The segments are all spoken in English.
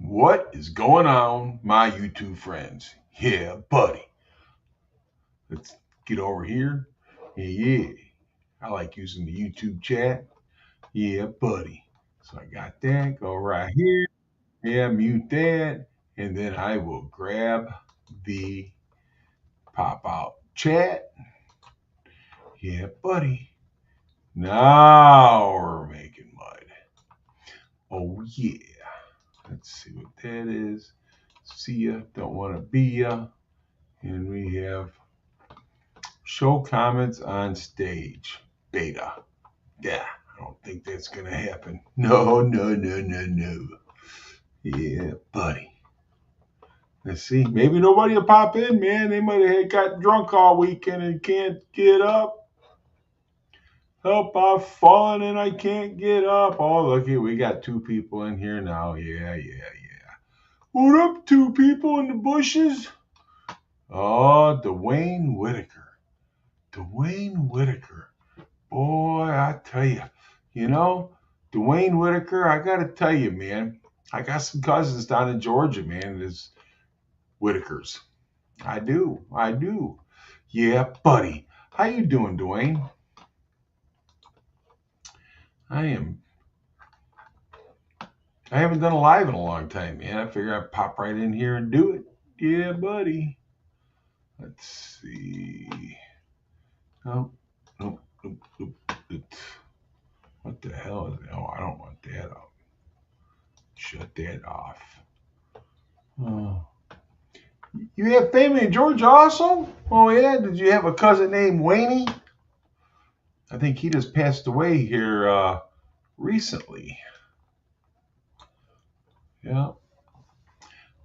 What is going on, my YouTube friends? Yeah, buddy. Let's get over here. Yeah, I like using the YouTube chat. Yeah, buddy. So I got that. Go right here. Yeah, mute that. And then I will grab the pop out chat. Yeah, buddy. Now we're making mud. Oh, yeah. Let's see what that is. See ya. Don't want to be ya. And we have show comments on stage. Beta. Yeah, I don't think that's going to happen. No, no, no, no, no. Yeah, buddy. Let's see. Maybe nobody will pop in, man. They might have got drunk all weekend and can't get up. Help, I've fallen and I can't get up. Oh, looky, we got two people in here now. Yeah, yeah, yeah. What up, two people in the bushes? Oh, Dwayne Whitaker. Dwayne Whitaker. Boy, I tell you, Dwayne Whitaker, I got to tell you, man, I got some cousins down in Georgia, man, there's Whitakers. I do. I do. Yeah, buddy. How you doing, Dwayne? I am. I haven't done a live in a long time, man. I figure I'd pop right in here and do it. Yeah, buddy. Let's see. Oh, nope, nope, nope, nope. What the hell is it? Oh, I don't want that up. Shut that off. Oh. You have family in Georgia also? Oh, yeah? Did you have a cousin named Wayne? I think he just passed away here recently. Yeah,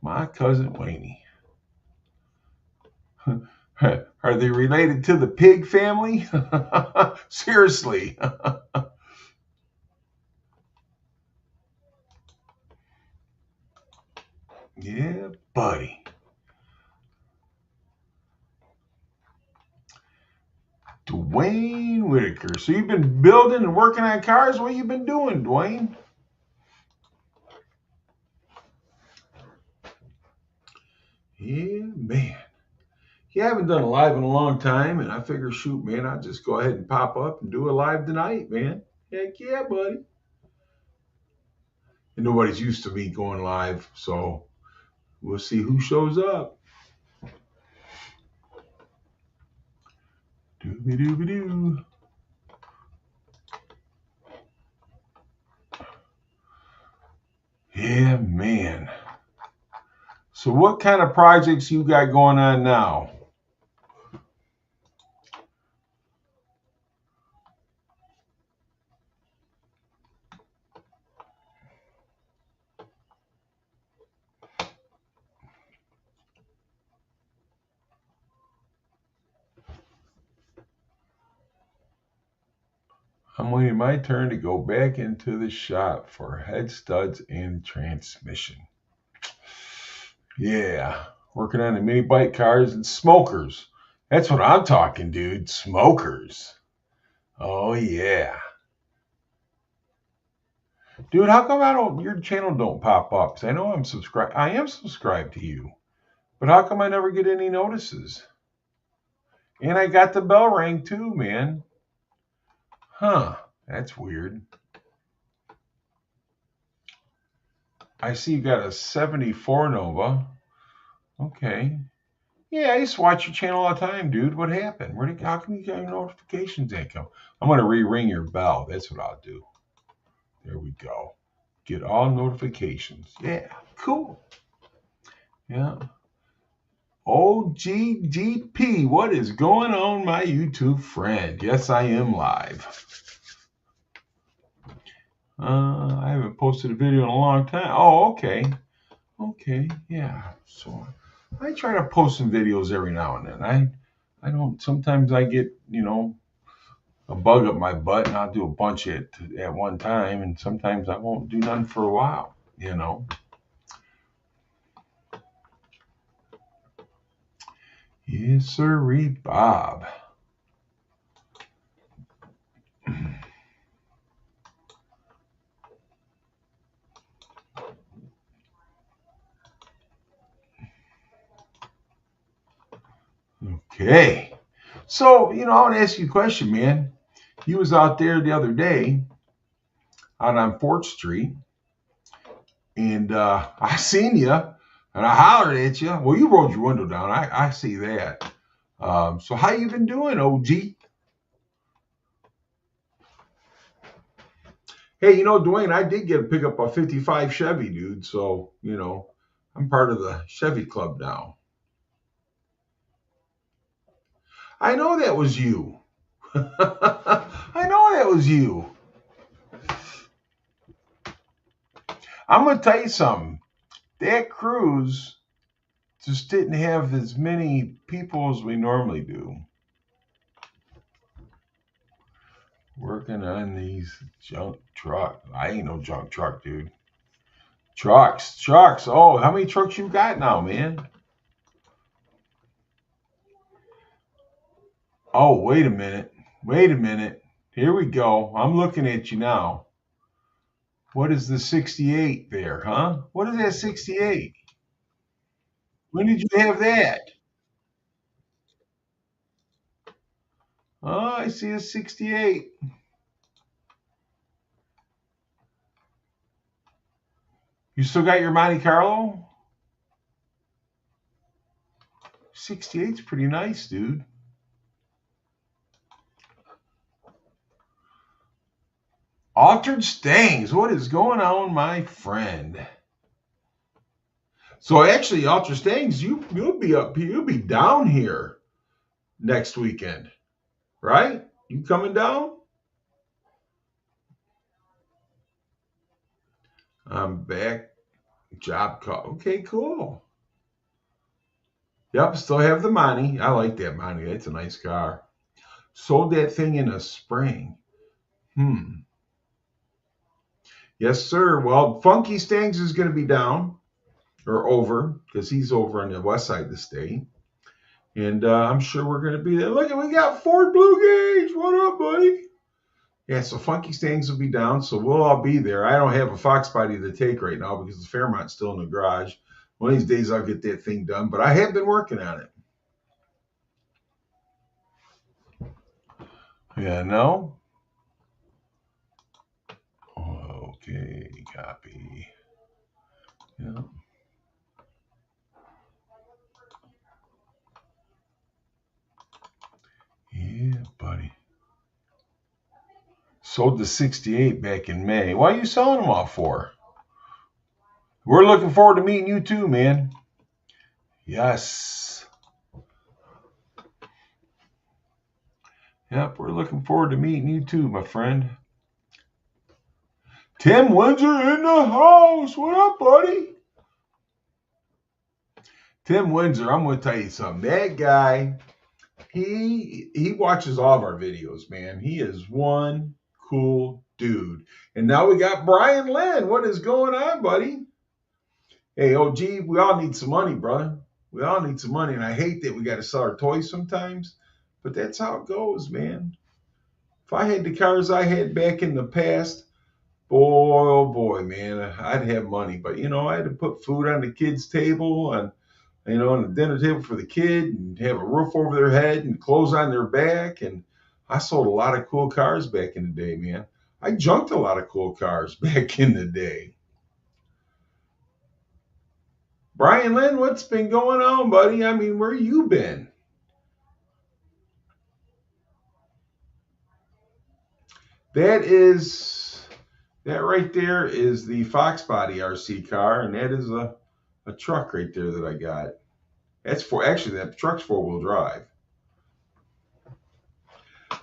my cousin Wayne. Are they related to the pig family? Seriously. Yeah, buddy. Dwayne Whitaker. So you've been building and working on cars? What you been doing, Dwayne? Yeah, man. Yeah, I haven't done a live in a long time, and I figure, shoot, man, I'll just go ahead and pop up and do a live tonight, man. Heck yeah, buddy. And nobody's used to me going live, so we'll see who shows up. Dooby dooby doo. Yeah, man. So what kind of projects you got going on now? I'm waiting my turn to go back into the shop for head studs and transmission. Yeah, working on the mini bike cars and smokers. That's what I'm talking, dude. Smokers. Oh yeah. Dude, how come your channel don't pop up? 'Cause I know I'm subscribed. I am subscribed to you. But how come I never get any notices? And I got the bell ring too, man. Huh. That's weird. I see you got a 74 Nova. Okay. Yeah, I used to watch your channel all the time, dude. What happened? How come you got your notifications ain't come? I'm gonna re-ring your bell. That's what I'll do. There we go. Get all notifications. Yeah, cool. Yeah. OGGP, what is going on, my YouTube friend? Yes, I am live. I haven't posted a video in a long time. Oh, okay. Okay, yeah. So I try to post some videos every now and then. I don't. Sometimes I get a bug up my butt, and I'll do a bunch at one time, and sometimes I won't do none for a while. Yes, sirree, Bob. Okay. So, I want to ask you a question, man. You was out there the other day out on 4th Street, and I seen you, and I hollered at you. Well, you rolled your window down. I see that. So how you been doing, OG? Hey, Dwayne, I did get to pick up a 55 Chevy, dude. So, I'm part of the Chevy Club now. I know that was you. I know that was you. I'm going to tell you something. That cruise just didn't have as many people as we normally do working on these junk trucks. I ain't no junk truck, dude. Trucks. Oh, how many trucks you got now, man? Oh, wait a minute. Here we go. I'm looking at you now. What is the 68 there, huh? What is that 68? When did you have that? Oh, I see a 68. You still got your Monte Carlo? 68's pretty nice, dude. Altered Stangs. What is going on, my friend? So actually, Altered Stangs, you'll be up here. You'll be down here next weekend, right? You coming down? I'm back. Job call. Okay, cool. Yep, still have the Monte. I like that Monte. That's a nice car. Sold that thing in a spring. Yes, sir. Well, Funky Stangs is going to be down or over because he's over on the west side of the state. And I'm sure we're going to be there. Look, we got Ford Blue Gauge. What up, buddy? Yeah, so Funky Stangs will be down, so we'll all be there. I don't have a Fox body to take right now because the Fairmont's still in the garage. One of these days I'll get that thing done, but I have been working on it. Yeah, no? Okay, copy. Yeah. Yeah, buddy. Sold the 68 back in May. Why are you selling them off for? We're looking forward to meeting you too, man. Yes. Yep, we're looking forward to meeting you too, my friend. Tim Windsor in the house. What up, buddy? Tim Windsor, I'm going to tell you something. That guy, he watches all of our videos, man. He is one cool dude. And now we got Brian Lynn. What is going on, buddy? Hey, OG, we all need some money, brother. We all need some money. And I hate that we got to sell our toys sometimes, but that's how it goes, man. If I had the cars I had back in the past, boy, oh boy, man, I'd have money. But, I had to put food on the kids' table and on the dinner table for the kid and have a roof over their head and clothes on their back. And I sold a lot of cool cars back in the day, man. I junked a lot of cool cars back in the day. Brian Lynn, what's been going on, buddy? I mean, where you been? That right there is the Fox Body RC car, and that is a truck right there that I got. That truck's 4-wheel drive.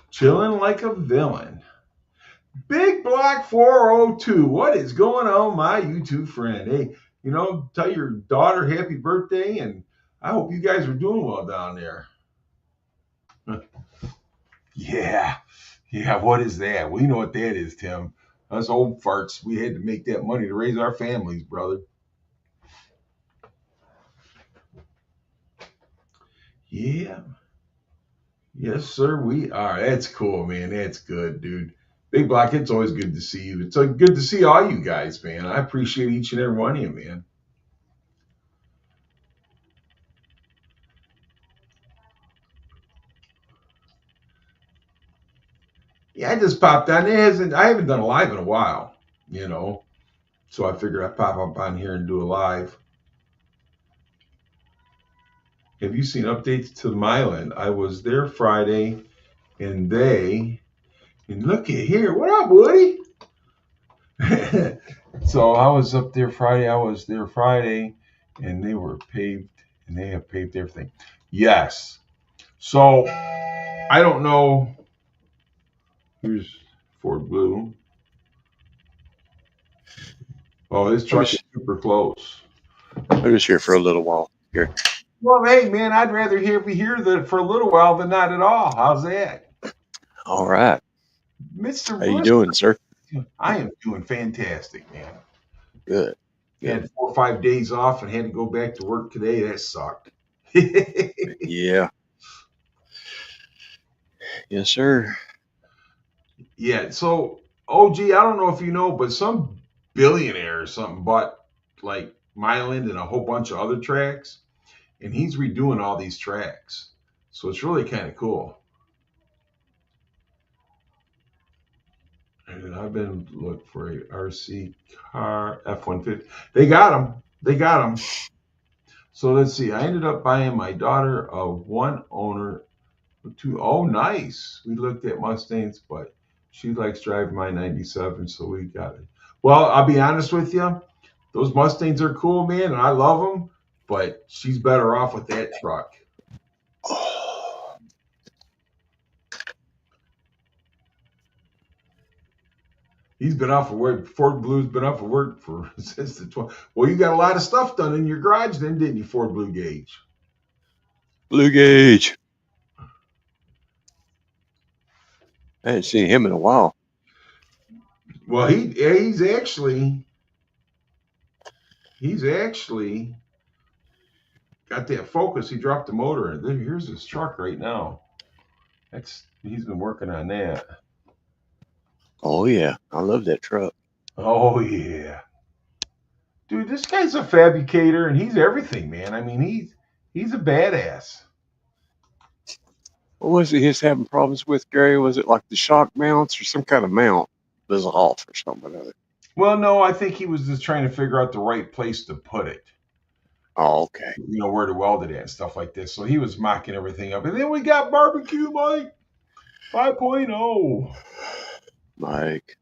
Chilling like a villain. Big Block 402. What is going on, my YouTube friend? Hey, tell your daughter happy birthday, and I hope you guys are doing well down there. Yeah. What is that? We know what that is, Tim. Us old farts, we had to make that money to raise our families, brother. Yeah. Yes, sir, we are. That's cool, man. That's good, dude. Big Black, it's always good to see you. It's good to see all you guys, man. I appreciate each and every one of you, man. Yeah, I just popped on. I haven't done a live in a while, you know. So I figured I'd pop up on here and do a live. Have you seen updates to Myland? I was there Friday, and look at here. What up, Woody? So I was up there Friday. I was there Friday, and they were paved, and they have paved everything. Yes. So I don't know. Here's Ford Blue. Oh, this truck is super close. I'm just here for a little while here. Well, hey, man, I'd rather be here for a little while than not at all. How's that? All right. Mr. How you Bush, doing, sir? I am doing fantastic, man. Good. Had Good. 4 or 5 days off and had to go back to work today. That sucked. Yeah. Yes, sir. Yeah. So, OG, I don't know if you know, but some billionaire or something bought like Myland and a whole bunch of other tracks, and he's redoing all these tracks. So it's really kind of cool. And I've been looking for a RC car F-150. They got them. They got them. So let's see. I ended up buying my daughter a one owner. Oh, nice. We looked at Mustangs, but she likes driving my 97, so we got it. Well, I'll be honest with you. Those Mustangs are cool, man, and I love them, but she's better off with that truck. Oh, He's been off of work. Ford Blue's been off of work for since the 12. Well, you got a lot of stuff done in your garage then, didn't you, Ford Blue Gauge? Blue Gauge. I hadn't seen him in a while. Well, he's actually got that Focus. He dropped the motor in. Here's his truck right now. He's been working on that. Oh yeah, I love that truck. Oh yeah, dude, this guy's a fabricator and he's everything, man. I mean, he's a badass. What was he having problems with, Gary? Was it like the shock mounts or some kind of mount was off or something or other? Well, no, I think he was just trying to figure out the right place to put it. Oh, okay. You know, where to weld it at and stuff like this. So he was mocking everything up. And then we got Barbecue Mike 5.0. Mike.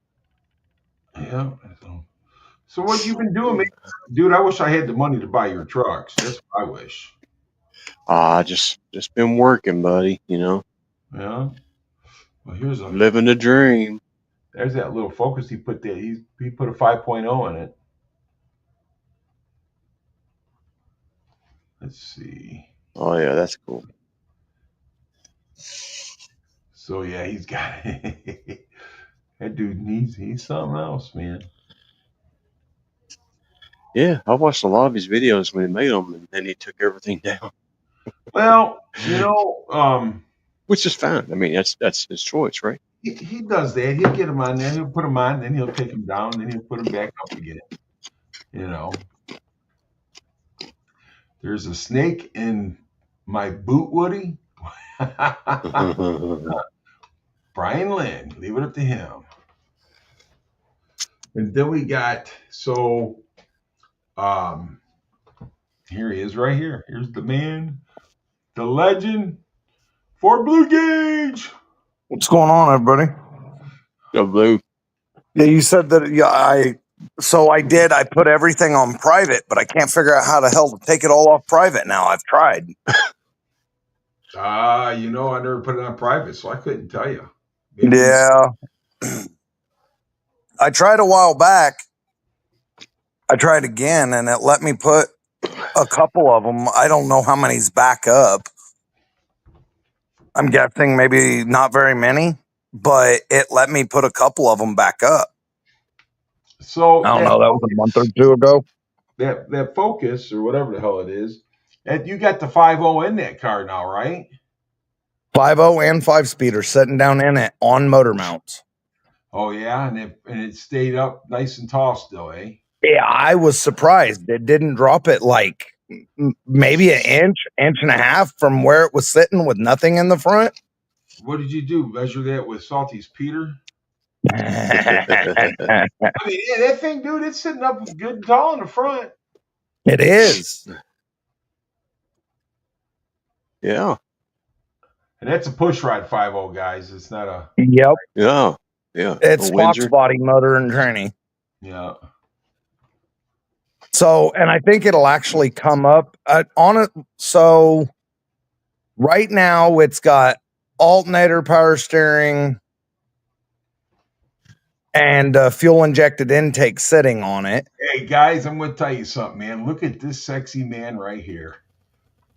Yeah. So what you been doing, man? Dude? I wish I had the money to buy your trucks. That's what I wish. Just been working, buddy, you know. Yeah. Well, Living the dream. There's that little Focus he put there. He put a 5.0 in it. Let's see. Oh yeah, that's cool. So yeah, he's got that dude he's something else, man. Yeah, I watched a lot of his videos when he made them, and then he took everything down. Well, you know, which is fine. I mean, that's his choice, right? He does that. He'll get them on there. He'll put them on, then he'll take them down, then he'll put them back up again. You know, there's a snake in my boot, Woody. Brian Lynn, leave it up to him. And then we got here he is right here. Here's the man, the legend, Ford Blue Gauge. What's going on, everybody? Go Blue. Yeah, you said that. Yeah, I did. I put everything on private, but I can't figure out how the hell to take it all off private. Now I've tried. You know, I never put it on private, so I couldn't tell you. Maybe yeah, I tried a while back. I tried again, and it let me put a couple of them. I don't know how many's back up. I'm guessing maybe not very many, but it let me put a couple of them back up. So I don't know. That was a month or two ago. That Focus or whatever the hell it is, and you got the 5.0 in that car now, right? 5.0 and 5-speeder sitting down in it on motor mounts. Oh yeah, and it stayed up nice and tall still, eh? Yeah, I was surprised. It didn't drop it like maybe an inch and a half from where it was sitting with nothing in the front. What did you do? Measure that with Salty's Peter? It I mean, yeah, that thing, dude, it's sitting up good and tall in the front. is. Yeah. And that's a push rod 5.0, guys. It's not a, Yep. Yeah. Yeah. It's A Fox Windsor. body motor and tranny. yeah. So, and I think it'll actually come up on it. So, right now it's got alternator, power steering, and fuel injected intake sitting on it. Hey, guys, I'm going to tell you something, man. Look at this sexy man right here.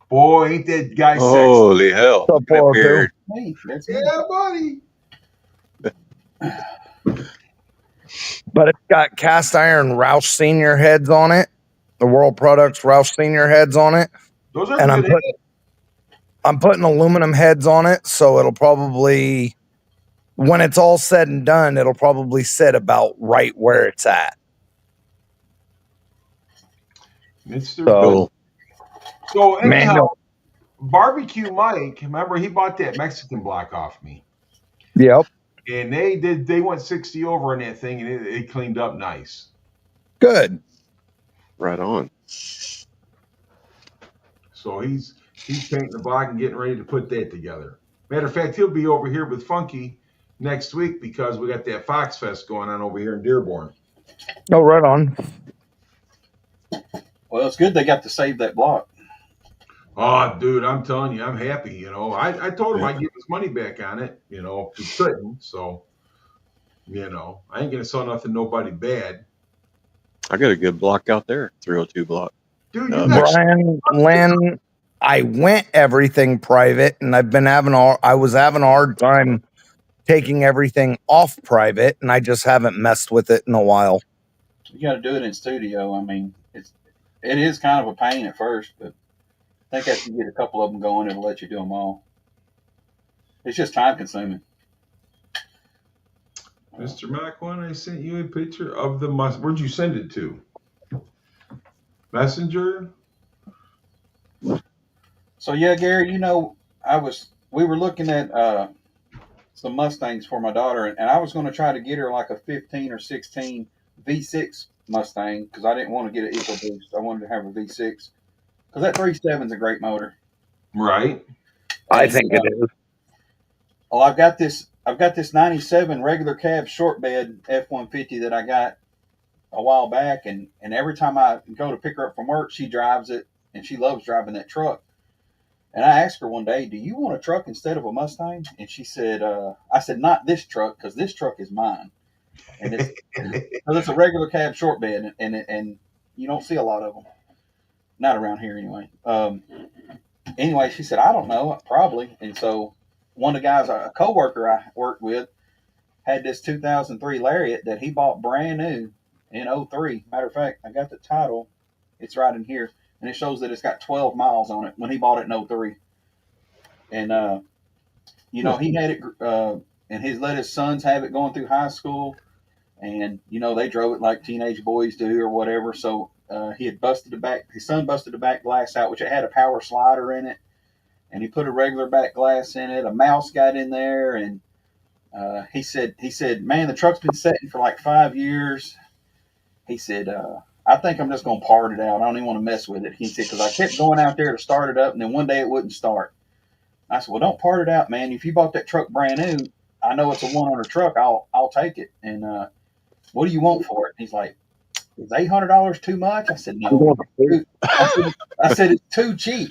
Boy, ain't that guy sexy. Holy hell. So, Look at that Paul, too. beard. Hey, that's me. Yeah, buddy. But it's got cast iron Roush Senior heads on it, the World Products Roush Senior heads on it, Those are and good. I'm putting aluminum heads on it, so it'll probably, when it's all said and done, it'll probably sit about right where it's at. Mr. So, Cool. So anyhow, Manual. Barbecue Mike, remember he bought that Mexican block off me, Yep. and they went 60 over on that thing, and it cleaned up nice. Good. Right on. So he's painting the block and getting ready to put that together. Matter of fact, he'll be over here with Funky next week because we got that Fox Fest going on over here in Dearborn. Oh, right on. Well, it's good they got to save that block. Oh, dude, I'm telling you, I'm happy. You know, I told him I'd give his money back on it. You know, he couldn't. So, you know, I ain't gonna sell nothing nobody bad. I got a good block out there, 302 block. Dude, you got Brian, Lynn, I went everything private, and I was having a hard time taking everything off private, and I just haven't messed with it in a while. You got to do it in studio. I mean, it is kind of a pain at first, but I think after you get a couple of them going, it'll let you do them all. It's just time consuming. Mr. Mac one, I sent you a picture of the where'd you send it to? Messenger? So yeah, Gary, you know, we were looking at some Mustangs for my daughter, and I was going to try to get her like a 15 or 16 V6 Mustang because I didn't want to get an EcoBoost. I wanted to have a V6 because that 3.7 is a great motor. Right. I And, think it is. Well, I've got this 97 regular cab short bed F-150 that I got a while back, and every time I go to pick her up from work, she drives it, and she loves driving that truck. And I asked her one day, "Do you want a truck instead of a Mustang?" And she said, "I said not this truck because this truck is mine, and it's a regular cab short bed, and you don't see a lot of them, not around here anyway." Anyway, she said, "I don't know, probably." And so one of the guys, a coworker I worked with, had this 2003 Lariat that he bought brand new in 03. Matter of fact, I got the title. It's right in here. And it shows that it's got 12 miles on it when he bought it in 03. And, you know, he had it, and let his sons have it going through high school. And, you know, they drove it like teenage boys do or whatever. So he had his son busted the back glass out, which it had a power slider in it. And he put a regular back glass in it. A mouse got in there, and he said, "Man, the truck's been sitting for like 5 years." He said, "I think I'm just going to part it out. I don't even want to mess with it." He said, "Because I kept going out there to start it up, and then one day it wouldn't start." I said, "Well, don't part it out, man. If you bought that truck brand new, I know it's a 100 truck. I'll take it. And what do you want for it?" And he's like, "Is $800 too much?" I said, "No." I said, "It's too cheap."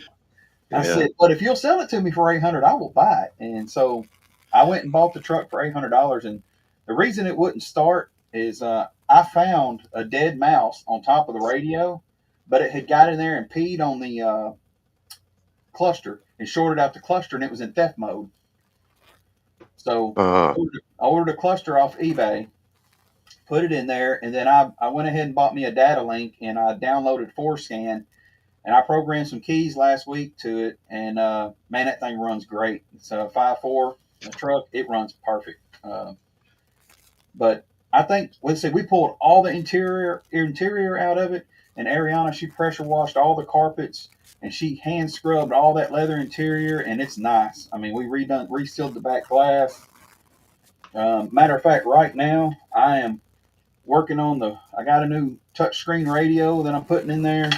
I said, "But if you'll sell it to me for $800, I will buy it." And so I went and bought the truck for $800. And the reason it wouldn't start is I found a dead mouse on top of the radio, but it had got in there and peed on the cluster and shorted out the cluster, and it was in theft mode. So I ordered a cluster off eBay, put it in there, and then I went ahead and bought me a data link, and I downloaded ForeScan. And I programmed some keys last week to it, and man, that thing runs great. It's a 5.4 truck. It runs perfect. But I think, let's see, we pulled all the interior out of it, and Ariana, she pressure washed all the carpets, and she hand scrubbed all that leather interior, and it's nice. I mean, we resealed the back glass. Matter of fact, right now I am working on I got a new touchscreen radio that I'm putting in there,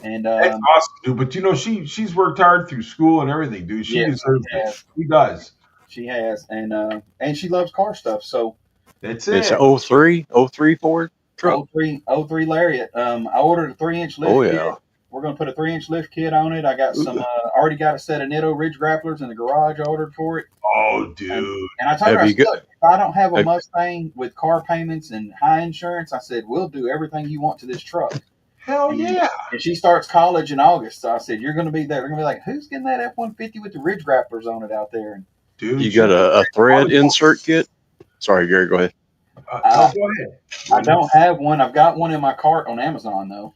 and That's awesome, dude. But you know, she's worked hard through school and everything, dude. She yeah, deserves she it. has. She does. She has, and she loves car stuff. So That's It's it. a 03 Ford truck. 03 Lariat. I ordered a 3-inch lift Oh kit. yeah. We're gonna put a 3-inch lift kit on it. I got some. Already got a set of Nitto Ridge grapplers in the garage. I ordered for it. Oh, dude. And I told her, Have I you said, got- look, if I don't have a have- Mustang with car payments and high insurance, I said, we'll do everything you want to this truck. Hell yeah. And she starts college in August. So I said, you're going to be there. They're going to be like, who's getting that F-150 with the Ridge grapplers on it out there? And Dude, You got a thread insert kit? Sorry, Gary, go ahead. Go ahead. I don't have one. I've got one in my cart on Amazon, though.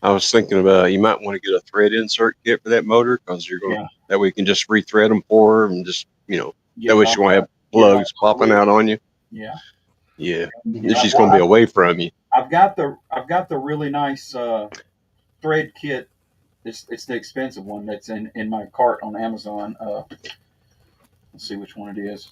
I was thinking about you might want to get a thread insert kit for that motor because you're going that way you can just rethread them for her and just that way she won't have plugs popping out on you. Yeah. Yeah. She's going to be away from you. I've got the really nice thread kit. It's the expensive one that's in my cart on Amazon. Let's see which one it is.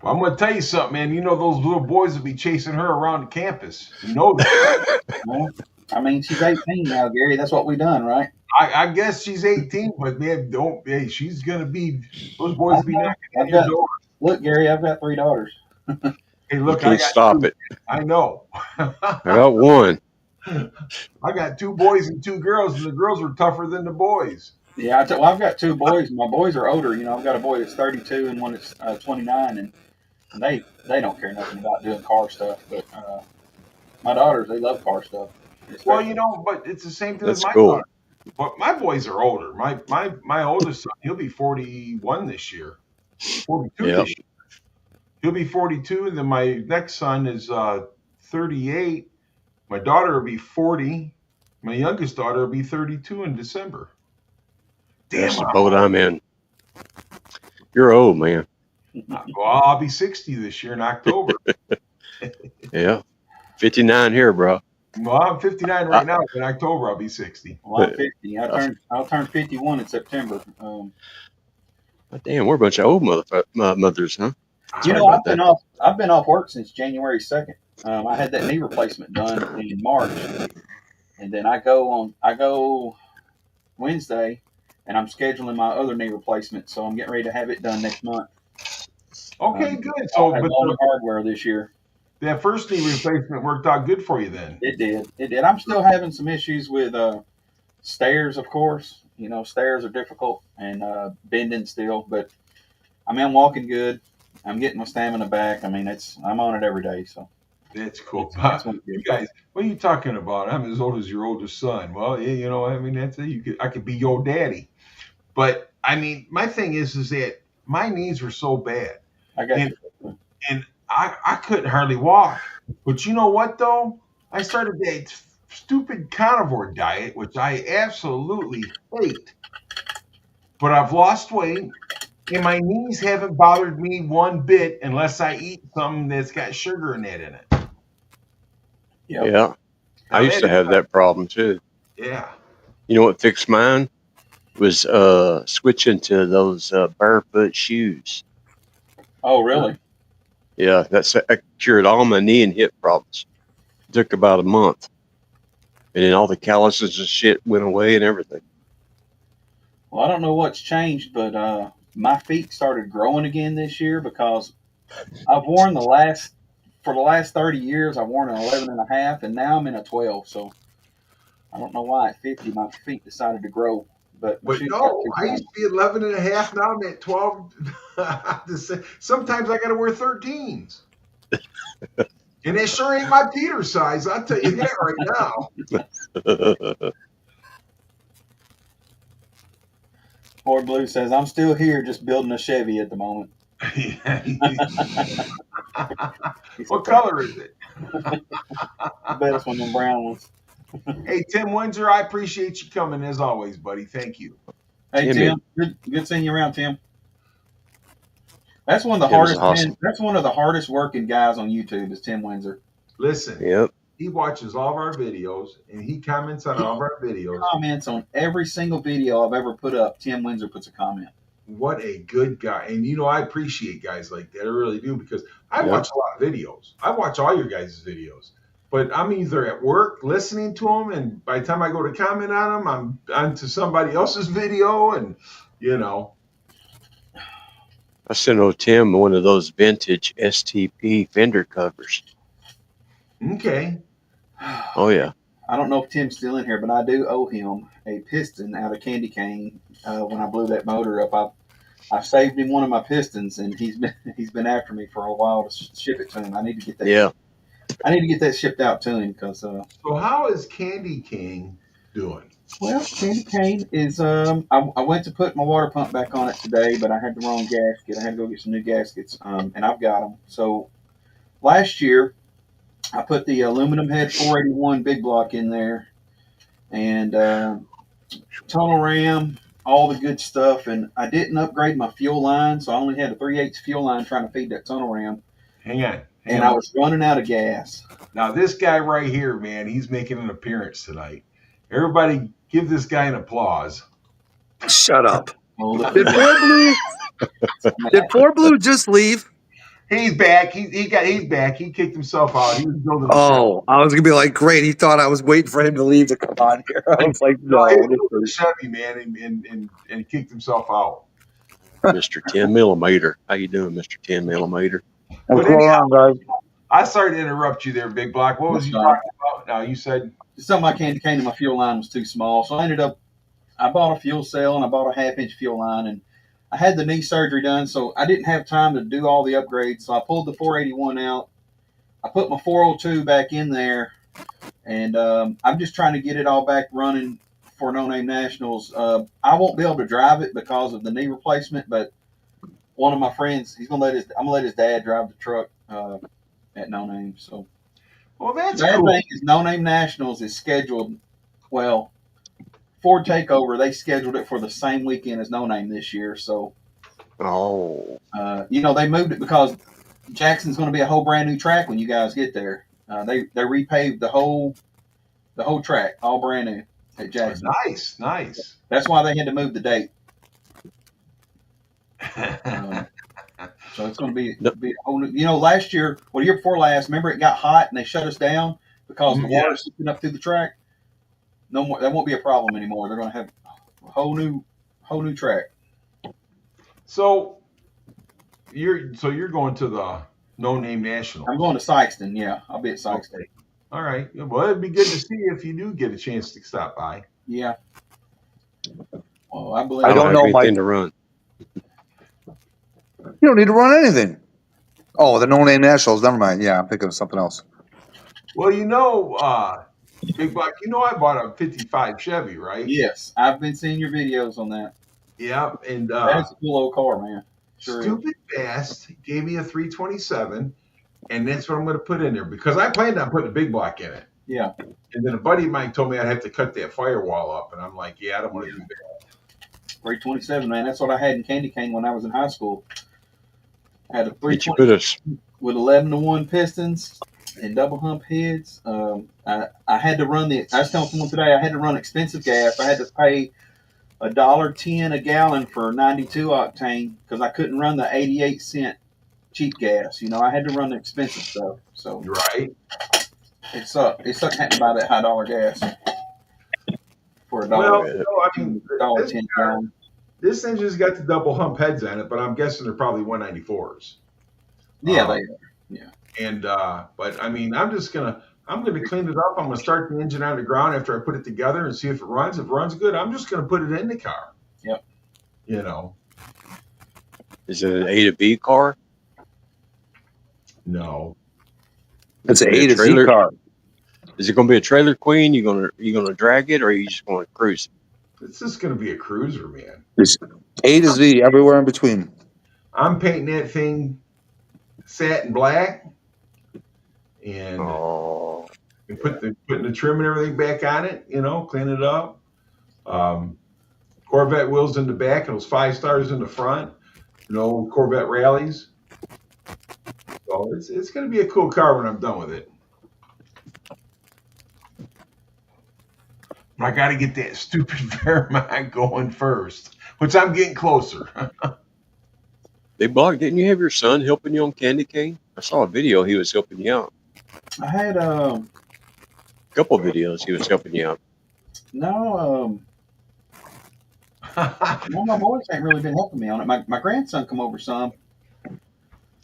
Well, I'm going to tell you something, man. You know those little boys will be chasing her around the campus. You know that. Well, I mean, she's 18 now, Gary. That's what we done, right? I guess she's 18, but man, she's going to be, those boys will be knocking at your door. Look, Gary, I've got 3 daughters. Hey, look, You can't stop it. I know. I got one. I got 2 boys and 2 girls, and the girls are tougher than the boys. Yeah, I've got 2 boys. My boys are older. You know, I've got a boy that's 32 and one that's 29, and they don't care nothing about doing car stuff. But my daughters, they love car stuff. Well, you know, but it's the same thing That's with my cool. daughter. But my boys are older. My oldest son, he'll be 41 this year. 42 Yep. this year. He'll be 42, and then my next son is 38. My daughter will be 40. My youngest daughter will be 32 in December. That's the boat I'm in. You're old, man. Well, I'll be 60 this year in October. Yeah. 59 here, bro. Well, I'm 59 right now. In October, I'll be 60. Well, I'm 50. I'll turn 51 in September. Damn, we're a bunch of old mothers, huh? You Sorry know, about I've been off work since January 2nd. I had that knee replacement done in March, and then I go Wednesday, and I'm scheduling my other knee replacement, so I'm getting ready to have it done next month. Okay, good. I'll So, have but all the hardware this year. that first knee replacement worked out good for you then. It did. I'm still having some issues with stairs, of course. You know, stairs are difficult and bending still, but I mean, I'm walking good. I'm getting my stamina back. I mean, I'm on it every day. So That's cool. That's what You guys, what are you talking about? I'm as old as your oldest son. Well, yeah, you know, I mean, I could be your daddy. But I mean, my thing is that my knees were so bad, I got and I couldn't hardly walk. But you know what though? I started that stupid carnivore diet, which I absolutely hate. But I've lost weight, and my knees haven't bothered me one bit unless I eat something that's got sugar in it. Yeah. I used to have that problem too. Yeah. You know what fixed mine? Was switching to those barefoot shoes. Oh, really? Yeah, that cured all my knee and hip problems. It took about a month. And then all the calluses and shit went away and everything. Well, I don't know what's changed, but my feet started growing again this year because I've worn for the last 30 years, I've worn an 11 and a half, and now I'm in a 12. So I don't know why at 50 my feet decided to grow. But no, I used to be 11 and a half. Now I'm at 12. Sometimes I got to wear 13s. And that sure ain't my Peter size. I'll tell you that right now. Ford Blue says, I'm still here just building a Chevy at the moment. What color is it? I bet it's one of them brown ones. Hey, Tim Windsor, I appreciate you coming as always, buddy. Thank you. Hey, Tim, Tim. Good seeing you around, Tim. That's one of the Tim's hardest awesome. men. That's one of the hardest working guys on YouTube is Tim Windsor. Listen, Yep. he watches all of our videos and he comments on all of our videos. Comments on every single video I've ever put up. Tim Windsor puts a comment. What a good guy. And I appreciate guys like that. I really do, because I watch a lot of videos. I watch all your guys' videos. But I'm either at work listening to them, and by the time I go to comment on them, I'm onto somebody else's video, and I sent old Tim one of those vintage STP fender covers. Okay. Oh yeah. I don't know if Tim's still in here, but I do owe him a piston out of candy cane when I blew that motor up. I saved him one of my pistons, and he's been after me for a while to ship it to him. I need to get that. Yeah. I need to get that shipped out to him because. So how is Candy King doing? Well, Candy Cane is. I went to put my water pump back on it today, but I had the wrong gasket. I had to go get some new gaskets, and I've got them. So last year, I put the aluminum head 481 big block in there, and tunnel ram, all the good stuff. And I didn't upgrade my fuel line, so I only had a 3/8 fuel line trying to feed that tunnel ram. Hang on. I was running out of gas. Now this guy right here, man, he's making an appearance tonight. Everybody, give this guy an applause. Shut up. Well, Did Four Blue just leave? He's back. He's back. He kicked himself out. He was building. Oh, I was gonna be like, great. He thought I was waiting for him to leave to come on here. I was like, no. He was a Chevy, man, and kicked himself out. Mr. 10 millimeter. How you doing, Mr. 10 millimeter? What's going on, guys? I started to interrupt you there, Big Block. What was you talking about? Now you said some of my candy cane and my fuel line was too small, so I bought a fuel cell and I bought a 1/2-inch fuel line, and I had the knee surgery done, so I didn't have time to do all the upgrades. So I pulled the 481 out. I put my 402 back in there, and I'm just trying to get it all back running for No Name Nationals. I won't be able to drive it because of the knee replacement, but one of my friends, I'm gonna let his dad drive the truck at No Name. So, well, that's the bad cool. thing is No Name Nationals is scheduled. Well, Ford Takeover, they scheduled it for the same weekend as No Name this year. So, they moved it because Jackson's going to be a whole brand new track when you guys get there. They repaved the whole track, all brand new at Jackson. Nice. That's why they had to move the date. So it's going to be a whole new. Last year, the year before last, remember it got hot and they shut us down because the water's seeping up through the track. No more. That won't be a problem anymore. They're going to have a whole new track. So you're going to the No Name National. I'm going to Sykeston. Yeah, I'll be at Sykeston. Okay. All right. Well, it'd be good to see you if you do get a chance to stop by. Yeah. Well, I believe I don't know, have anything to run. You don't need to run anything. Oh, the No Name Nationals. Never mind. Yeah, I'm thinking of something else. Well, Big Black, I bought a 55 Chevy, right? Yes, I've been seeing your videos on that. Yeah, and that's a cool old car, man. Sure Stupid Fast gave me a 327, and that's what I'm going to put in there because I planned on putting a big block in it. Yeah. And then a buddy of mine told me I'd have to cut that firewall up, and I'm like, yeah, I don't want to do that. 327, man. That's what I had in Candy Cane when I was in high school. I had a 320 with 11-to-1 pistons and double hump heads. I had to run I was telling someone today I had to run expensive gas. I had to pay $1.10 a gallon for 92 octane because I couldn't run the 88-cent cheap gas. I had to run the expensive stuff. So right, it sucked. It sucked having to buy that high dollar gas for $1. Well, $1.10 gallon. This engine's got the double hump heads on it, but I'm guessing they're probably 194s. Yeah, they are. Yeah. And but I mean, I'm gonna clean it up. I'm gonna start the engine on the ground after I put it together and see if it runs. If it runs good, I'm just gonna put it in the car. Yep. Is it an A to B car? No. It's an A to Z car. Is it going to be a trailer queen? You gonna drag it, or are you just going to cruise? It's just gonna be a cruiser, man. It's A to Z, everywhere in between. I'm painting that thing satin black, and putting the trim and everything back on it. Clean it up. Corvette wheels in the back and those 5 stars in the front. Corvette rallies. So it's going to be a cool car when I'm done with it. I got to get that stupid Fairmont going first, which I'm getting closer. They blocked. Didn't you have your son helping you on Candy Cane? I saw a video. He was helping you out. I had A couple of videos. He was helping you out. no one of my boys ain't really been helping me on it. My grandson come over some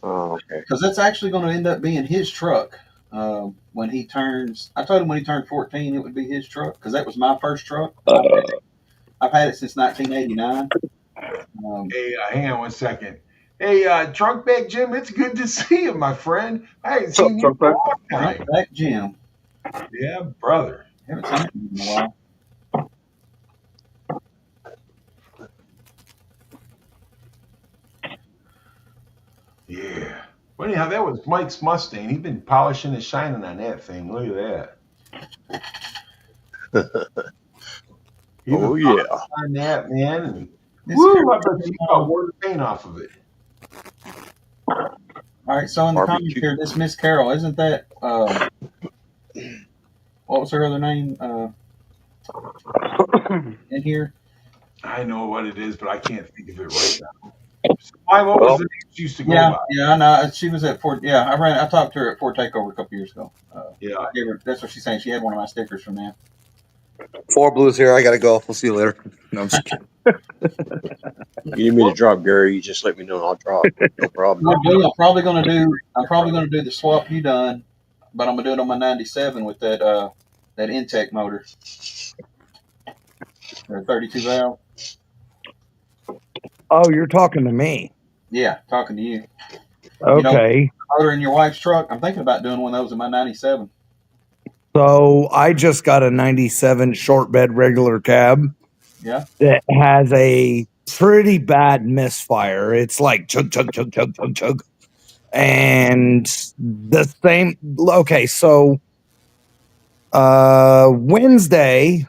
Oh, okay. because that's actually going to end up being his truck when he turns. I told him when he turned 14 it would be his truck because that was my first truck. I've had it since 1989. Hey, hang on one second. Hey, Trunk Bag Jim, it's good to see you, my friend. I haven't seen you for a long time. Back Jim. Yeah, brother. Haven't seen him in a while. Yeah. Well, anyhow, that was Mike's Mustang. He's been polishing and shining on that thing. Look at that. Oh, yeah. On that, man. And, Miss woo, Carol- I bet you got wore the paint off of it. All right, so in the Barbecue. comments here, this Miss Carol, isn't that what was her other name in here? I know what it is, but I can't think of it right now. So, what was the name she used to go by? Yeah, I know. She was at Fort. Yeah, I talked to her at Fort Takeover a couple years ago. Yeah. I gave her, that's what she's saying. She had one of my stickers from that. 4 Blues here. I gotta go. We'll see you later. No, I'm just kidding. You need me to drop Gary? You just let me know. I'll drop. No problem. I'm probably gonna do the swap you done, but I'm gonna do it on my 97 with that Intech motor, the 32 valve. Oh, you're talking to me. Yeah, talking to you. Okay. Motor in your wife's truck. I'm thinking about doing one of those in my 97. So I just got a 97 short bed regular cab. Yeah. That has a pretty bad misfire. It's like chug, chug, chug, chug, chug, chug. And the same. Okay. So Wednesday.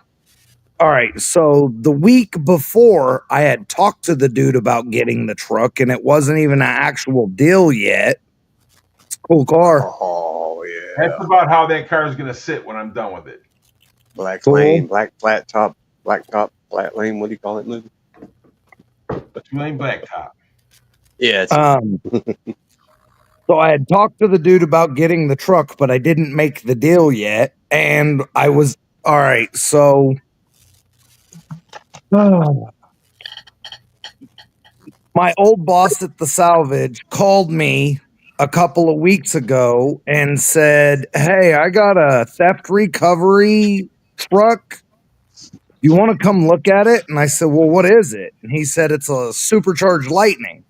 All right. So the week before, I had talked to the dude about getting the truck, and it wasn't even an actual deal yet. It's a cool car. Oh, yeah. That's about how that car is going to sit when I'm done with it. Black Cool. lane, black flat top, flat lane. What do you call it, movie? A 2-lane blacktop. Yeah. It's, So I had talked to the dude about getting the truck, but I didn't make the deal yet. And I was all right. So my old boss at the salvage called me a couple of weeks ago and said, "Hey, I got a theft recovery truck. You want to come look at it?" And I said, "Well, what is it?" And he said, "It's a supercharged Lightning."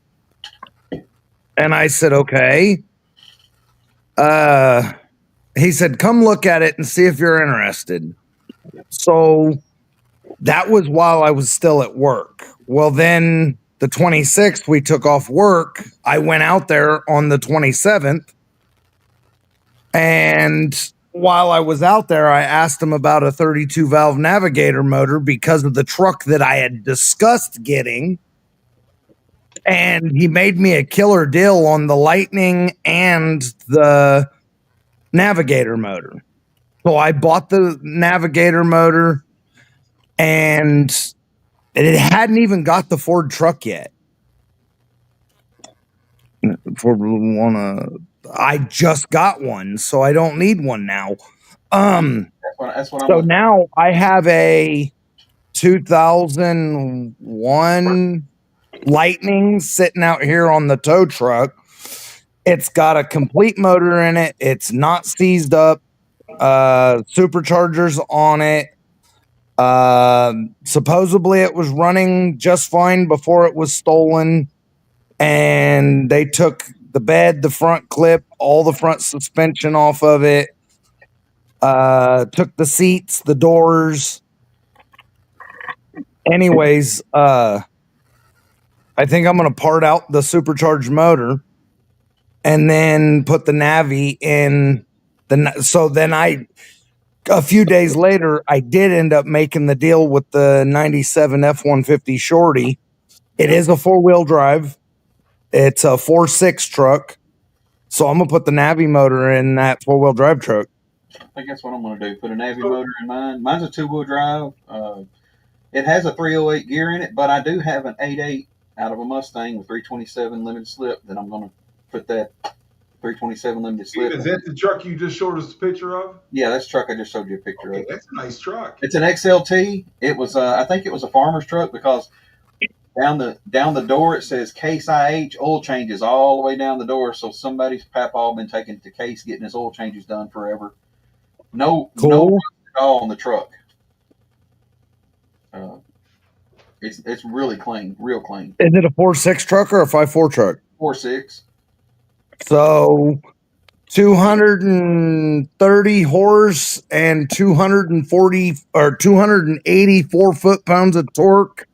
And I said, "Okay." He said, "Come look at it and see if you're interested." So that was while I was still at work. Well, then the 26th, we took off work. I went out there on the 27th. And while I was out there, I asked him about a 32 valve Navigator motor because of the truck that I had discussed getting. And he made me a killer deal on the Lightning and the Navigator motor. So I bought the Navigator motor, and it hadn't even got the Ford truck yet. I just got one, so I don't need one now. That's what So now I have a 2001 Lightning sitting out here on the tow truck. It's got a complete motor in it. It's not seized up. Superchargers on it. Supposedly it was running just fine before it was stolen, and they took the bed, the front clip, all the front suspension off of it. Took the seats, the doors. Anyways, I think I'm going to part out the supercharged motor and then put the Navi in so then a few days later, I did end up making the deal with the 97 F-150 Shorty. It is a 4-wheel drive. It's a 4.6 truck. So I'm gonna put the Navi motor in that 4-wheel drive truck. I think that's what I'm going to do. Put a Navi motor in mine. Mine's a 2-wheel drive. It has a 308 gear in it, but I do have an 8.8 out of a Mustang with 327 limited slip that I'm going to put that 327 limited slip. Is that the truck you just showed us a picture of? Yeah, that's the truck I just showed you a picture of. That's a nice truck. It's an XLT. It was, I think it was a farmer's truck because down the door it says Case IH oil changes all the way down the door. So somebody's papaw been taking to Case getting his oil changes done forever. No rust at all on the truck. It's really clean, real clean. Is it a 4.6 truck or a 5.4 truck? 4.6. So 230 horse and 240 or 284 foot-pounds of torque.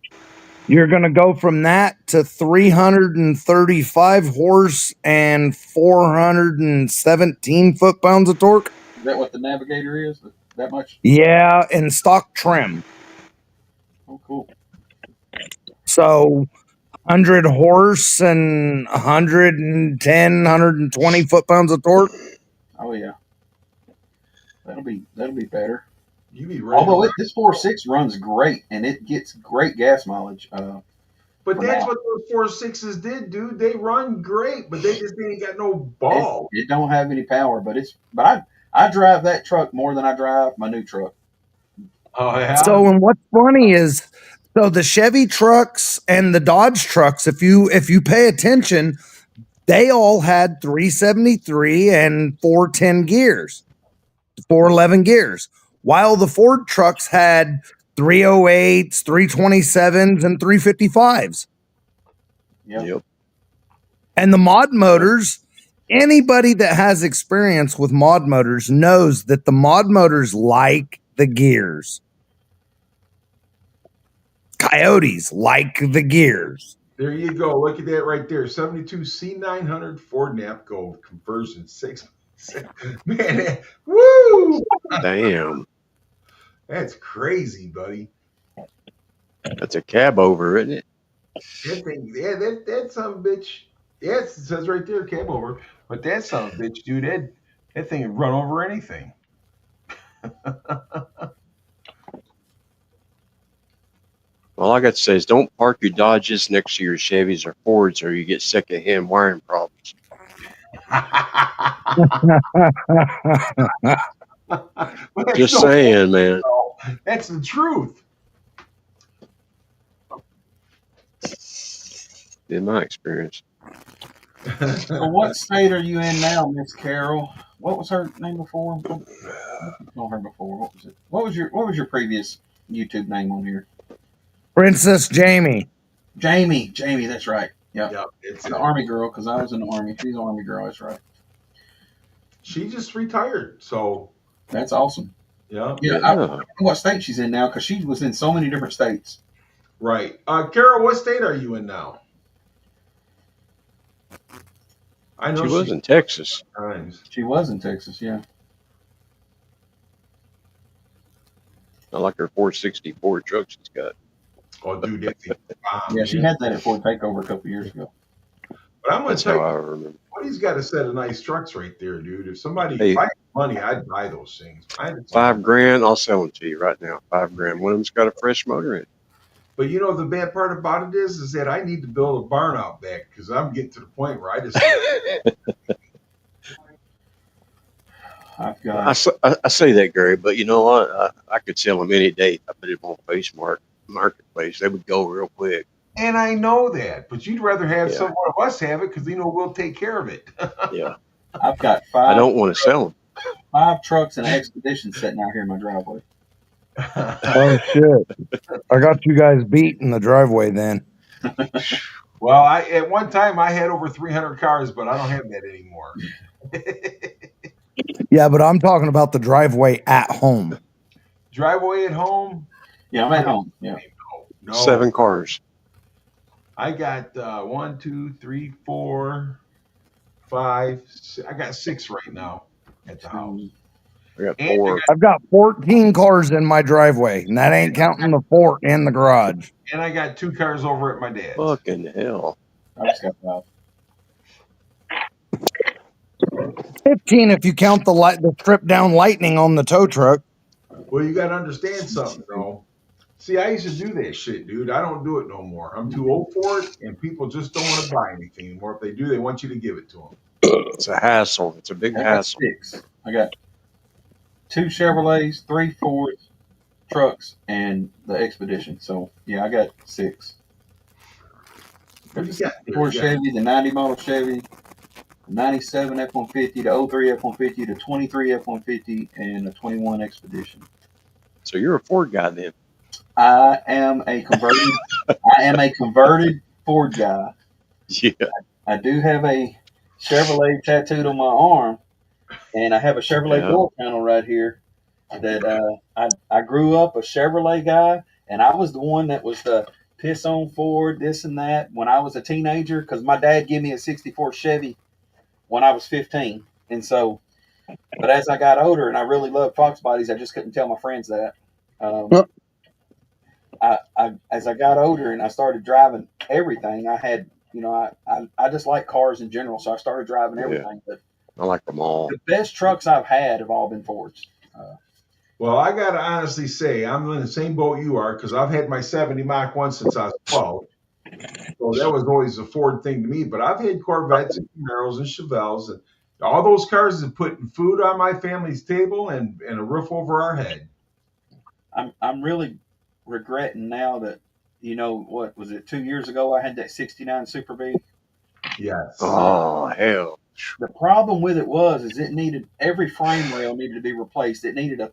You're going to go from that to 335 horse and 417 foot-pounds of torque. Is that what the Navigator is? That much? Yeah, in stock trim. Oh, cool. So 100 horse and 110, 120 foot-pounds of torque. Oh yeah, that'll be better. You be ready. Although this 4.6 runs great and it gets great gas mileage. But that's what those 4.6s did, dude. They run great, but they just ain't got no ball. It don't have any power, but I drive that truck more than I drive my new truck. Oh yeah. So, and what's funny is, so the Chevy trucks and the Dodge trucks, if you pay attention, they all had 373 and 410 gears, 411 gears, while the Ford trucks had 308s, 327s, and 355s. Yep. And the mod motors, anybody that has experience with mod motors knows that the mod motors like the gears. Coyotes like the gears. There you go. Look at that right there. 72 C900 Ford Napco conversion 6. Man, woo! Damn. That's crazy, buddy. That's a cab over, isn't it? That thing, yeah, that son of a bitch. Yes, it says right there, cab over. But that son of a bitch, dude, that thing would run over anything. All I got to say is don't park your Dodges next to your Chevys or Fords or you get secondhand wiring problems. Just saying, man. That's the truth. In my experience. So what state are you in now, Miss Carol? What was her name before? What was it? What was your previous YouTube name on here? Princess Jamie. Jamie, that's right. Yeah. It's an Army girl because I was in the Army. She's an Army girl, that's right. She just retired, so that's awesome. Yeah. I don't know what state she's in now because she was in so many different states. Right. Carol, what state are you in now? I know she was in Texas. She was in Texas, yeah. I like her 464 truck she's got. Oh, dude, that's yeah, she had that at Ford Takeover a couple years ago. But I'm going to tell you, I remember. Buddy's got a set of nice trucks right there, dude. If somebody had money, I'd buy those things. $5,000, I'll sell them to you right now. $5,000. One of them's got a fresh motor in it. But you know the bad part about it is that I need to build a barn out back because I'm getting to the point where I just. I say that, Gary, but you know what? I could sell them any day. I put it on Marketplace. They would go real quick. And I know that, but you'd rather have someone of us have it because we'll take care of it. Yeah. I've got 5. I don't want to sell them. 5 trucks and an Expedition sitting out here in my driveway. Oh shit! I got you guys beat in the driveway then. Well, at one time I had over 300 cars, but I don't have that anymore. Yeah, but I'm talking about the driveway at home. Driveway at home? Yeah, I'm at home. Yeah. No. 7 cars. I got 1, 2, 3, 4, 5. I got 6 right now at the house. I got 4. I've got 14 cars in my driveway, and that ain't counting the fort in the garage. And I got 2 cars over at my dad's. Fucking hell. I just got 5. 15 if you count the stripped down Lightning on the tow truck. Well, you got to understand something, though. See, I used to do that shit, dude. I don't do it no more. I'm too old for it, and people just don't want to buy anything anymore. If they do, they want you to give it to them. It's a hassle. It's a big I got hassle. 6. I got 2 Chevrolets, 3 Fords, trucks, and the Expedition. So yeah, I got 6. What Got you the got there? 64 You got- Chevy, the 90 model Chevy, the 97 F-150, the 03 F-150, the 23 F-150, and the 21 Expedition. So you're a Ford guy then. I am a converted Ford guy. Yeah. I do have a Chevrolet tattooed on my arm, and I have a Chevrolet Yeah. door panel right here. That I grew up a Chevrolet guy, and I was the one that was the piss on Ford, this and that when I was a teenager, because my dad gave me a '64 Chevy when I was 15, and so. But as I got older, and I really loved Fox bodies, I just couldn't tell my friends that. As I got older and I started driving everything, I had, I just like cars in general, so I started driving everything. But I like them all. the best trucks I've had have all been Fords. Well, I got to honestly say, I'm in the same boat you are because I've had my 70 Mach 1 since I was 12. So that was always a Ford thing to me. But I've had Corvettes and Camaros and Chevelles. And all those cars have put food on my family's table and a roof over our head. I'm really regretting now that, what was it, 2 years ago I had that 69 Super B. Yes. Oh, hell. The problem with it is it needed, every frame rail needed to be replaced. It needed a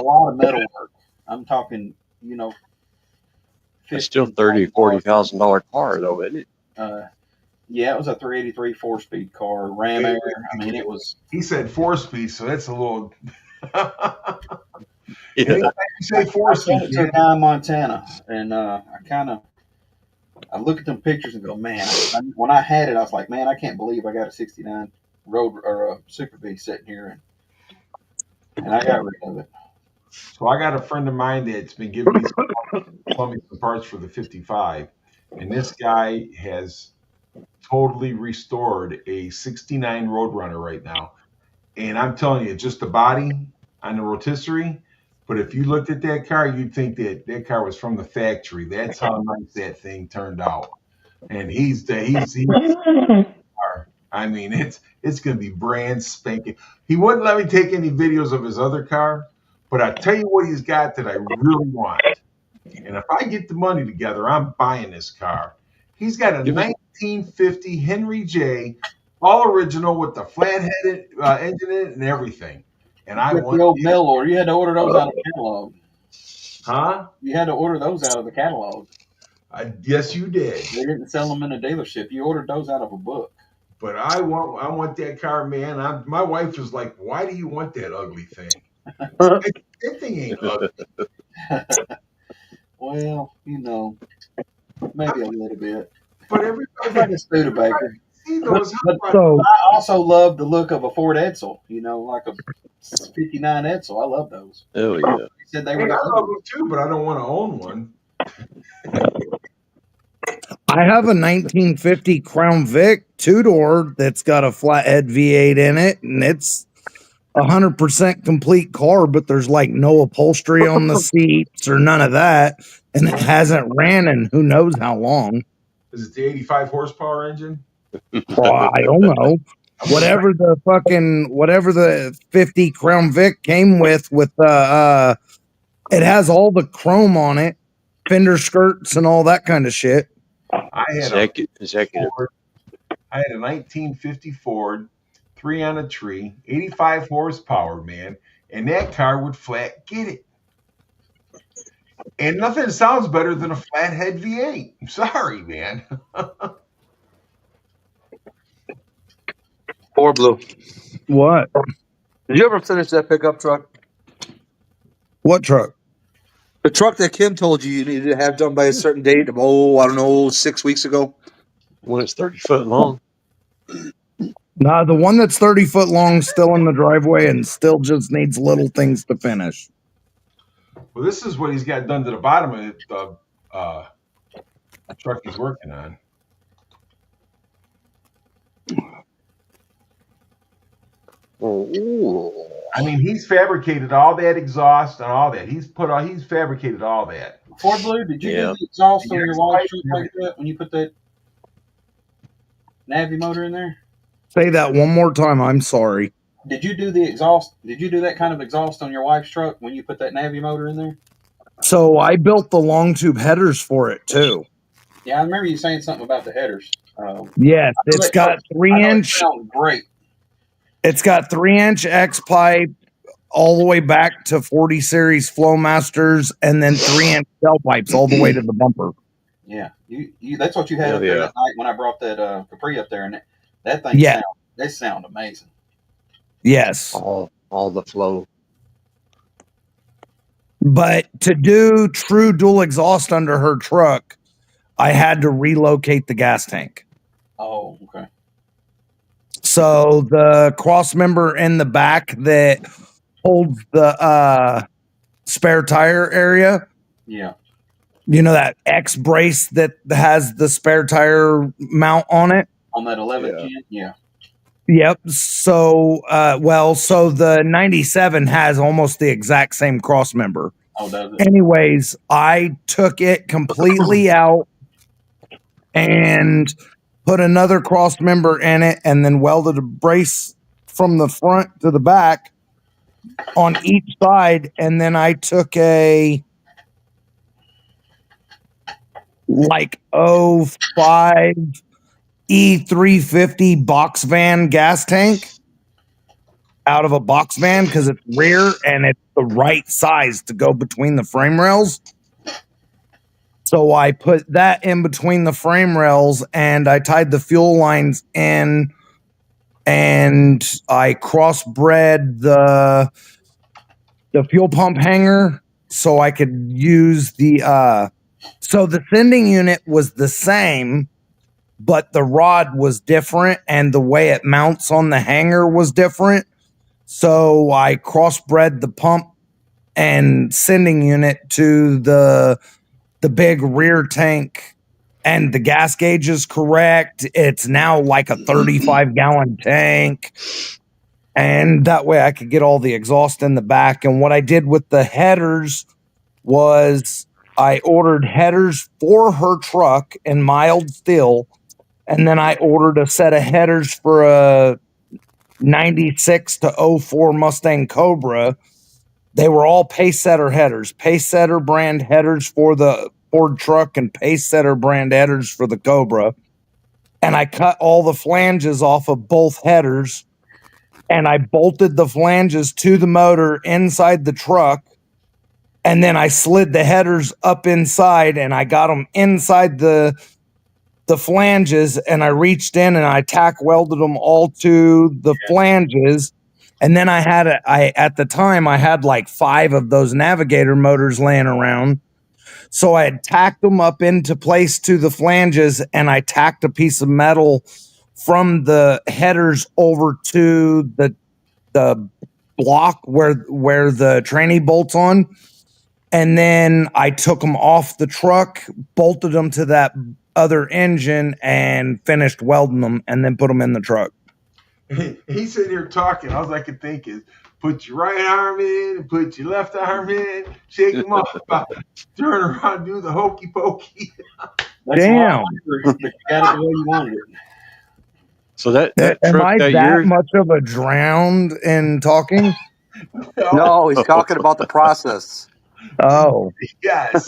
lot of metal work. I'm talking, It's still $30,000-$40,000 car though, isn't it? Yeah, it was a 383 4-speed car, Ram Air. I mean, it was. He said 4-speed, so that's a little. Yeah. You say I 4-speed. sent it to a guy in Montana, and I look at them pictures and go, man. When I had it, I was like, man, I can't believe I got a '69 Road or a Super B sitting here, and I got rid of it. So I got a friend of mine that's been giving me some parts for the 55, and this guy has totally restored a 69 Roadrunner right now. And I'm telling you, just the body on the rotisserie. But if you looked at that car, you'd think that car was from the factory. That's how nice that thing turned out. And he's I mean, it's going to be brand spanking. He wouldn't let me take any videos of his other car, but I tell you what he's got that I really want. And if I get the money together, I'm buying this car. He's got a 1950 Henry J, all original with the flat-headed engine in it and everything. And I want the old mail order. You had to order those out of the catalog. Huh? You had to order those out of the catalog. Yes, you did. They didn't sell them in a dealership. You ordered those out of a book. But I want that car, man. My wife is like, why do you want that ugly thing? That thing ain't ugly. Well, maybe a little bit. But everybody, It's like a Studebaker. see those. So I also love the look of a Ford Edsel, like a 59 Edsel. I love those. Oh yeah. They said they Hey, were. I love them too, but I don't want to own one. I have a 1950 Crown Vic 2-door that's got a flathead V8 in it, and it's 100% complete car, but there's like no upholstery on the seats or none of that, and it hasn't ran in who knows how long. Is it the 85 horsepower engine? Well, I don't know. Whatever the 50 Crown Vic came with it has all the chrome on it, fender skirts and all that kind of shit. I had Executive. I had a 1950 Ford, 3 on a tree, 85 horsepower, man, and that car would flat get it. And nothing sounds better than a flathead V8. I'm sorry, man. Or blue. What? Did you ever finish that pickup truck? What truck? The truck that Kim told you needed to have done by a certain date of, I don't know, 6 weeks ago? When it's 30 foot long. Nah, the one that's 30 foot long still in the driveway and still just needs little things to finish. Well, this is what he's got done to the bottom of the truck he's working on. Ooh. I mean, he's fabricated all that exhaust and all that. He's fabricated all that. Ford Blue, did you Yeah. do the exhaust on Yeah, your wife's truck like that when you put that Navi motor in there? Say that one more time. I'm sorry. Did you do the exhaust? Did you do that kind of exhaust on your wife's truck when you put that Navi motor in there? So I built the long tube headers for it too. Yeah, I remember you saying something about the headers. Yes, it's got 3-inch. Sound great. It's got 3-inch X pipe all the way back to 40 series Flowmasters, and then 3-inch shell pipes all the way to the bumper. Yeah, you that's what you had up there that night when I brought that Capri up there, and that thing sound amazing. Yes, all the flow. But to do true dual exhaust under her truck, I had to relocate the gas tank. Oh, okay. So the cross member in the back that holds the spare tire area. Yeah. You know that X brace that has the spare tire mount on it? On that 11 gen? Yeah. Yep. So, so the 97 has almost the exact same cross member. Oh, does it? Anyways, I took it completely out and put another cross member in it and then welded a brace from the front to the back on each side. And then I took a like 05 E350 box van gas tank out of a box van because it's rear and it's the right size to go between the frame rails. So I put that in between the frame rails and I tied the fuel lines in and I crossbred the fuel pump hanger so I could use the so the sending unit was the same, but the rod was different and the way it mounts on the hanger was different. So I crossbred the pump and sending unit to the big rear tank, and the gas gauge is correct. It's now like a 35-gallon tank. And that way I could get all the exhaust in the back. And what I did with the headers was I ordered headers for her truck in mild steel. And then I ordered a set of headers for a 96 to 04 Mustang Cobra. They were all Pacesetter headers, Pacesetter brand headers for the Ford truck and Pacesetter brand headers for the Cobra. And I cut all the flanges off of both headers and I bolted the flanges to the motor inside the truck. And then I slid the headers up inside and I got them inside the flanges, and I reached in and I tack welded them all to the flanges. And then at the time I had like 5 of those Navigator motors laying around. So I had tacked them up into place to the flanges, and I tacked a piece of metal from the headers over to the block where the tranny bolts on. And then I took them off the truck, bolted them to that other engine, and finished welding them, and then put them in the truck. He's sitting here talking. All I could think is put your right arm in and put your left arm in, shake them off, turn around, do the hokey pokey. Damn. But you got it the way you wanted it. So that Am truck I that that year, much of a drowned in talking? No, he's talking about the process. Oh, Yes.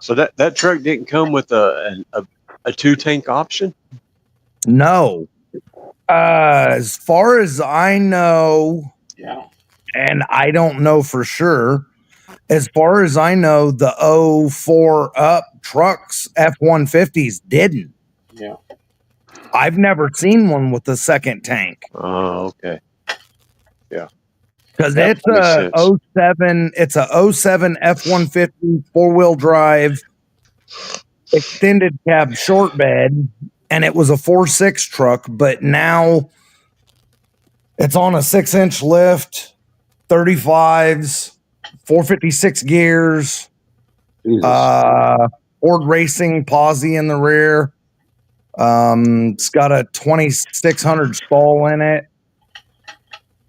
so that truck didn't come with a 2-tank option. no. As far as I know, Yeah. and I don't know for sure, as far as I know, the 04 up trucks, F-150s didn't. Yeah. I've never seen one with a second tank. Oh, okay. Because That it's makes a sense. 07, it's a 07 F-150 4-wheel drive extended cab short bed, and it was a 4.6 truck, but now it's on a 6-inch lift, 35s, 456 gears, Ford Racing posi in the rear. It's got a 2600 stall in it.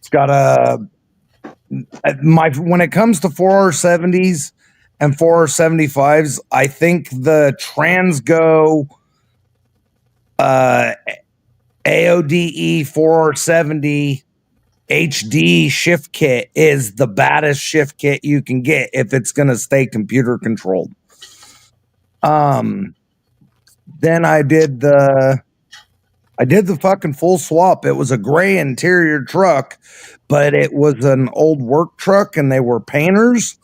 It's got a when it comes to 4R70s and 4R75s, I think the Transgo AODE 4R70 HD shift kit is the baddest shift kit you can get if it's going to stay computer controlled. Then I did the fucking full swap. It was a gray interior truck, but it was an old work truck and they were painters.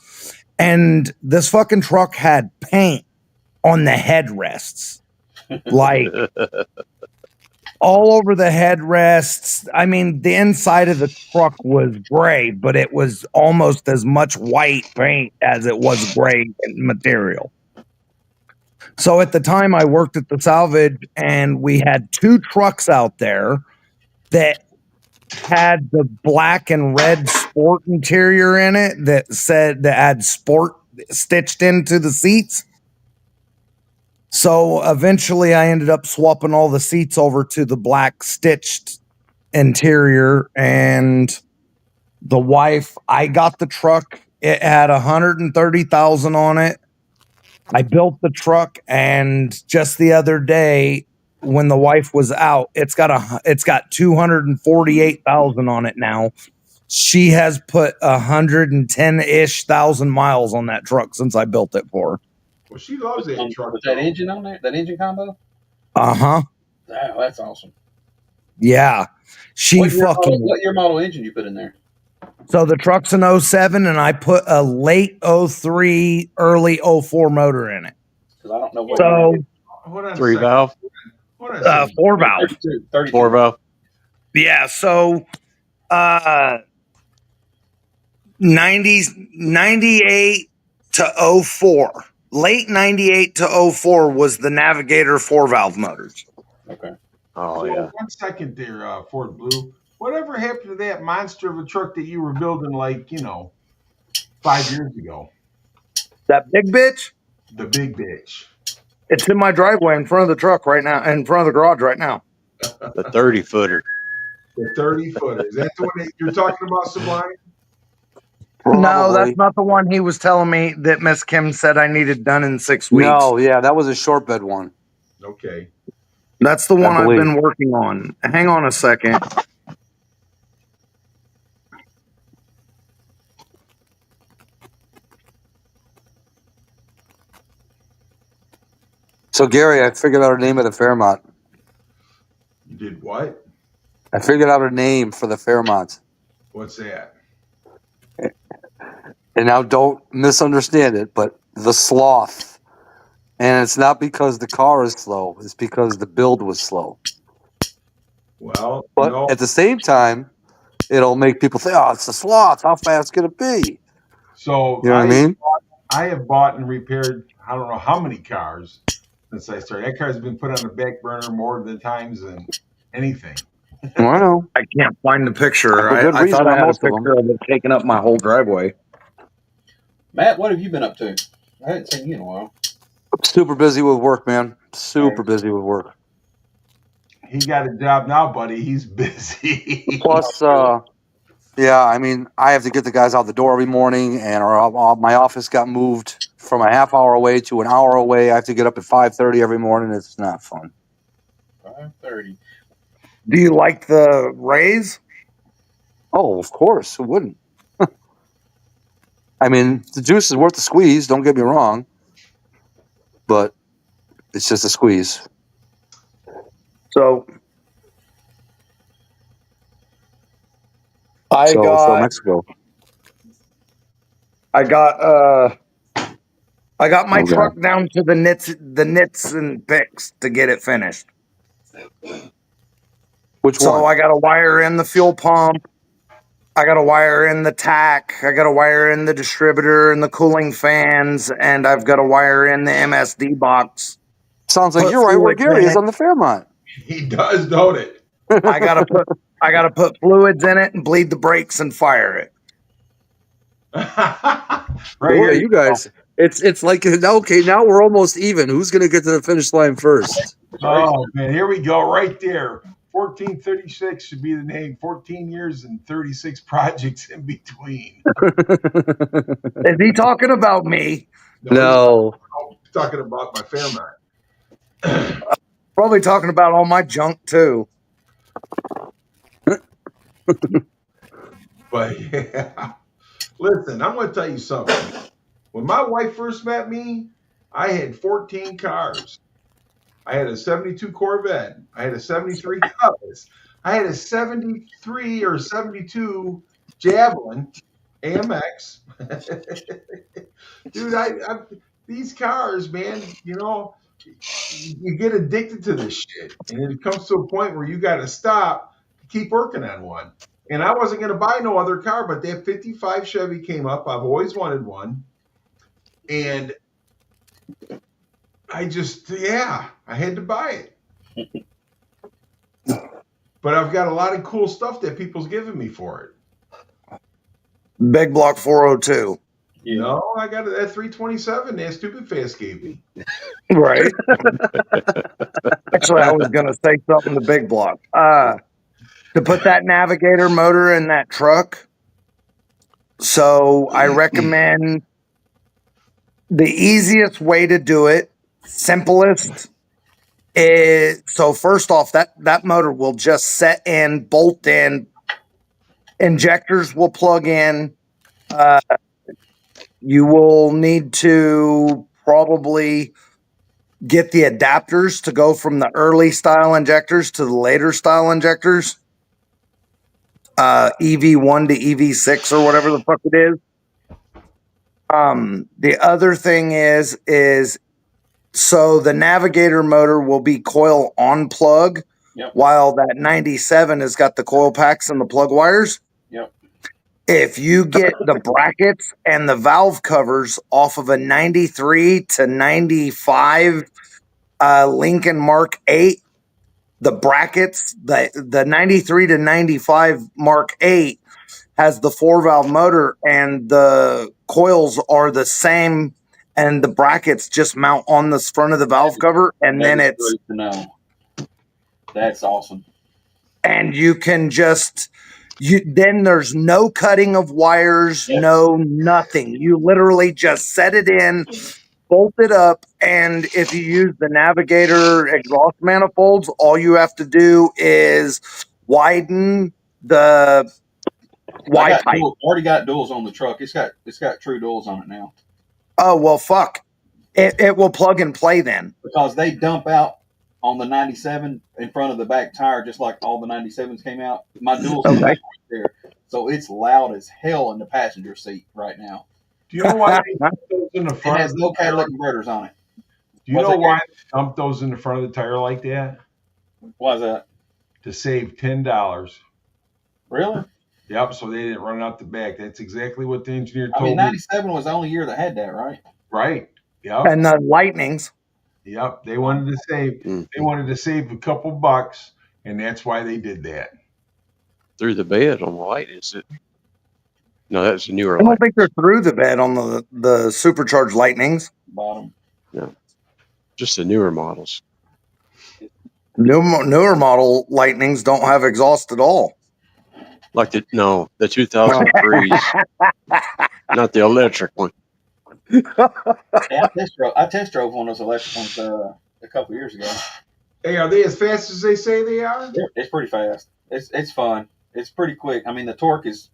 And this fucking truck had paint on the headrests. Like all over the headrests. I mean, the inside of the truck was gray, but it was almost as much white paint as it was gray material. So at the time I worked at the salvage and we had 2 trucks out there that had the black and red sport interior in it that had sport stitched into the seats. So eventually I ended up swapping all the seats over to the black stitched interior, and the wife, I got the truck. It had 130,000 on it. I built the truck, and just the other day when the wife was out, it's got 248,000 on it now. She has put 110-ish thousand miles on that truck since I built it for her. Well, she loves that truck. With that engine on there, that engine combo. Uh-huh. Wow, that's awesome. Yeah. What year model engine you put in there? So the truck's an 07, and I put a late 03, early 04 motor in it. Because I don't know what. So, Hold on 3 valve? 4 valve. 32. 4 valve? Yeah, so 98 to 04. Late 98 to 04 was the Navigator 4 valve motors. Okay. Oh, So, yeah. 1 second there, Ford Blue. Whatever happened to that monster of a truck that you were building, 5 years ago? That big bitch? The big bitch. It's in my driveway in front of the truck right now, in front of the garage right now. The 30-footer. The 30-footer. Is that the one that you're talking about, Sublime? No, that's not the one he was telling me that Miss Kim said I needed done in 6 weeks. No, yeah, that was a short bed one. Okay. That's the one I've been working on. Hang on a second. So, Gary, I figured out a name of the Fairmont. You did what? I figured out a name for the Fairmont. What's that? And now don't misunderstand it, but the Sloth. And it's not because the car is slow. It's because the build was slow. Well, But at the same time, it'll make people think, oh, it's the Sloth. How fast can it be? So You know what I mean? I have bought and repaired, I don't know how many cars since I started. That car's been put on the back burner more of the times than anything. Well, I know. I can't find the picture. For good I reason thought I on had a most of them. picture of it taking up my whole driveway. Matt, what have you been up to? I haven't seen you in a while. Super busy with work, man. Super busy with work. He got a job now, buddy. He's busy. Plus, yeah, I mean, I have to get the guys out the door every morning, and my office got moved from a half hour away to an hour away. I have to get up at 5:30 every morning. It's not fun. 5:30. Do you like the raise? Oh, of course. Who wouldn't? I mean, the juice is worth the squeeze. Don't get me wrong. But it's just a squeeze. So I got my truck down to the nits and picks to get it finished. Which one? So I got to wire in the fuel pump. I got to wire in the tack. I got to wire in the distributor and the cooling fans, and I've got to wire in the MSD box. Sounds like you're right where Gary is on the Fairmont. He does, don't it? I gotta put fluids in it and bleed the brakes and fire it. Right here, you guys. It's like, okay, now we're almost even. Who's gonna get to the finish line first? Oh man, here we go, right there. 1436 should be the name. 14 years and 36 projects in between. Is he talking about me? No. He's talking about my Fairmont. Probably talking about all my junk too. But yeah, listen, I'm going to tell you something. When my wife first met me, I had 14 cars. I had a 72 Corvette. I had a 73 Cutlass. I had a 73 or 72 Javelin AMX. Dude, these cars, man, you get addicted to this shit. And it comes to a point where you got to stop, keep working on one. And I wasn't going to buy no other car, but that 55 Chevy came up. I've always wanted one. And I had to buy it. But I've got a lot of cool stuff that people's giving me for it. Big Block 402. Yeah. No, I got that 327 that Stupid Fast gave me. Right. Actually, I was going to say something to Big Block. To put that Navigator motor in that truck. So I recommend the easiest way to do it, simplest, is so first off, that motor will just set in, bolt in, injectors will plug in. You will need to probably get the adapters to go from the early style injectors to the later style injectors. EV1 to EV6 or whatever the fuck it is. The other thing is so the Navigator motor will be coil on plug, while that 97 has got the coil packs and the plug wires. Yep. If you get the brackets and the valve covers off of a 93 to 95 Lincoln Mark 8, the brackets, the 93 to 95 Mark 8 has the 4-valve motor and the coils are the same and the brackets just mount on the front of the valve cover and then it's great to know. That's awesome. And you can just then there's no cutting of wires, no nothing. You literally just set it in, bolt it up, and if you use the Navigator exhaust manifolds, all you have to do is widen the Y pipe. Already got duals on the truck. It's got true duals on it now. Oh well, fuck! It will plug and play then because they dump out on the 97 in front of the back tire, just like all the 97s came out. My duals right there, so it's loud as hell in the passenger seat right now. Do you know why they dump those in the front? It has no catalytic converters on it. Do you know why they dump those in the front of the tire like that? Why is that? To save $10. Really? Yep, so they didn't run out the back. That's exactly what the engineer told me. 97 was the only year that had that, right? Right. Yep. And the Lightnings. Yep. They wanted to save. They wanted to save a couple bucks, and that's why they did that. Through the bed on the light, is it? No, that's a newer. I don't think they're through the bed on the supercharged Lightnings. Bottom. No, just the newer models. Newer model Lightnings don't have exhaust at all. Like the 2003s, not the electric one. Yeah, I test drove one of those electric ones a couple years ago. Hey, are they as fast as they say they are? It's pretty fast. It's fun. It's pretty quick. I mean, the torque is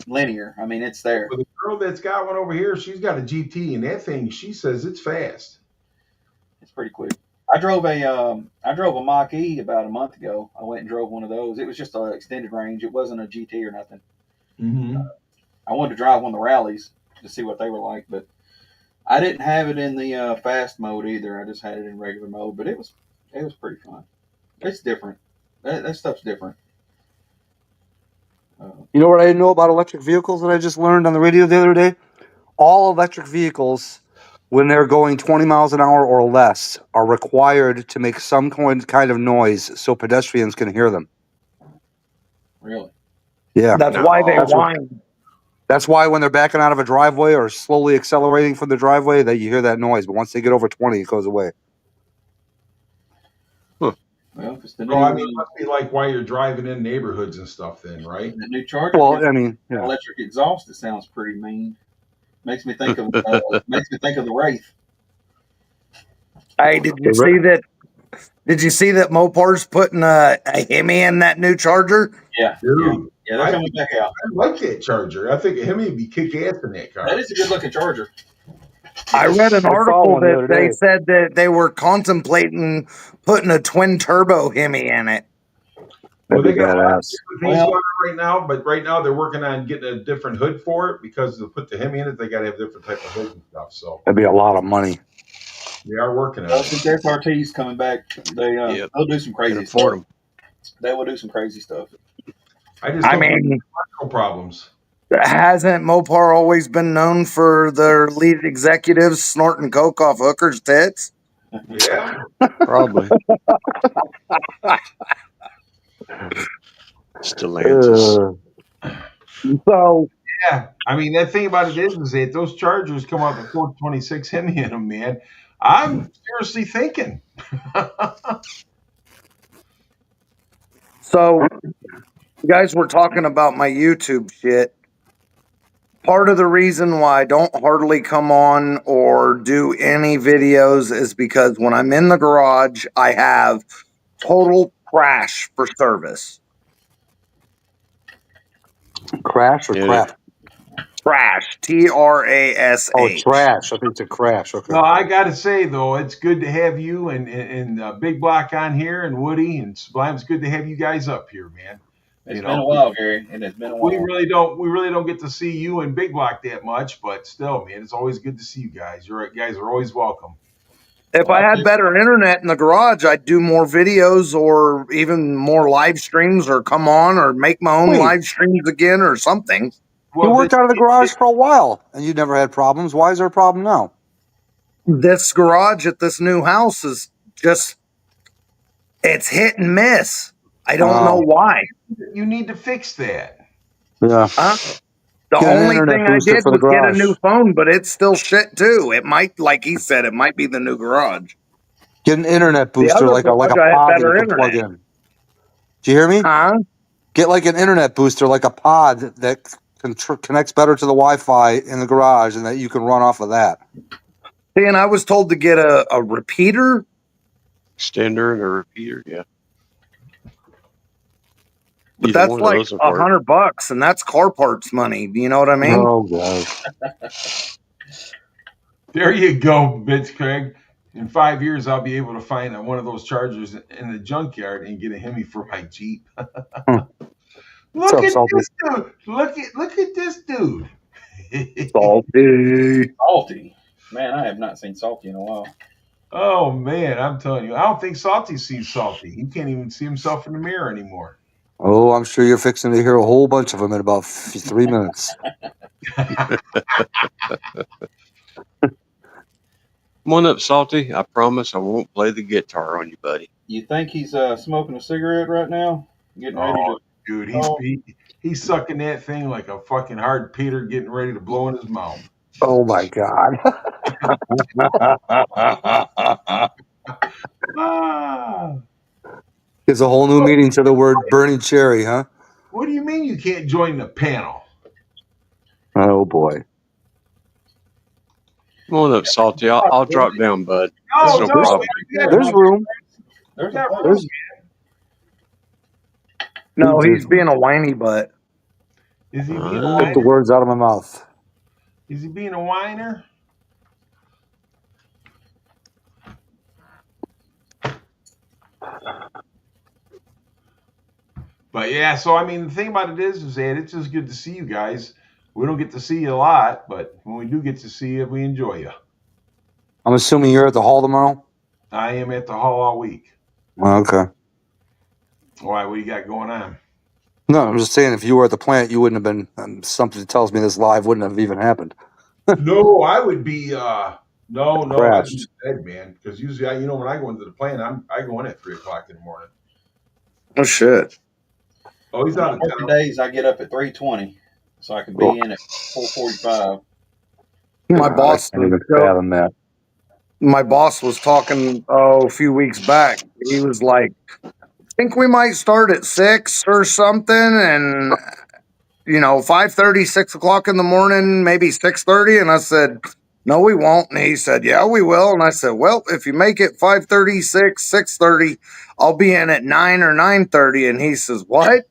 linear. I mean, it's there. Well, the girl that's got one over here, she's got a GT, and that thing, she says it's fast. It's pretty quick. I drove a Mach E about a month ago. I went and drove one of those. It was just an extended range. It wasn't a GT or nothing. Mm-hmm. I wanted to drive one of the rallies to see what they were like, but I didn't have it in the fast mode either. I just had it in regular mode, but it was pretty fun. It's different. That stuff's different. You know what I didn't know about electric vehicles that I just learned on the radio the other day? All electric vehicles, when they're going 20 miles an hour or less, are required to make some kind of noise so pedestrians can hear them. Really? Yeah. That's why they whine. That's why when they're backing out of a driveway or slowly accelerating from the driveway, that you hear that noise. But once they get over 20, it goes away. Huh. Well, if it's the Well, I new mean, it must be like while you're driving in neighborhoods and stuff, then, right? the new Charger Well, with I mean, yeah. electric exhaust, it sounds pretty mean. Makes me think of the Wraith. Hey, did you see that? Did you see that Mopar's putting a Hemi in that new Charger? Yeah, Dude, yeah, they're coming back out. I like that Charger. I think him would be kick ass in that car. That is a good looking Charger. I read an I saw article one the that other they day. said that they were contemplating putting a twin turbo Hemi in it. Well, That'd they be got a lot of badass. different things going on right now, but right now they're working on getting a different hood for it because to put the Hemi in it, they got to have different type of hood and stuff. So That'd be a lot of money. they are working on Well, it. since SRT's coming back, they'll do some Can crazy afford stuff. them. They will do some crazy stuff. I just I don't mean, no problems. hasn't Mopar always been known for their lead executives snorting coke off hookers' tits? Yeah. Probably. Stellantis. So Yeah. I mean, that thing about it is that those Chargers come out with 426 Hemi in them, man. I'm seriously thinking. So, you guys were talking about my YouTube shit. Part of the reason why I don't hardly come on or do any videos is because when I'm in the garage, I have total crash for service. Crash or Yeah. crap? Trash. TRASH. Oh, trash. I think it's a crash. Okay. Well, I got to say, though, it's good to have you and Big Block on here and Woody and Sublime. It's good to have you guys up here, man. It's been a while, Gary, and it's been a while. We really don't get to see you and Big Block that much, but still, man, it's always good to see you guys. You guys are always welcome. If I had better internet in the garage, I'd do more videos or even more live streams or come on or make my own live streams again or something. You worked out of the garage for a while and you never had problems. Why is there a problem now? This garage at this new house is just, it's hit and miss. I don't know why. You need to fix that. Yeah. The Get an only internet thing I booster did for the was get a garage. new phone, but it's still shit too. It might, like he said, it might be the new garage. Get an internet booster other like a garage, I had pod that better you can plug internet. in. Do you hear me? Huh? Get like an internet booster like a pod that connects better to the Wi-Fi in the garage and that you can run off of that. See, and I was told to get a repeater. Extender and a repeater, yeah. But Either that's one of like those will work. $100, and that's car parts money. You know what I mean? Oh, God. There you go, Bitch Craig. In 5 years, I'll be able to find one of those Chargers in the junkyard and get a Hemi for my Jeep. Look at this dude. Look at this dude. Salty. Man, I have not seen Salty in a while. Oh man, I'm telling you, I don't think Salty sees Salty. He can't even see himself in the mirror anymore. Oh, I'm sure you're fixing to hear a whole bunch of them in about 3 minutes. Come on up, Salty. I promise I won't play the guitar on you, buddy. You think he's smoking a cigarette right now? Getting ready to. Dude, he's sucking that thing like a fucking hard Peter, getting ready to blow in his mouth. Oh my God. It's a whole new meaning to the word burning cherry, huh? What do you mean you can't join the panel? Oh boy. Come on up, Salty. I'll drop down, bud. Oh, no problem. There's room. There's No, he's being a whiny butt. Is he being a Get the whiner? words out of my mouth. Is he being a whiner? But yeah, so I mean, the thing about it is that it's just good to see you guys. We don't get to see you a lot, but when we do get to see you, we enjoy you. I'm assuming you're at the hall tomorrow? I am at the hall all week. Okay. Why? What do you got going on? No, I'm just saying if you were at the plant, you wouldn't have been. Something tells me this live wouldn't have even happened. No, I would be. No, I'd Crashed. be dead, man. Because usually, when I go into the plant, I go in at 3:00 in the morning. Oh shit! Oh, he's out of working town. days. I get up at 3:20, so I can be in at 4:45. My boss. I can't even fathom that. my boss was talking a few weeks back. He was like, think we might start at 6 or something, and 5:30, 6 o'clock in the morning, maybe 6:30. And I said, no, we won't. And he said, yeah, we will. And I said, well, if you make it 5:30, 6:30, I'll be in at 9 or 9:30. And he says, what?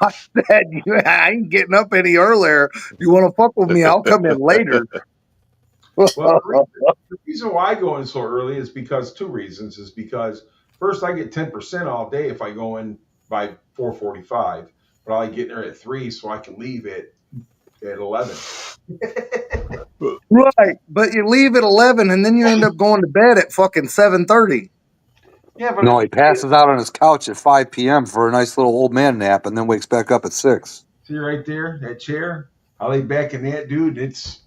I said, I ain't getting up any earlier. You want to fuck with me? I'll come in later. Well, the reason why I go in so early is because 2 reasons. Is because first, I get 10% all day if I go in by 4:45, but I get there at 3 so I can leave at 11. Right, but you leave at 11 and then you end up going to bed at fucking 7:30. Yeah, but No, he passes out on his couch at 5 p.m. for a nice little old man nap and then wakes back up at 6. see right there, that chair. I lay back in that, dude. It's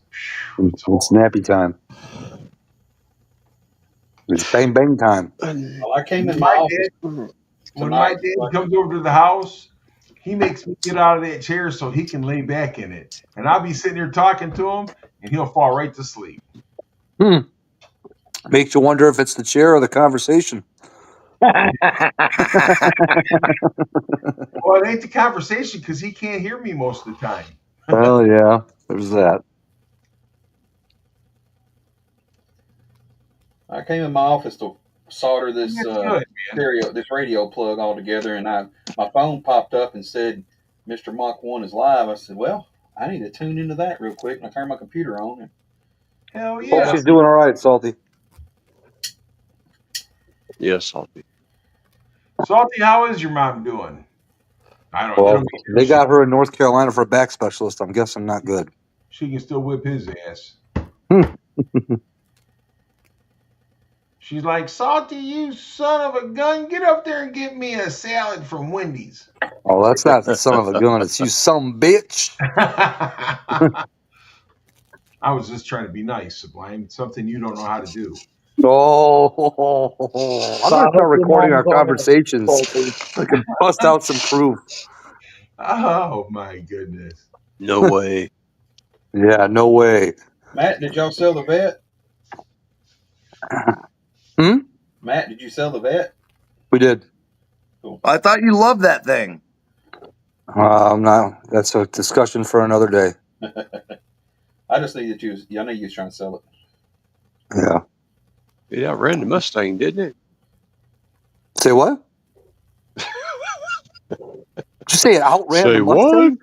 nappy time. It's bang bang time. Well, I came in my office. When my dad comes over to the house, he makes me get out of that chair so he can lay back in it. And I'll be sitting there talking to him, and he'll fall right to sleep. Makes you wonder if it's the chair or the conversation. Well, it ain't the conversation because he can't hear me most of the time. Oh, yeah, there's that. I came in my office to solder this this radio plug all together, and my phone popped up and said Mr. Mach 1 is live. I said, well, I need to tune into that real quick, and I turned my computer on. And hell yeah. Hope she's doing all right, Salty. Yes, Salty. Salty, how is your mom doing? I don't Well, know. they got her in North Carolina for a back specialist. I'm guessing not good. She can still whip his ass. She's like, Salty, you son of a gun, get up there and get me a salad from Wendy's. Oh, that's not the son of a gun. It's you some bitch. I was just trying to be nice, Sublime. It's something you don't know how to do. Oh, I'm going to start recording our conversations. I can bust out some proof. Oh, my goodness. No way. Yeah, no way. Matt, did y'all sell the vet? Matt, did you sell the vet? We did. Cool. I thought you loved that thing. No, that's a discussion for another day. I just knew I know you was trying to sell it. Yeah. It outran the Mustang, didn't it? Say what? Did you say it outran Say the Mustang?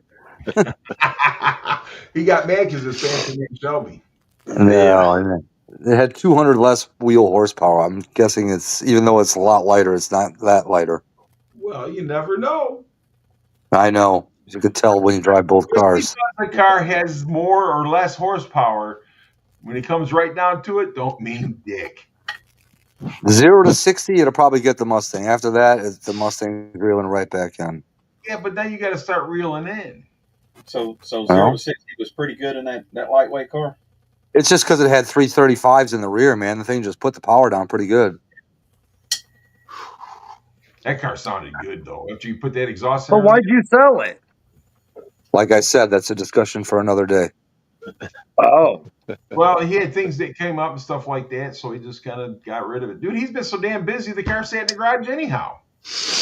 He got mad because his fancy name Shelby. No, it had 200 less wheel horsepower. I'm guessing it's, even though it's a lot lighter, it's not that lighter. Well, you never know. I know. You can tell when you drive both cars. Because the car has more or less horsepower, when it comes right down to it, don't mean dick. 0 to 60, it'll probably get the Mustang. After that, it's the Mustang reeling right back in. Yeah, but then you got to start reeling in. So 0 to 60 was pretty good in that lightweight car? It's just because it had 335s in the rear, man. The thing just put the power down pretty good. That car sounded good, though. After you put that exhaust in. But why'd you sell it? Like I said, that's a discussion for another day. Oh. Well, he had things that came up and stuff like that, so he just kind of got rid of it. Dude, he's been so damn busy, the car sat in the garage anyhow.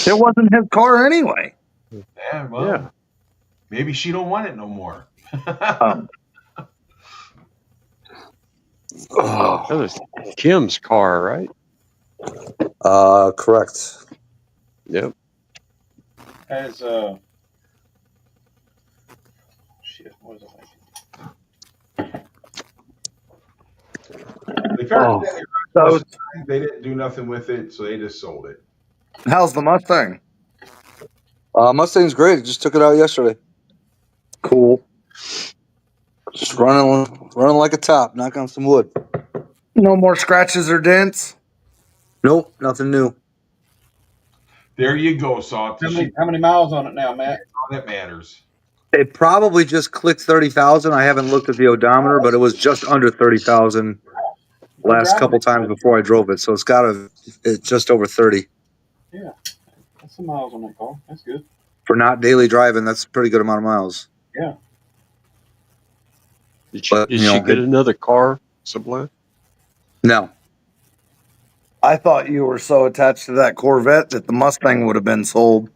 It wasn't his car anyway. Yeah, well, maybe she don't want it no more. That was Kim's car, right? Correct. Yep. As shit, what was I thinking? The car sat in the garage most of the time. They didn't do nothing with it, so they just sold it. How's the Mustang? Mustang's great. Just took it out yesterday. Cool. Just running like a top. Knock on some wood. No more scratches or dents? Nope, nothing new. There you go, Salt. How many miles on it now, Matt? All that matters. It probably just clicked 30,000. I haven't looked at the odometer, but it was just under 30,000 last couple times before I drove it. So it's just over 30. Yeah, that's some miles on that car. That's good. For not daily driving, that's a pretty good amount of miles. Yeah. Did she get another car, Sublime? No. I thought you were so attached to that Corvette that the Mustang would have been sold.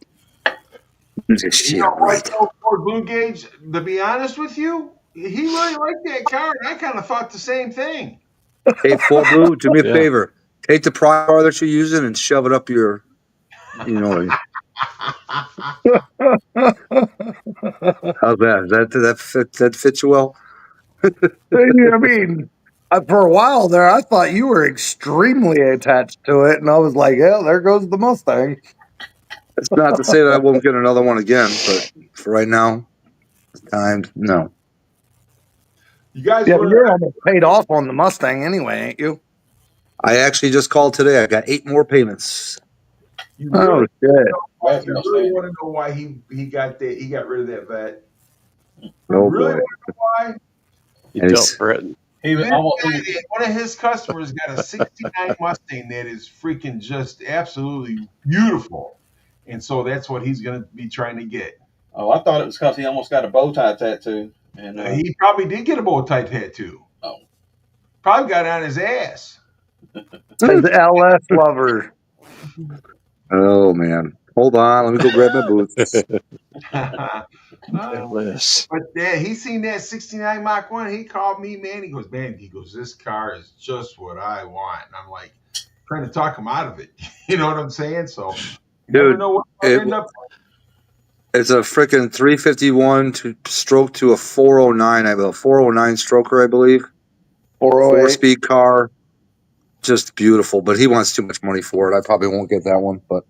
You know what, though, Ford Blue Gauge, to be honest with you, he really liked that car, and I kind of thought the same thing. Hey, Full Blue, do me a Yeah. favor. Take the prior car that you're using and shove it up your, you know. How's that? That fits you well? I mean, for a while there, I thought you were extremely attached to it, and I was like, "Yeah, there goes the Mustang." It's not to say that I won't get another one again, but for right now, it's time. No. You guys Yeah, but learn. you're almost paid off on the Mustang anyway, ain't you? I actually just called today. I got 8 more payments. You Oh really, shit! That's you really want to know why he got that? He got rid of that vet. Oh Really boy. want to know why? You And tell he's- Breton. He was This almost. guy, one of his customers got a '69 Mustang that is freaking just absolutely beautiful, and so that's what he's going to be trying to get. Oh, I thought it was because he almost got a bow tie tattoo, and He probably did get a bow tie tattoo. Oh. Probably got it on his ass. His LS lover. Oh man. Hold on, let me go grab my boots. LS. But he seen that '69 Mach 1. He called me, man. He goes, this car is just what I want. And I'm like, trying to talk him out of it. You know what I'm saying? So, you never Dude, know what I'll end up. It's a freaking 351 stroke to a 409. I have a 409 stroker, I believe. 408. 4-speed car. Just beautiful, but he wants too much money for it. I probably won't get that one, but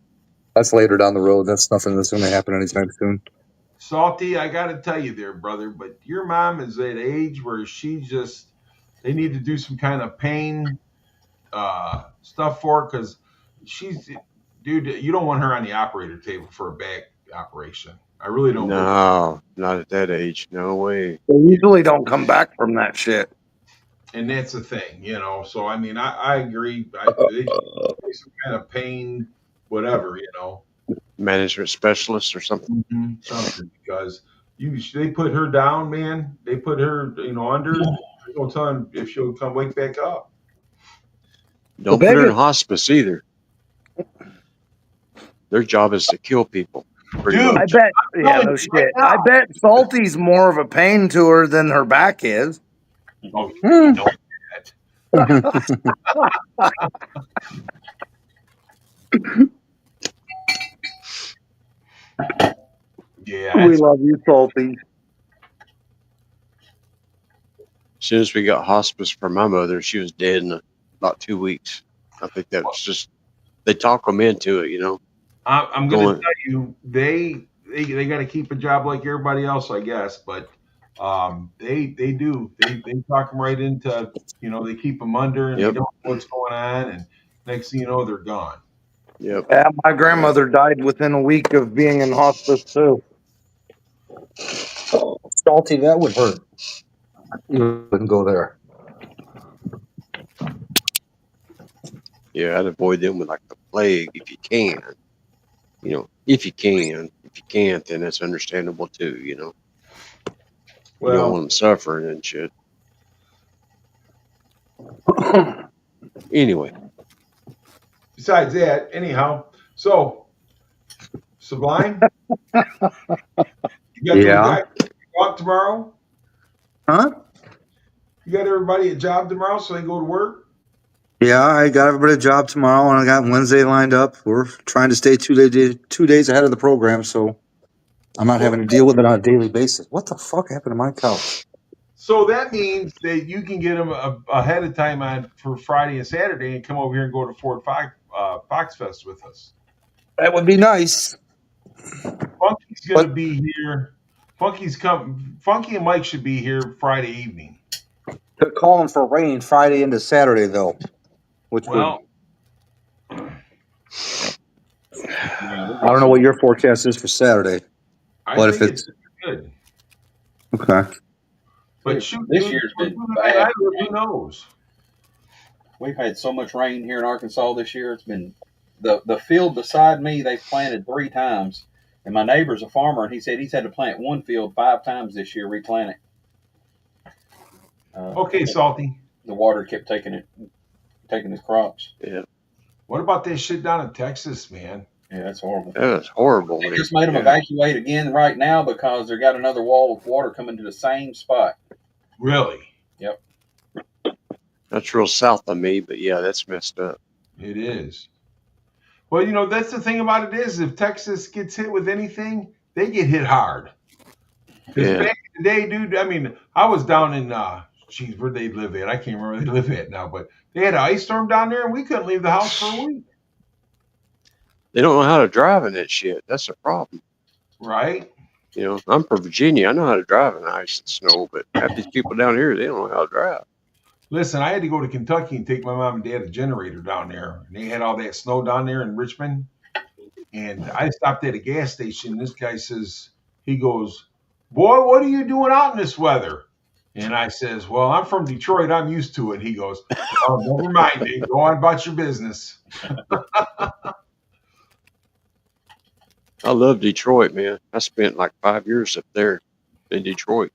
that's later down the road. That's nothing that's going to happen anytime soon. Salty, I got to tell you there, brother, but your mom is at age where they need to do some kind of pain stuff for her because dude, you don't want her on the operator table for a back operation. I really don't. No, not at that age. No way. They usually don't come back from that shit. And that's the thing, you know. So I mean, I agree. They should do some kind of pain, whatever, you know, Management specialist or something. something because they put her down, man. They put her, under. There's no telling if she'll come wake back up. Don't put her in hospice either. Their job is to kill people. Pretty Dude, much. I bet. Yeah, no shit. I bet Salty's more of a pain to her than her back is. Oh, you know yeah, We love you, Salty. As soon as we got hospice for my mother, she was dead in about 2 weeks. I think that was just they talk them into it, you know. I'm going to tell you, they got to keep a job like everybody else, I guess, but they do. They talk them right into, they keep them under and they don't know what's going on, and next thing you know, they're gone. Yep. Yeah, my grandmother died within a week of being in hospice too. Salty, that would hurt. You wouldn't go there. Yeah, I'd avoid them with like the plague if you can. If you can. If you can't, then that's understandable too, you know. You don't want them suffering and shit. Anyway. Besides that, anyhow, so Sublime, you got walk tomorrow? Huh? You got everybody a job tomorrow so they go to work? Yeah, I got everybody a job tomorrow, and I got Wednesday lined up. We're trying to stay 2 days ahead of the program, so I'm not having to deal with it on a daily basis. What the fuck happened to my couch? So that means that you can get them ahead of time for Friday and Saturday and come over here and go to Ford Fox Fest with us. That would be nice. Funky's going to be here. Funky and Mike should be here Friday evening. They're calling for rain Friday into Saturday, though. I don't know what your forecast is for Saturday. But if it's good. Okay. But shoot, this year's been bad. Who knows? We've had so much rain here in Arkansas this year. It's been the field beside me. They've planted 3 times, and my neighbor's a farmer, and he said he's had to plant one field 5 times this year, replant it. Okay, Salty. The water kept taking his crops. Yeah. What about that shit down in Texas, man? Yeah, that's horrible. That was horrible, They man. just made them Yeah. evacuate again right now because they got another wall of water coming to the same spot. Really? Yep. That's real south of me, but yeah, that's messed up. It is. Well, you know, that's the thing about it is if Texas gets hit with anything, they get hit hard. Because Yeah. back in the day, dude, I mean, I was down in, geez, where they live at. I can't remember where they live at now, but they had an ice storm down there and we couldn't leave the house for a week. They don't know how to drive in that shit. That's the problem. Right? You know, I'm from Virginia. I know how to drive in ice and snow, but half these people down here, they don't know how to drive. Listen, I had to go to Kentucky and take my mom and dad a generator down there. And they had all that snow down there in Richmond. And I stopped at a gas station. This guy says, he goes, boy, what are you doing out in this weather? And I says, well, I'm from Detroit. I'm used to it. He goes, oh, never mind, dude. Go on about your business. I love Detroit, man. I spent like 5 years up there in Detroit.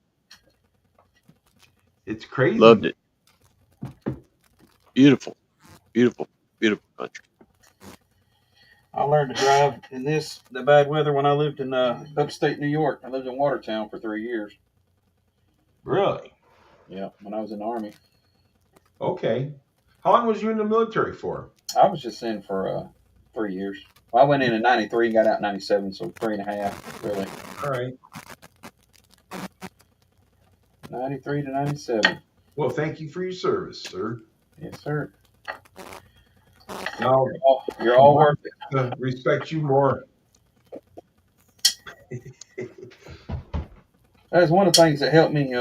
It's crazy. Loved it. Beautiful, beautiful, beautiful country. I learned to drive in the bad weather when I lived in upstate New York. I lived in Watertown for 3 years. Really? Yeah, when I was in the Army. Okay. How long was you in the military for? I was just in for 3 years. Well, I went in 93 and got out in 97, so 3.5, really. All right. 93 to 97. Well, thank you for your service, sir. Yes, sir. Now, You're all worth it. to respect you more. That's one of the things that helped me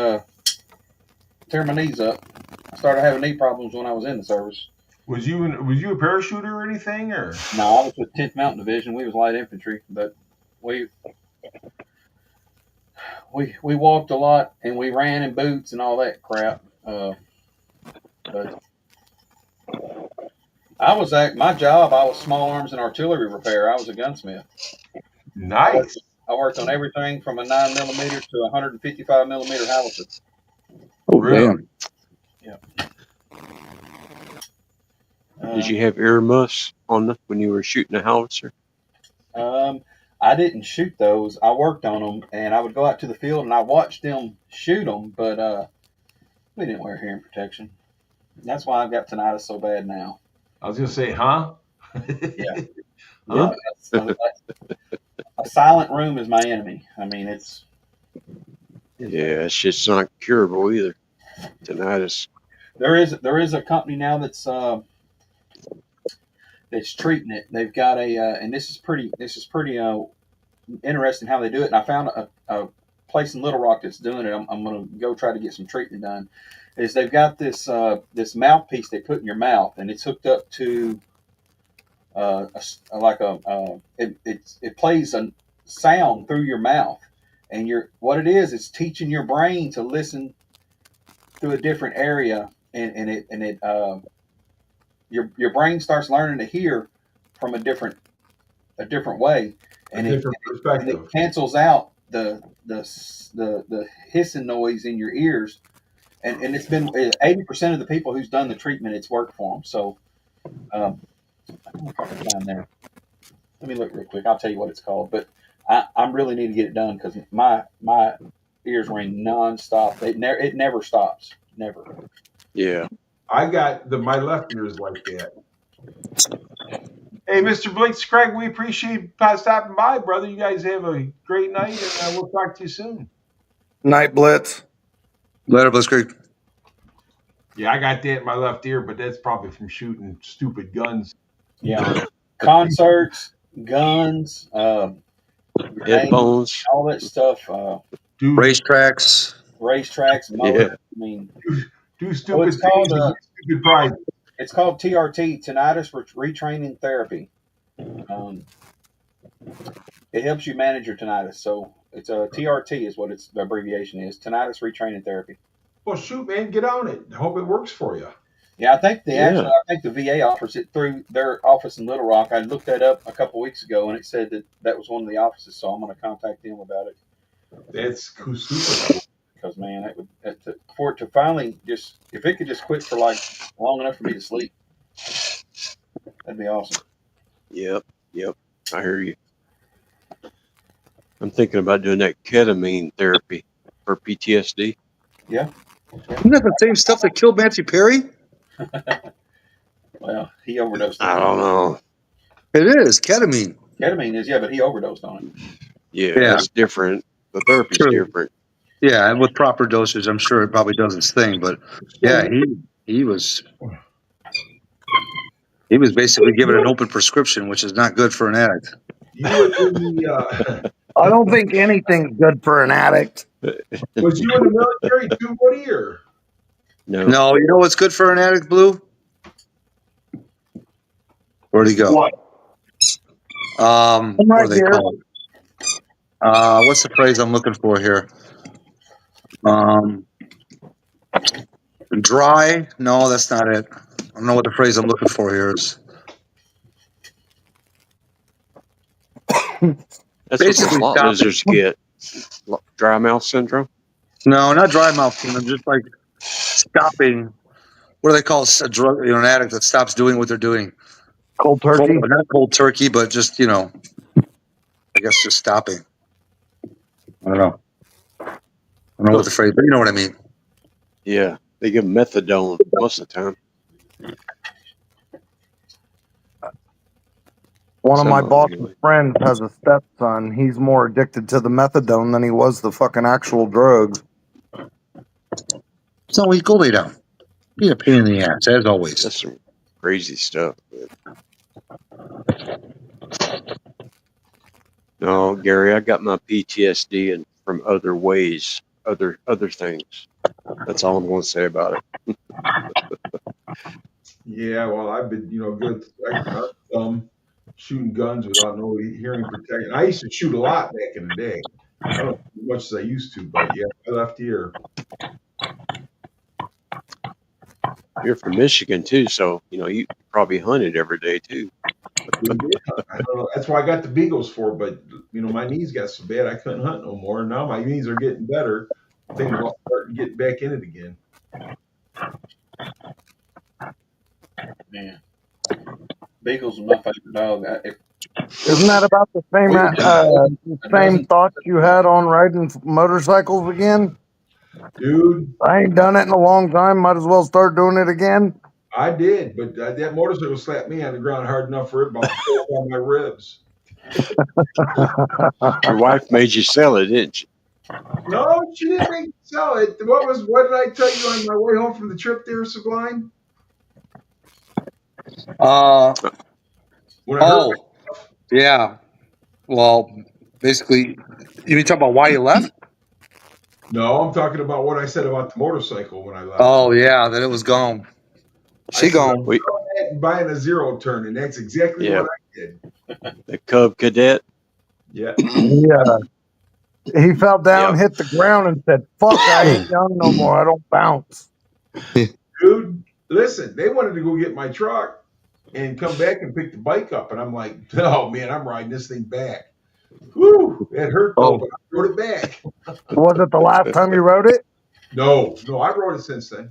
tear my knees up. I started having knee problems when I was in the service. Was you a parachuter or anything, or? No, I was with 10th Mountain Division. We was light infantry, but we walked a lot and we ran in boots and all that crap. But I was at my job. I was small arms and artillery repair. I was a gunsmith. Nice. I worked on everything from a 9mm to a 155mm howitzer. Oh, Really? damn. Did you have ear muffs on them when you were shooting a howitzer? I didn't shoot those. I worked on them, and I would go out to the field and I watched them shoot them, but we didn't wear hearing protection. That's why I've got tinnitus so bad now. I was gonna say, huh? Yeah. Huh? Yeah, a silent room is my enemy. I mean, it's Yeah, that shit's not curable either. Tinnitus. there is a company now that's treating it. They've got and this is pretty interesting how they do it. And I found a place in Little Rock that's doing it. I'm going to go try to get some treatment done. Is they've got this this mouthpiece they put in your mouth, and it's hooked up to it plays a sound through your mouth, and what it is, it's teaching your brain to listen through a different area, and your brain starts learning to hear from a different way, and different perspective. it cancels out the hissing noise in your ears, and it's been 80% of the people who's done the treatment, it's worked for them. So I don't know if I can find there. Let me look real quick. I'll tell you what it's called, but I really need to get it done because my ears ring nonstop. It never stops, never. Yeah. I got my left ear is like that. Hey, Mr. Blake Scragg, we appreciate you stopping by, brother. You guys have a great night, and we'll talk to you soon. Night Blitz. Later, Blitzkrieg. Yeah, I got that in my left ear, but that's probably from shooting stupid guns. Yeah, concerts, guns, Headphones. all that stuff. Do Racetracks. Motor. Yeah. I mean, do stupid it's called, things and get stupid prizes. it's called TRT, tinnitus retraining therapy. It helps you manage your tinnitus. So it's a TRT is what the abbreviation is, tinnitus retraining therapy. Well, shoot, man, get on it. I hope it works for you. Yeah, I think I think the VA offers it through their office in Little Rock. I looked that up a couple weeks ago, and it said that was one of the offices. So I'm going to contact them about it. That's super cool. Because man, for it to finally if it could just quit for like long enough for me to sleep. That'd be awesome. Yep. I hear you. I'm thinking about doing that ketamine therapy for PTSD. Yeah. Isn't that the same stuff that killed Matthew Perry? Well, he overdosed I on don't it. know. It is ketamine. Ketamine is, yeah, but he overdosed on it. Yeah, Yeah. it's different. The therapy's True. different. Yeah, and with proper dosage, I'm sure it probably does its thing. But yeah, he was basically given an open prescription, which is not good for an addict. You was in the I don't think anything's good for an addict. was you in the military too, Woody? Or No. No, you know what's good for an addict, Blue? Where'd he go? What? I'm What right do they here. call it? What's the phrase I'm looking for here? Dry? No, that's not it. I don't know what the phrase I'm looking for here is. That's Basically, what slot stop lizards get. Dry mouth syndrome? No, not dry mouth syndrome. Just like stopping. What do they call a drug? An addict that stops doing what they're doing. Cold turkey. Not cold turkey, but just I guess just stopping. I don't know. I don't know what the phrase, but you know what I mean. Yeah. They give methadone most of the time. One of my Some boss's anyway. friends has a stepson. He's more addicted to the methadone than he was the fucking actual drugs. So we go lay down. Be a pain in the ass, as always. That's some crazy stuff. No, Gary, I got my PTSD and from other ways, other things. That's all I'm going to say about it. yeah, well, I've been good. Shooting guns without no hearing protection. I used to shoot a lot back in the day. I don't shoot as much as I used to, but yeah, I left here. You're from Michigan too, so you probably hunted every day too. I don't know. That's why I got the Beagles for. But my knees got so bad I couldn't hunt no more. Now my knees are getting better. I think I'll start getting back in it again. Man, Beagles are my favorite dog. Isn't that about the same thoughts you had on riding motorcycles again? Dude, I ain't done it in a long time. Might as well start doing it again. I did, but that motorcycle slapped me on the ground hard enough for it about to fall on my ribs. Your wife made you sell it, didn't she? No, she didn't make me sell it. What did I tell you on my way home from the trip there, Sublime? Yeah. Well, basically, you mean talk about why you left? No, I'm talking about what I said about the motorcycle when I left. Oh yeah, that it was gone. She gone. And buying a zero turn, and that's exactly what I did. The Cub Cadet. Yeah. Yeah. He fell down, hit the ground, and said, "Fuck, I ain't young no more. I don't bounce." Dude, listen, they wanted to go get my truck and come back and pick the bike up, and I'm like, "No, man, I'm riding this thing back." Whew, it hurt though, but I rode it back. Was it the last time you rode it? No, I rode it since then.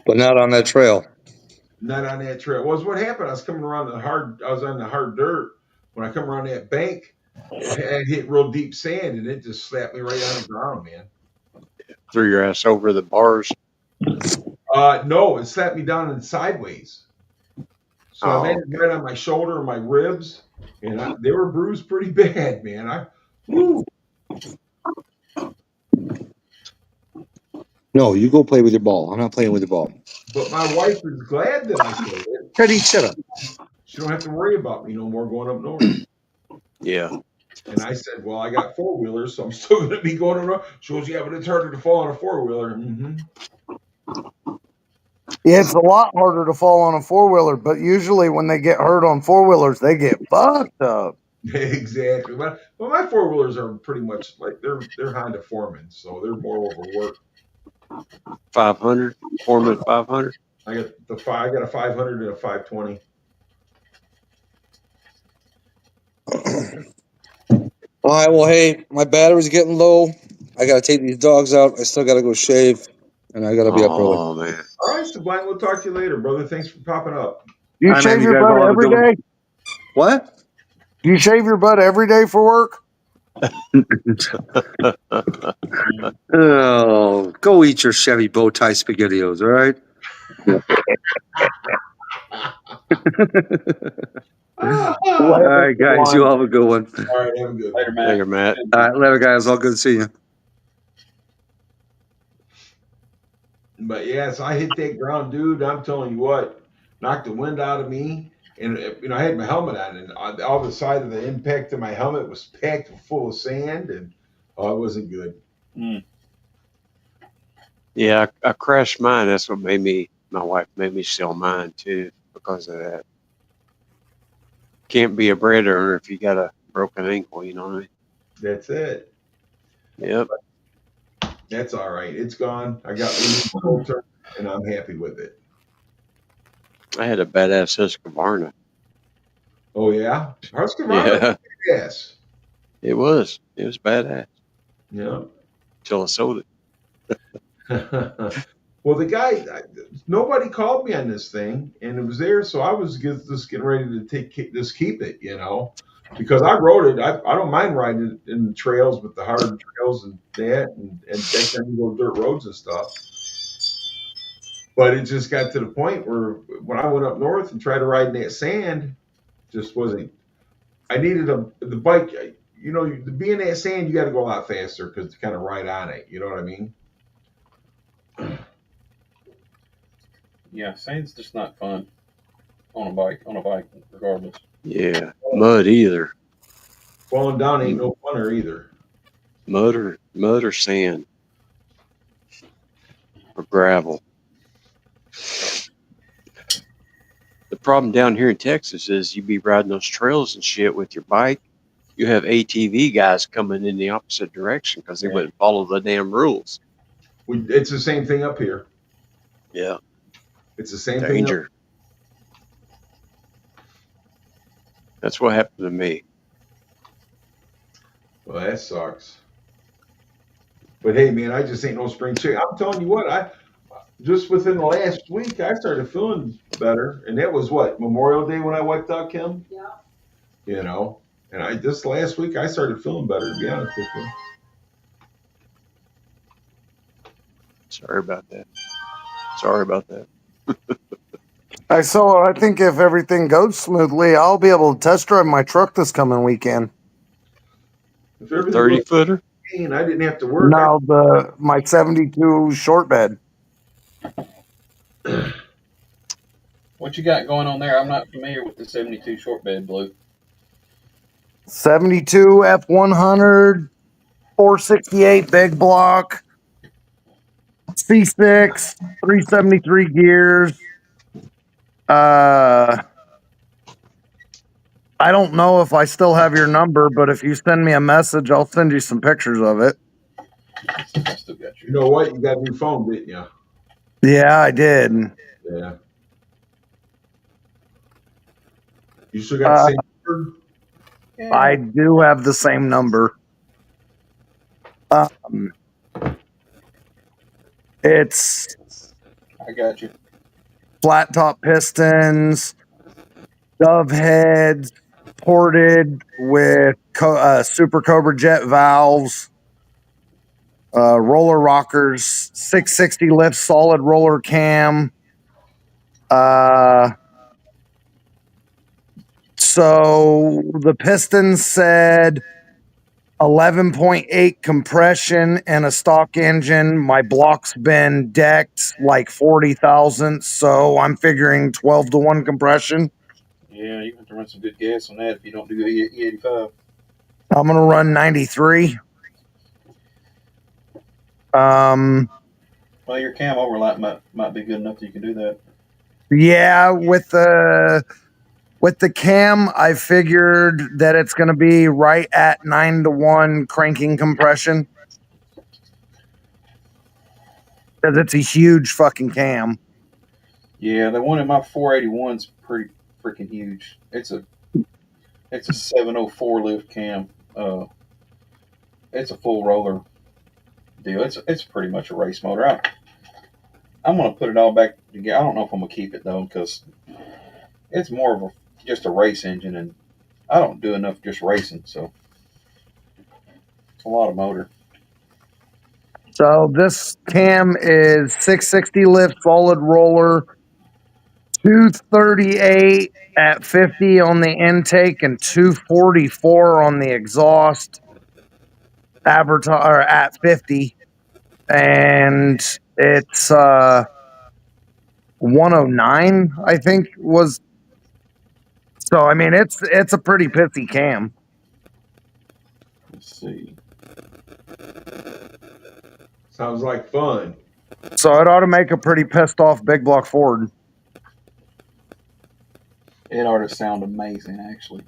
But not on that trail. Not on that trail. Well, what happened? I was coming around I was on the hard dirt. When I come around that bank, I hit real deep sand, and it just slapped me right on the ground, man. Threw your ass over the bars. No, it slapped me down and sideways. So I landed right on my shoulder and my ribs, and they were bruised pretty bad, man. No, you go play with your ball. I'm not playing with your ball. But my wife is glad that I did it. Teddy, shut up. She don't have to worry about me no more going up north. Yeah. And I said, well, I got four-wheelers, so I'm still going to be going around. She goes, yeah, but it's harder to fall on a four-wheeler. Mm-hmm. Yeah, it's a lot harder to fall on a four-wheeler, but usually when they get hurt on four-wheelers, they get fucked up. Exactly. Well, my four-wheelers are pretty much like they're Honda Foreman, so they're more overworked. 500 Foreman 500. I got a 500 and a 520. All right. Well, hey, my battery's getting low. I gotta take these dogs out. I still gotta go shave, and I gotta be up early. Oh man. All right, Sublime. We'll talk to you later, brother. Thanks for popping up. You Hi, man. shave You your guys all butt have a every good one. day? What? Do you shave your butt every day for work? Oh, go eat your Chevy bow tie spaghettios, all right? All right, guys. You all have a good one. All right, have a good Later, one. Matt. Later, Matt. All right, later, guys. All good to see you. But yes, I hit that ground, dude. I'm telling you what, knocked the wind out of me. And I had my helmet on, and all the side of the impact of my helmet was packed full of sand, and it wasn't good. Yeah, I crashed mine. That's what my wife made me sell mine too because of that. Can't be a bread earner if you got a broken ankle, you know what I mean? That's it. Yep. That's all right. It's gone. I got a filter, and I'm happy with it. I had a badass Husqvarna. Oh yeah, Husqvarna, Yeah, yes. it was. It was badass Yeah. till I sold it. Well, the guy, nobody called me on this thing, and it was there, so I was just getting ready to just keep it, because I rode it. I don't mind riding it in the trails with the hard trails and that, and that kind of go dirt roads and stuff. But it just got to the point where when I went up north and tried to ride in that sand, just wasn't. I needed the bike. To be in that sand, you got to go a lot faster because to kind of ride on it. You know what I mean? Yeah, sand's just not fun on a bike. Regardless. Yeah, mud either. Falling down ain't no funner either. Mud or sand or gravel. The problem down here in Texas is you be riding those trails and shit with your bike. You have ATV guys coming in the opposite direction because they wouldn't follow the damn rules. It's the same thing up here. Yeah, It's the same thing. danger. That's what happened to me. Well, that sucks. But hey, man, I just ain't no spring chicken. I'm telling you what, I just within the last week, I started feeling better, and that was what Memorial Day when I wiped out Kim. Yeah. And I just last week I started feeling better. To be honest with you. Sorry about that. Sorry about that. So I think if everything goes smoothly, I'll be able to test drive my truck this coming weekend. If The everything 30 goes footer? clean, I didn't have to work. Now my 72 short bed. What you got going on there? I'm not familiar with the 72 short bed, Blue. 72 F100, 468 big block, C6, 373 gears. I don't know if I still have your number, but if you send me a message, I'll send you some pictures of it. I still got You know what? You got a new phone, didn't you? Yeah, I did. Yeah. You still got the same number? I do have the same number. It's I got you. flat top pistons, dove heads, ported with Super Cobra jet valves, roller rockers, 660 lift solid roller cam. So the pistons said 11.8 compression and a stock engine. My block's been decked like 40,000, so I'm figuring 12-to-1 compression. Yeah, you have to run some good gas on that if you don't do E85. I'm gonna run 93. Well, your cam overlap might be good enough that you can do that. Yeah, with the cam, I figured that it's gonna be right at 9-to-1 cranking compression. Because it's a huge fucking cam. Yeah, the one in my 481's pretty freaking huge. It's a 704 lift cam. It's a full roller deal. It's pretty much a race motor. I'm gonna put it all back together. I don't know if I'm gonna keep it though, because It's more of just a race engine, and I don't do enough just racing, so it's a lot of motor. So this cam is 660 lift solid roller, 238 at 50 on the intake and 244 on the exhaust. Advertise or at 50, and it's 109, I think was. So I mean, it's a pretty pissy cam. Let's see. Sounds like fun. So it ought to make a pretty pissed off big block Ford. It ought to sound amazing, actually.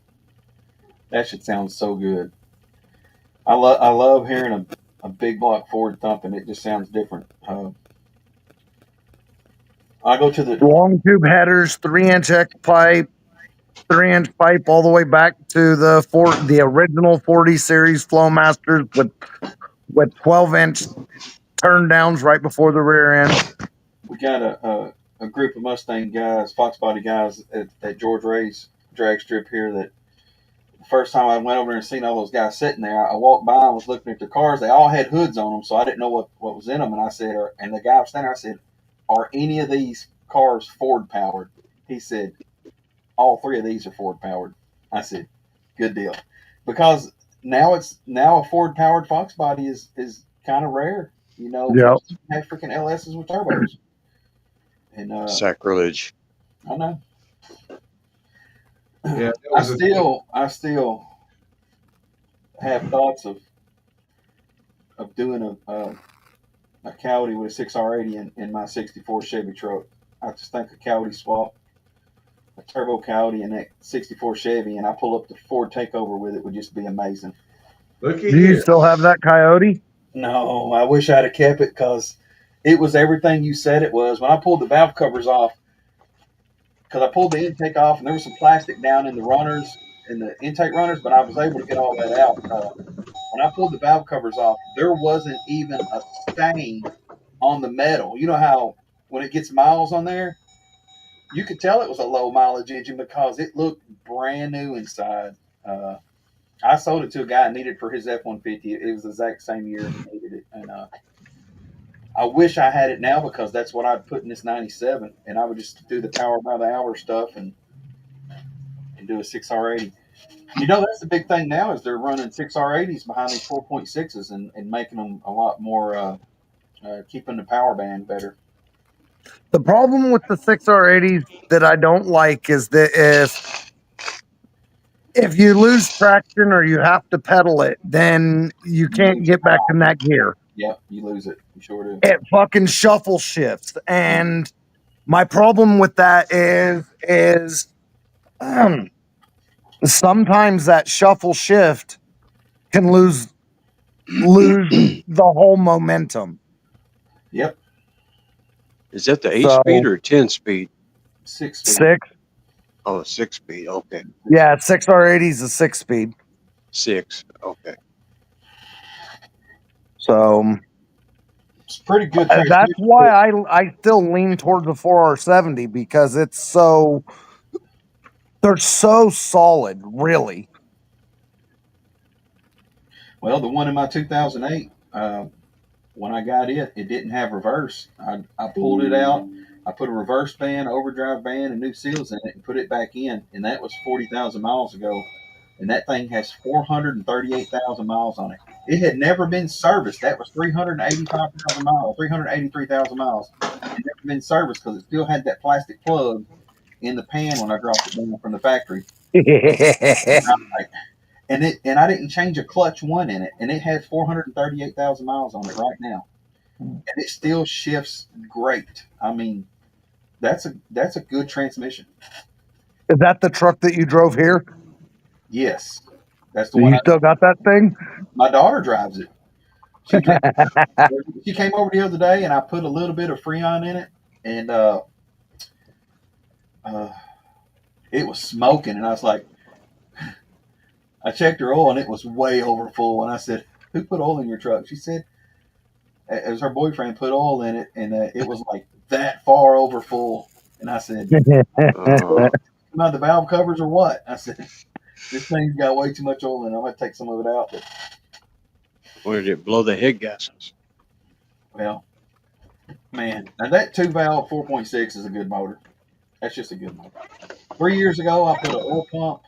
That should sound so good. I love hearing a big block Ford thumping. It just sounds different. I go to the Long tube headers, 3-inch X pipe, 3-inch pipe all the way back to the original 40 series Flowmasters with 12-inch turn downs right before the rear end. we got a group of Mustang guys, Fox body guys at George Ray's drag strip here. That the first time I went over there and seen all those guys sitting there, I walked by and was looking at their cars. They all had hoods on them, so I didn't know what was in them. And I said, and the guy was standing there, I said, "Are any of these cars Ford powered?" He said, "All three of these are Ford powered." I said, "Good deal," because now a Ford powered Fox body is kind of rare. You know, Yep. you have freaking LSs with turbos. And Sacrilege. I know. Yeah, I still have thoughts of doing a Coyote with a 6R80 in my 64 Chevy truck. I just think a Coyote swap, a turbo Coyote in that 64 Chevy, and I pull up the Ford Takeover with it would just be amazing. Look at Do you here. still have that Coyote? No, I wish I'd have kept it because it was everything you said it was. When I pulled the valve covers off, because I pulled the intake off and there was some plastic down in the runners, in the intake runners, but I was able to get all that out. When I pulled the valve covers off, there wasn't even a stain on the metal. You know how when it gets miles on there, you could tell it was a low mileage engine because it looked brand new inside. I sold it to a guy who needed it for his F-150. It was the exact same year he needed it. And I wish I had it now because that's what I'd put in this 97. And I would just do the power by the hour stuff and do a 6R80. You know, that's the big thing now is they're running 6R80s behind these 4.6s and making them a lot more, keeping the power band better. The problem with the 6R80s that I don't like is that if you lose traction or you have to pedal it, then you can't get back in that gear. Yep, you lose it. You sure do. It fucking shuffle shifts. And my problem with that is sometimes that shuffle shift can lose the whole momentum. Yep. Is that the 8 So- speed or 10 speed? 6 speed. 6. Oh, 6 speed. Okay. Yeah, 6R80 is a 6-speed. 6. Okay. So It's pretty good. that's transmission. why I still lean towards the 4R70 because they're so solid, really. Well, the one in my 2008, when I got it didn't have reverse. I pulled it out. I put a reverse band, overdrive band, and new seals in it and put it back in. And that was 40,000 miles ago. And that thing has 438,000 miles on it. It had never been serviced. That was 385,000 miles, 383,000 miles. It had never been serviced because it still had that plastic plug in the pan when I dropped it down from the factory. And I didn't change a clutch one in it, and it has 438,000 miles on it right now, and it still shifts great. I mean, that's a good transmission. Is that the truck that you drove here? Yes, that's the Do one. you still got that thing? My daughter drives it. She came over the other day, and I put a little bit of Freon in it, and it was smoking, and I was like, I checked her oil, and it was way over full, and I said, "Who put oil in your truck?" She said, it was her boyfriend put oil in it, and it was like that far over full. And I said, about the valve covers or what? I said, this thing's got way too much oil in it. I'm going to take some of it out. But, Or did it blow the head gaskets? well, man, now that 2-valve 4.6 is a good motor. That's just a good motor. 3 years ago, I put an oil pump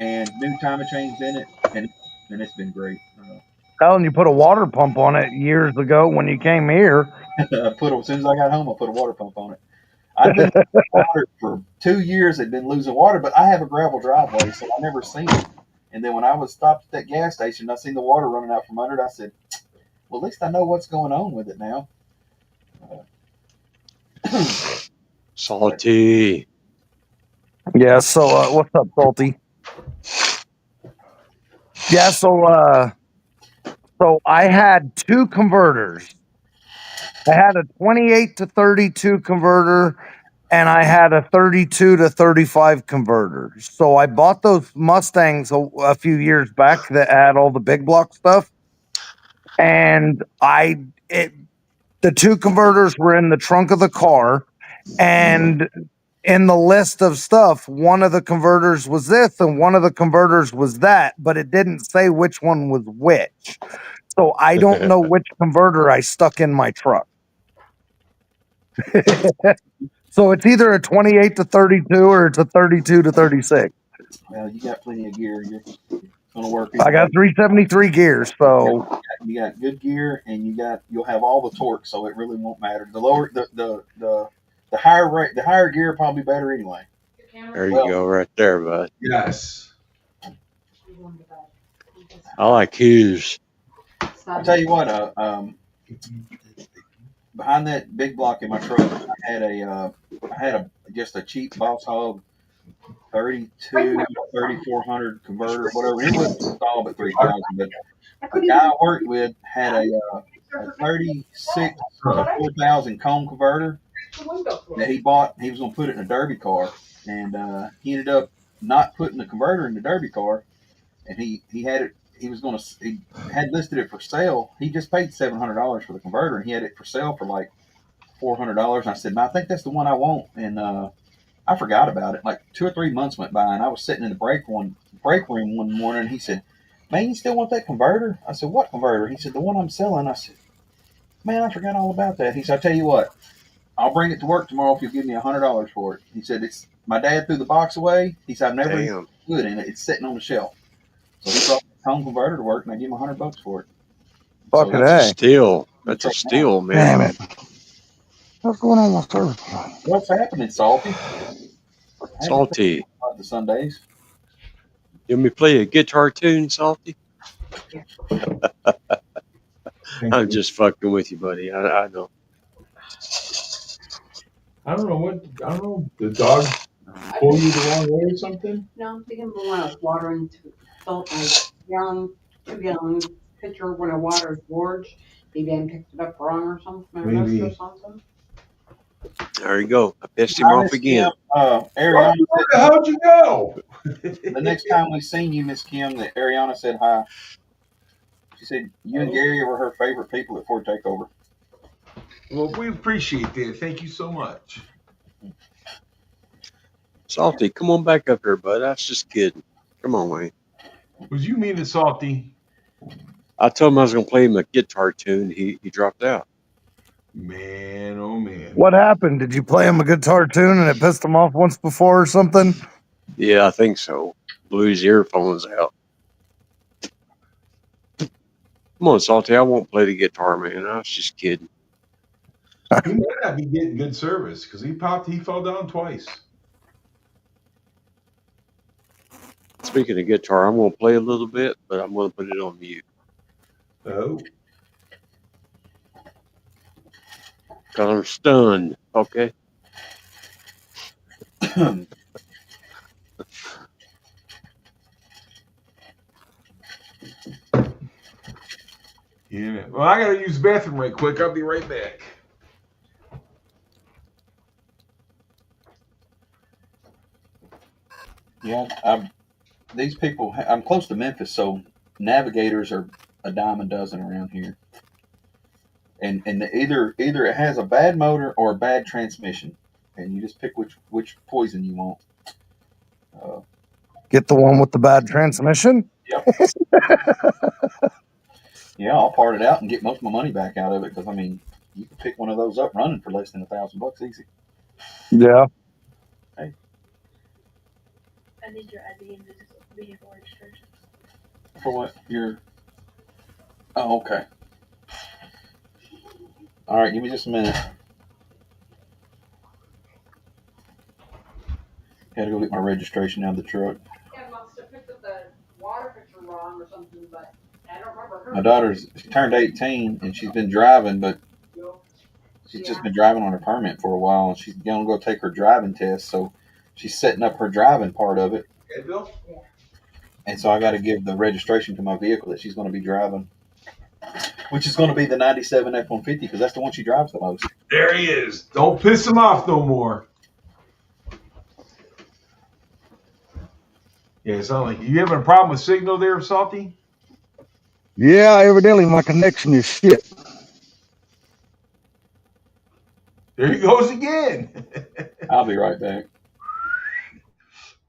and new timing chains in it, and it's been great. Hell, you put a water pump on it years ago when you came here. As soon as I got home, I put a water pump on it. I'd been water for 2 years. Had been losing water, but I have a gravel driveway, so I never seen it. And then when I was stopped at that gas station, I seen the water running out from under it. I said, "Well, at least I know what's going on with it now." Salty. Yeah. So, what's up, Salty? Yeah. So I had two converters. I had a 28 to 32 converter, and I had a 32 to 35 converter. So I bought those Mustangs a few years back that had all the big block stuff, and the two converters were in the trunk of the car, and in the list of stuff, one of the converters was this and one of the converters was that, but it didn't say which one was which. So I don't know which converter I stuck in my truck. So it's either a 28 to 32 or it's a 32 to 36. Well, you got plenty of gear. You're gonna work. I got 373 gears, so You got good gear, and you'll have all the torque, so it really won't matter. The lower the higher rate, the higher gear probably better anyway. There you go, right there, bud. Yes. I like his. I'll tell you what, behind that big block in my truck, I had just a cheap Boss Hog 3400 converter, whatever. It was installed at 3,000, but the guy I worked with had a 36 to 4,000 comb converter that he bought. He was going to put it in a derby car, and he ended up not putting the converter in the derby car, and he had it. He had listed it for sale. He just paid $700 for the converter, and he had it for sale for like $400. And I said, "Man, I think that's the one I want." And I forgot about it. Like 2 or 3 months went by, and I was sitting in the break room one morning, and he said, "Man, you still want that converter?" I said, "What converter?" He said, "The one I'm selling." I said, "Man, I forgot all about that." He said, "I'll tell you what, I'll bring it to work tomorrow if you give me $100 for it." He said, "It's my dad threw the box away." He said, "I've never Damn. put in it. It's sitting on the shelf." So he brought the home converter to work, and I gave him $100 for it. fucking that's That's a A. steal. That's a steal, man. Damn it. What's going on with service? What's happening, Salty? Salty. The Sundays. You want me to play a guitar tune, Salty? I'm just fucking with you, buddy. I know. I don't know. The dog pull you the wrong way or something? No, they can when I was watering to fill up my 2 gallon pitcher when I watered gorge. Maybe I picked it up wrong or something. Maybe. Or something. There you go. I pissed him off again. Ariana, How'd you know? the next time we seen you, Miss Kim, that Ariana said hi. She said you and Gary were her favorite people at Ford Takeover. Well, we appreciate that. Thank you so much. Salty, come on back up here, bud. I was just kidding. Come on, Wayne. Was you mean it, Salty? I told him I was going to play him a guitar tune. He dropped out. Man, oh man. What happened? Did you play him a guitar tune and it pissed him off once before or something? Yeah, I think so. Blew his earphones out. Come on, Salty. I won't play the guitar, man. I was just kidding. He might not be getting good service because he fell down twice. Speaking of guitar, I'm going to play a little bit, but I'm going to put it on mute. Oh. Because I'm stunned, okay? Yeah. Well, I gotta use the bathroom right quick. I'll be right back. Yeah, these people. I'm close to Memphis, so navigators are a dime a dozen around here. And either it has a bad motor or a bad transmission, and you just pick which poison you want. Get the one with the bad transmission. Yep. Yeah, I'll part it out and get most of my money back out of it because I mean, you can pick one of those up running for less than $1,000 easy. Yeah. Hey. I need your ID and vehicle registration. For what? Oh, okay. All right, give me just a minute. Gotta go get my registration out of the truck. Yeah, must have picked up the water picture wrong or something, but I don't remember her. My she turned 18 and she's been driving, but she's just been driving on her permit for a while and she's gonna go take her driving test. So she's setting up her driving part of it. Okay, Bill? Yeah. And so I got to give the registration to my vehicle that she's going to be driving, which is going to be the 97 F-150 because that's the one she drives the most. There he is. Don't piss him off no more. Yeah, it sounds like you having a problem with signal there, Salty? Yeah, evidently my connection is shit. There he goes again. I'll be right back.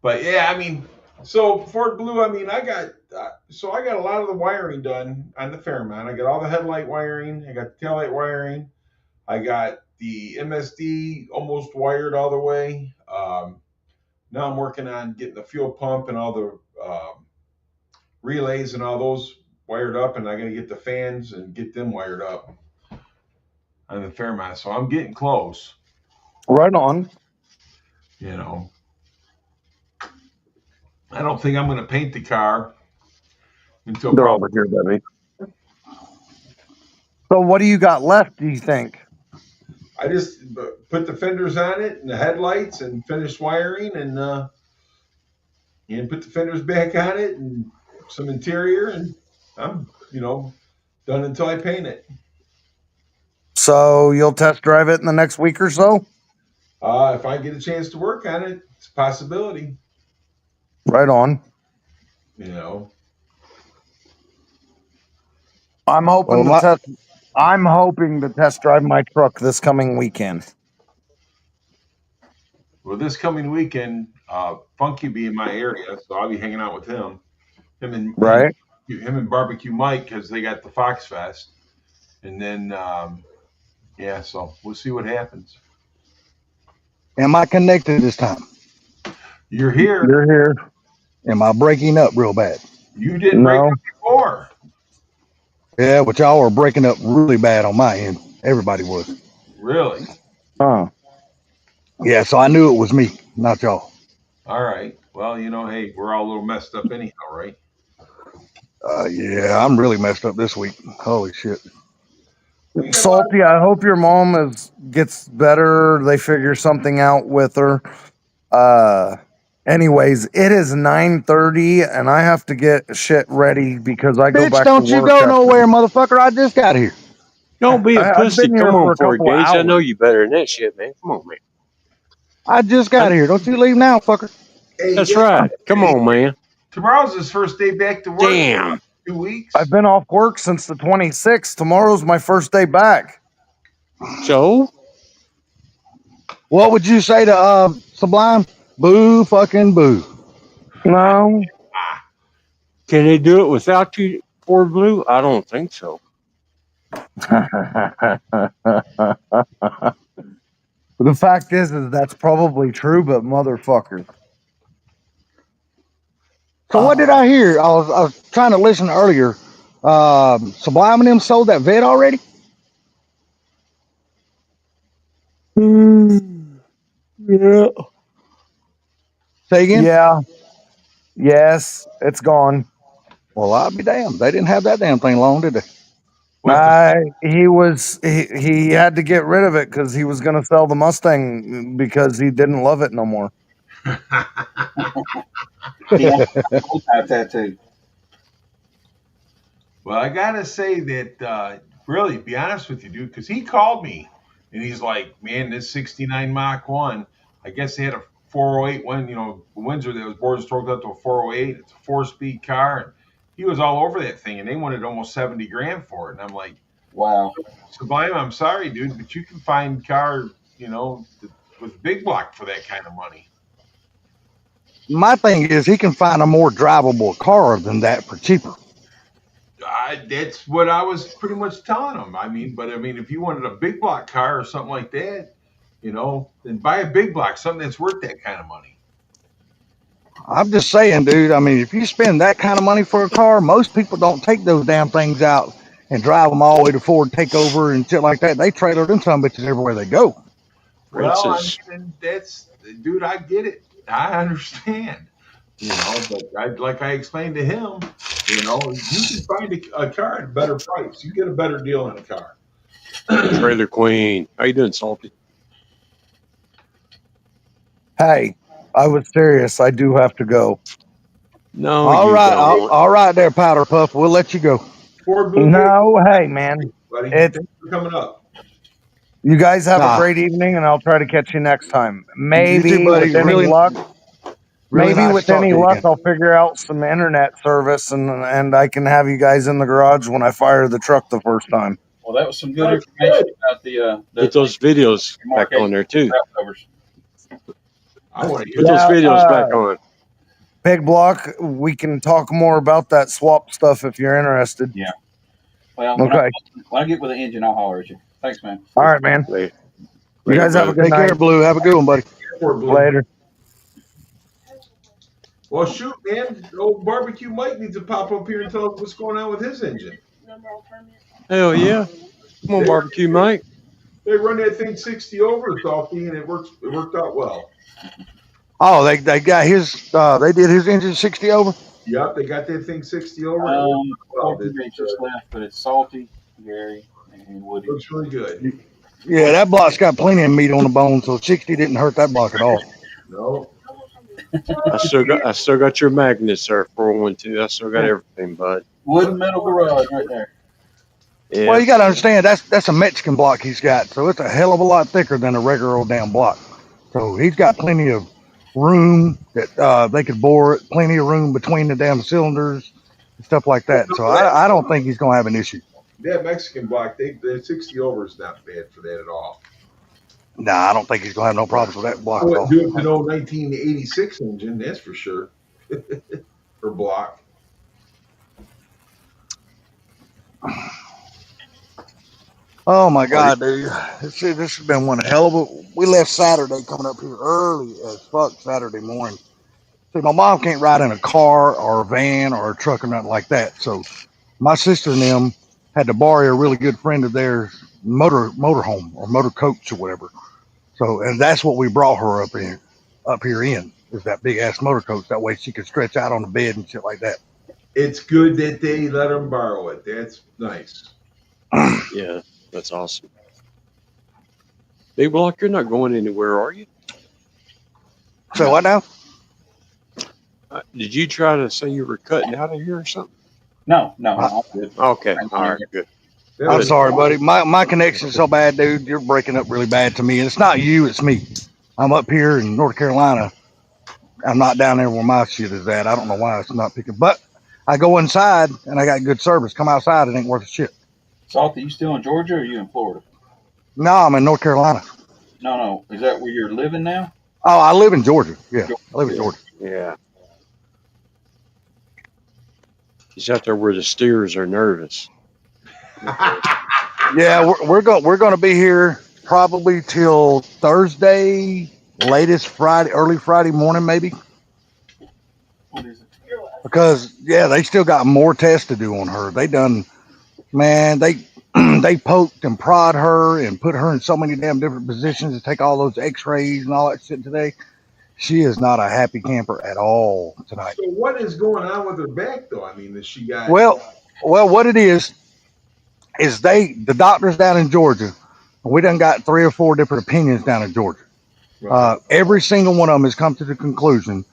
But yeah, I mean, so Ford Blue, I mean, I got a lot of the wiring done on the Fairmont. I got all the headlight wiring. I got the taillight wiring. I got the MSD almost wired all the way. Now I'm working on getting the fuel pump and all the relays and all those wired up, and I got to get the fans and get them wired up on the Fairmont. So I'm getting close. Right on. You know, I don't think I'm going to paint the car until They're probably over here, baby. So what do you got left, do you think? I just put the fenders on it and the headlights and finish wiring and put the fenders back on it and some interior, and I'm, done until I paint it. So you'll test drive it in the next week or so? If I get a chance to work on it, it's a possibility. Right on. I'm hoping to test drive my truck this coming weekend. Well, this coming weekend, Funky be in my area, so I'll be hanging out with him. Him and Barbecue Mike, because they got the Fox Fest. And then, so we'll see what happens. Am I connected this time? You're here. You're here. Am I breaking up real bad? You didn't break up before. Yeah, but y'all were breaking up really bad on my end. Everybody was. Really? Huh. Yeah, so I knew it was me, not y'all. All right. Well, hey, we're all a little messed up anyhow, right? Yeah, I'm really messed up this week. Holy shit. Salty, I hope your mom gets better. They figure something out with her. Anyways, it is 9:30 and I have to get shit ready because I go back to work. Bitch, don't you go nowhere, motherfucker. I just got here. Don't be a I've pussy. been here Come for on, a couple Ford Gage. I know hours. you better than that shit, man. Come on, man. I just got here. Don't you leave now, fucker. Hey, That's right. Come on, man. Tomorrow's his first day back to work. Damn. 2 weeks. I've been off work since the 26th. Tomorrow's my first day back. So? What would you say to Sublime? Boo fucking boo. No. Can they do it without you, Ford Blue? I don't think so. The fact is that's probably true, but motherfucker. So what did I hear? I was trying to listen earlier. Sublime and them sold that vet already? Yeah. Say again? Yeah. Yes, it's gone. Well, I'll be damned. They didn't have that damn thing long, did they? He had to get rid of it because he was going to sell the Mustang because he didn't love it no more. Yeah, I that too. Well, I gotta say that really, be honest with you, dude, because he called me and he's like, "Man, this '69 Mach 1, I guess they had a 408 one. Windsor that was board stroked up to a 408. It's a 4-speed car, and he was all over that thing, and they wanted almost $70,000 for it. And I'm like, wow, Sublime, I'm sorry, dude, but you can find cars, with big block for that kind of money. my thing is he can find a more drivable car than that for cheaper. That's what I was pretty much telling him. I mean, if you wanted a big block car or something like that, then buy a big block, something that's worth that kind of money. I'm just saying, dude. I mean, if you spend that kind of money for a car, most people don't take those damn things out and drive them all the way to Ford Takeover and shit like that. They trailer them some bitches everywhere they go. Well, Princess. dude, I get it. I understand. But like I explained to him, you can find a car at a better price. You get a better deal on a car. Trailer Queen. How you doing, Salty? Hey, I was serious. I do have to go. No, All you right, don't. all right, there, Powder Puff. We'll let you go. Ford Blue No, hey, man. buddy. It's Thanks for coming up. you guys have a Nah, great evening, and I'll try to catch you next time. you Maybe too, buddy. with any luck, Really maybe nice with to talk any to you luck, again. I'll figure out some internet service, and I can have you guys in the garage when I fire the truck the first time. Well, that was some good That's information good. about the Put those videos Mark back on there too. route covers. I want to hear Put those Yeah, videos back on. Big Block, we can talk more about that swap stuff if you're interested. Yeah. Well, Okay. when I get with the engine, I'll holler at you. Thanks, man. All right, man. Later. You guys have a good Take care, night. Blue. Have a good one, buddy. Ford Blue. Later. Well, shoot, man. Old Barbecue Mike needs to pop up here and tell us what's going on with his engine. Hell yeah. Come on, Barbecue Mike. They run that thing 60 over, Salty, and it worked out well. Oh, they got his. They did his engine 60 over. Yep, they got that thing 60 over. Well, It just left, but it's Salty, Gary, and Woody. looks really good. Yeah, that block's got plenty of meat on the bone, so 60 didn't hurt that block at all. No. I still got your magnets there, 412. I still got everything, bud. Wood and metal garage right there. Yeah. Well, you got to understand that's a Mexican block he's got, so it's a hell of a lot thicker than a regular old damn block. So he's got plenty of room that they could bore it, plenty of room between the damn cylinders and stuff like that. So I don't think he's gonna have an issue. That Mexican block, the 60 over is not bad for that at all. Nah, I don't think he's gonna have no problems with that block at all. Do it to no 1986 engine, that's for sure. For block. Oh my God, dude! This has been one hell of a. We left Saturday coming up here early as fuck Saturday morning. See, my mom can't ride in a car or a van or a truck or nothing like that. So my sister and them had to borrow a really good friend of theirs motorhome or motor coach or whatever. So, and that's what we brought her up here in is that big ass motor coach. That way she could stretch out on the bed and shit like that. It's good that they let them borrow it. That's nice. Yeah, that's awesome. Big Block, you're not going anywhere, are you? So what now? Did you try to say you were cutting out of here or something? No, I'm good. Okay, all right, good. I'm sorry, buddy. My connection's so bad, dude. You're breaking up really bad to me. And it's not you, it's me. I'm up here in North Carolina. I'm not down there where my shit is at. I don't know why it's not picking. But I go inside and I got good service. Come outside, it ain't worth a shit. Salty, you still in Georgia or are you in Florida? No, I'm in North Carolina. No. Is that where you're living now? Oh, I live in Georgia. Yeah, I live in Georgia. Yeah. He's out there where the steers are nervous. Yeah, we're going to be here probably till Thursday, latest Friday, early Friday morning maybe. What is it? Because yeah, they still got more tests to do on her. They done, man. They poked and prod her and put her in so many damn different positions to take all those X-rays and all that shit today. She is not a happy camper at all tonight. So what is going on with her back, though? I mean, does she got? Well, what it is the doctors down in Georgia. We done got 3 or 4 different opinions down in Georgia. Every single one of them has come to the conclusion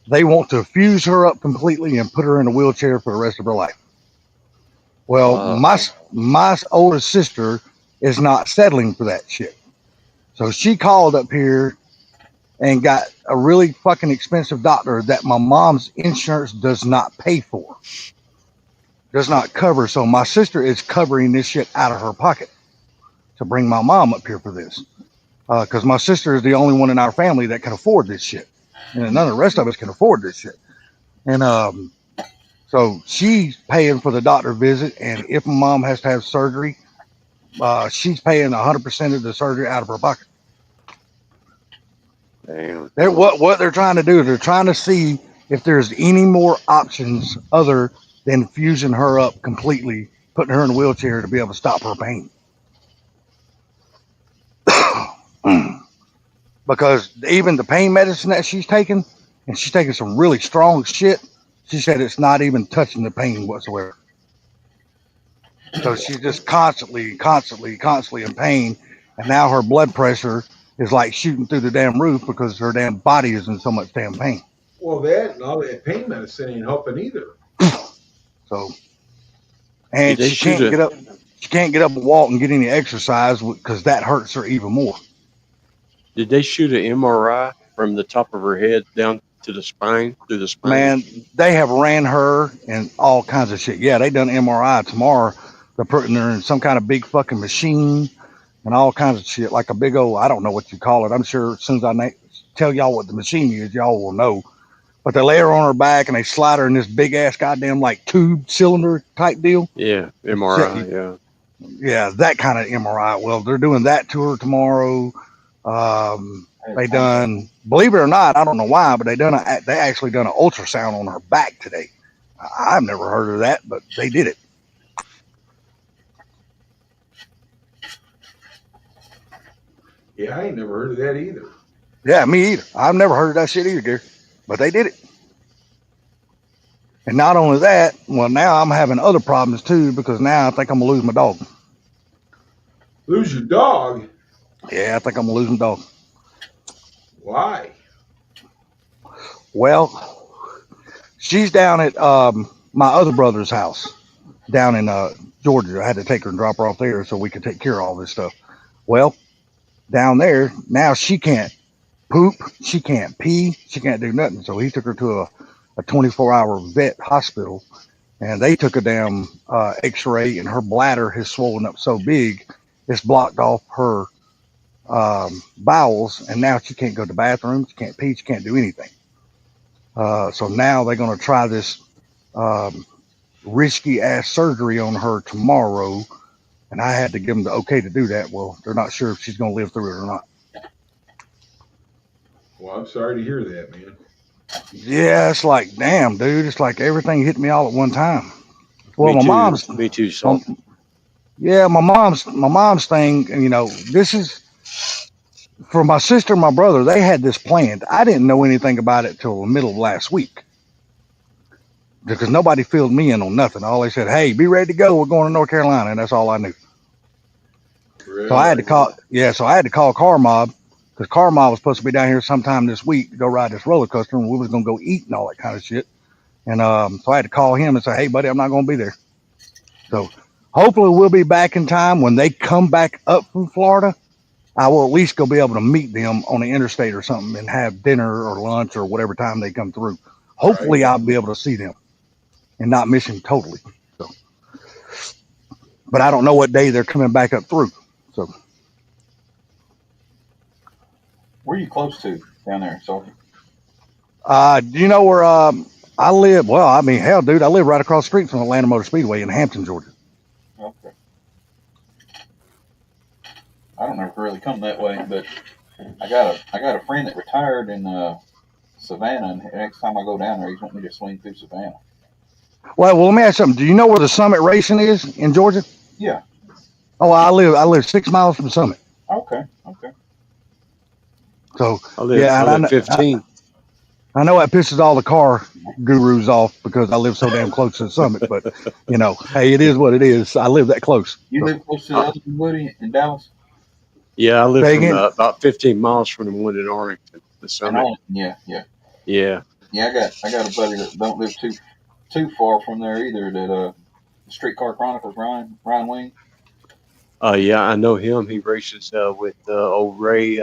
they want to fuse her up completely and put her in a wheelchair for the rest of her life. Well, my oldest sister is not settling for that shit. So she called up here and got a really fucking expensive doctor that my mom's insurance does not pay for. Does not cover. So my sister is covering this shit out of her pocket to bring my mom up here for this. Because my sister is the only one in our family that can afford this shit. and none of the rest of us can afford this shit. And so she's paying for the doctor visit, and if my mom has to have surgery, she's paying 100% of the surgery out of her pocket. Damn. What they're trying to do is they're trying to see if there's any more options other than fusing her up completely, putting her in a wheelchair to be able to stop her pain. Because even the pain medicine that she's taking, and she's taking some really strong shit, she said it's not even touching the pain whatsoever. So she's just constantly in pain. And now her blood pressure is like shooting through the damn roof because her damn body is in so much damn pain. Well, that and all that pain medicine ain't helping either. So, and Did they she shoot can't a get up. She can't get up and walk and get any exercise because that hurts her even more. Did they shoot an MRI from the top of her head down to the spine, through the spine? Man, they have ran her and all kinds of shit. Yeah, they done MRI tomorrow. They're putting her in some kind of big fucking machine and all kinds of shit, like a big old, I don't know what you call it. I'm sure as soon as I tell y'all what the machine is, y'all will know. But they lay her on her back and they slide her in this big ass goddamn like tube cylinder type deal. Yeah, MRI. Yeah. Yeah, that kind of MRI. Well, they're doing that to her tomorrow. They done, believe it or not, I don't know why, but they actually done an ultrasound on her back today. I've never heard of that, but they did it. Yeah, I ain't never heard of that either. Yeah, me either. I've never heard of that shit either, Gary. But they did it. And not only that, well, now I'm having other problems too because now I think I'm gonna lose my dog. Lose your dog? Yeah, I think I'm gonna lose my dog. Why? Well, she's down at my other brother's house down in Georgia. I had to take her and drop her off there so we could take care of all this stuff. Well, down there, now she can't poop, she can't pee, she can't do nothing. So he took her to a 24-hour vet hospital, and they took a damn x-ray, and her bladder has swollen up so big, it's blocked off her bowels, and now she can't go to the bathroom, she can't pee, she can't do anything. So now they're going to try this risky ass surgery on her tomorrow, and I had to give them the okay to do that. Well, they're not sure if she's going to live through it or not. Well, I'm sorry to hear that, man. Yeah, it's like, damn, dude, it's like everything hit me all at one time. Well, Me too, Salt. Yeah, my mom's thing, you know, this is for my sister and my brother. They had this planned. I didn't know anything about it till the middle of last week because nobody filled me in on nothing. All they said, hey, be ready to go. We're going to North Carolina, and that's all I knew. Really? So I had to call Car Mob because Car Mob was supposed to be down here sometime this week to go ride this roller coaster, and we was going to go eat and all that kind of shit. And so I had to call him and say, hey, buddy, I'm not going to be there. So hopefully we'll be back in time when they come back up from Florida. I will at least go be able to meet them on the interstate or something and have dinner or lunch or whatever time they come through. Hopefully I'll be able to see them and not miss them totally. So, but I don't know what day they're coming back up through. So, Where are you close to down there, Salty? do you know where I live? Well, I mean, hell, dude, I live right across the street from Atlanta Motor Speedway in Hampton, Georgia. Okay. I don't ever really come that way, but I got a friend that retired in Savannah, and next time I go down there, he's wanting me to swing through Savannah. Well, let me ask you something. Do you know where the Summit Racing is in Georgia? Yeah. Oh, I live 6 miles from Summit. Okay. So I live, yeah, I live 15. I know that pisses all the car gurus off because I live so damn close to the Summit. But you know, hey, it is what it is. I live that close. You live close to the other Woody in Dallas? Yeah, I live Say from again? about 15 miles from the one in Arlington, the Summit. Yeah. Yeah. Yeah, I got a buddy that don't live too far from there either. That Streetcar Chronicles, Ryan Wing. Yeah, I know him. He races with old Ray.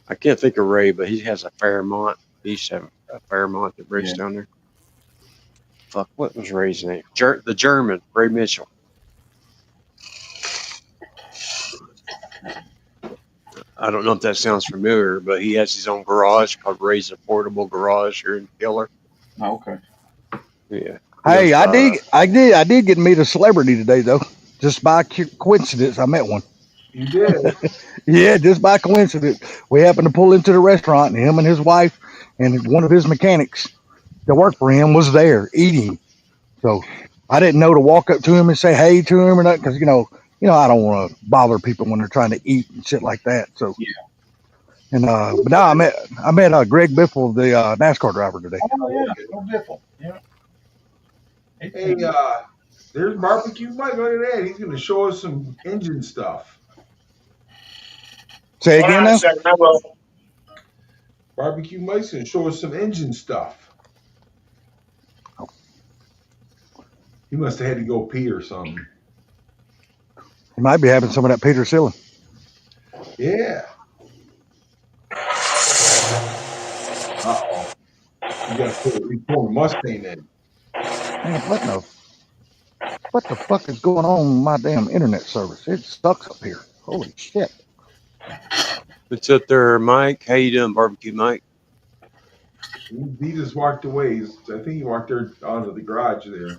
I can't think of Ray, but he has a Fairmont. He used to have a Fairmont that raced down there. Fuck, what was Ray's name? The German, Ray Mitchell. I don't know if that sounds familiar, but he has his own garage called Ray's Affordable Garage here in Killer. Oh, okay. Yeah. Hey, Goes by- I did get to meet a celebrity today though. Just by coincidence, I met one. You did. Yeah, just by coincidence, we happened to pull into the restaurant, and him and his wife and one of his mechanics that worked for him was there eating. So I didn't know to walk up to him and say hey to him or not, because I don't want to bother people when they're trying to eat and shit like that. So Yeah. and but now I met Greg Biffle, the NASCAR driver today. Oh yeah, no Biffle. Yeah. Hey, there's Barbecue Mike. Look at that. He's going to show us some engine stuff. Say again now. Barbecue Mike's going to show us some engine stuff. He must have had to go pee or something. He might be having some of that Peter Ceiling. Yeah. Uh-oh. You got to pull a Mustang in. Man, what the fuck is going on with my damn internet service? It sucks up here. Holy shit. What's up there, Mike? How you doing, Barbecue Mike? He just walked away. I think he walked there out of the garage there.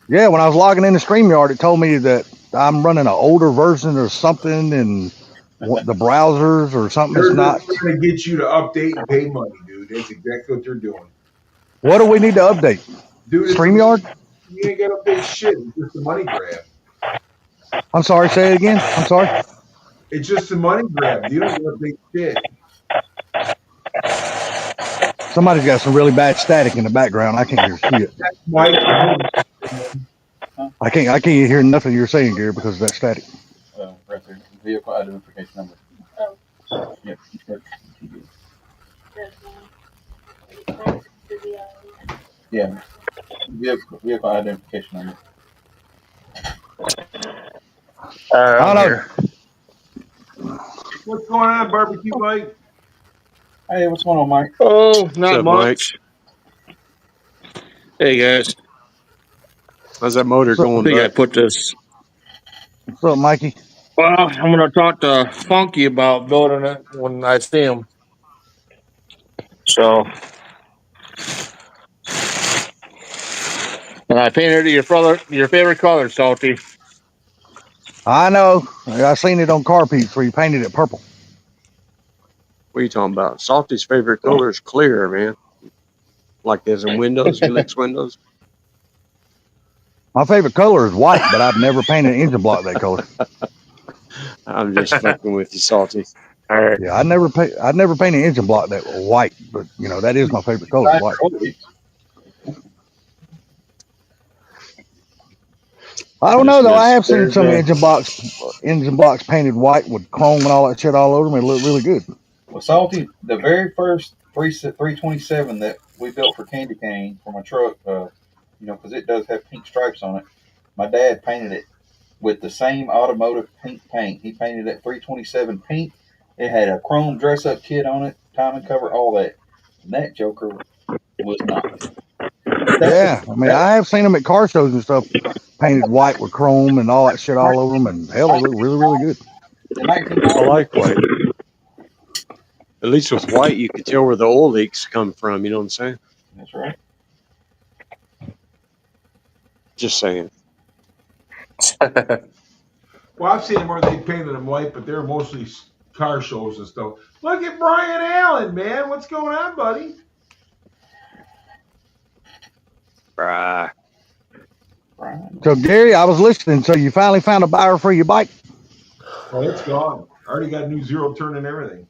Yeah, when I was logging into StreamYard, it told me that I'm running an older version or something, and the browsers or something is They're not. trying to get you to update and pay money, dude. That's exactly what they're doing. What do we need to update? Dude, StreamYard? You ain't got to update shit. It's just a money grab. I'm sorry, say it again. I'm sorry. It's just a money grab. You don't got to update shit. Somebody's got some really bad static in the background. I can't hear shit. Mike, I can't hear nothing you're saying, Gary, because of that static. Right there. Vehicle identification number. Oh. Yep. There's one. Yeah. Vehicle identification number. I don't know. what's going on, Barbecue Mike? Hey, what's going on, Mike? Oh, What's not up, Mike? much. Hey guys, How's that motor What's up? I going, think I bud? put this. What's up, Mikey? Well, I'm gonna talk to Funky about building it when I see him. So, and I painted your favorite color, Salty. I know. I seen it on Car Peeps where you painted it purple. What are you talking about? Salty's favorite color is clear, man. Like as in windows, he likes windows. My favorite color is white, but I've never painted an engine block that color. I'm just fucking with you, Salty. All right. Yeah, I'd never paint an engine block that white, but that is my favorite color, white. I don't know though. I have seen some engine blocks painted white with chrome and all that shit all over them. It looked really good. Well, Salty, the very first 327 that we built for Candy Cane for my truck, because it does have pink stripes on it. My dad painted it with the same automotive pink paint. He painted that 327 pink. It had a chrome dress-up kit on it, timing cover, all that. And that joker was nice. Yeah, I mean, I have seen them at car shows and stuff, painted white with chrome and all that shit all over them, and hell, they look really, really good. I like white. At least with white, you can tell where the oil leaks come from. You know what I'm saying? That's right. Just saying. Well, I've seen them where they painted them white, but they're mostly car shows and stuff. Look at Brian Allen, man. What's going on, buddy? Right. So, Gary, I was listening. So, you finally found a buyer for your bike? Oh, it's gone. I already got a new zero turn and everything.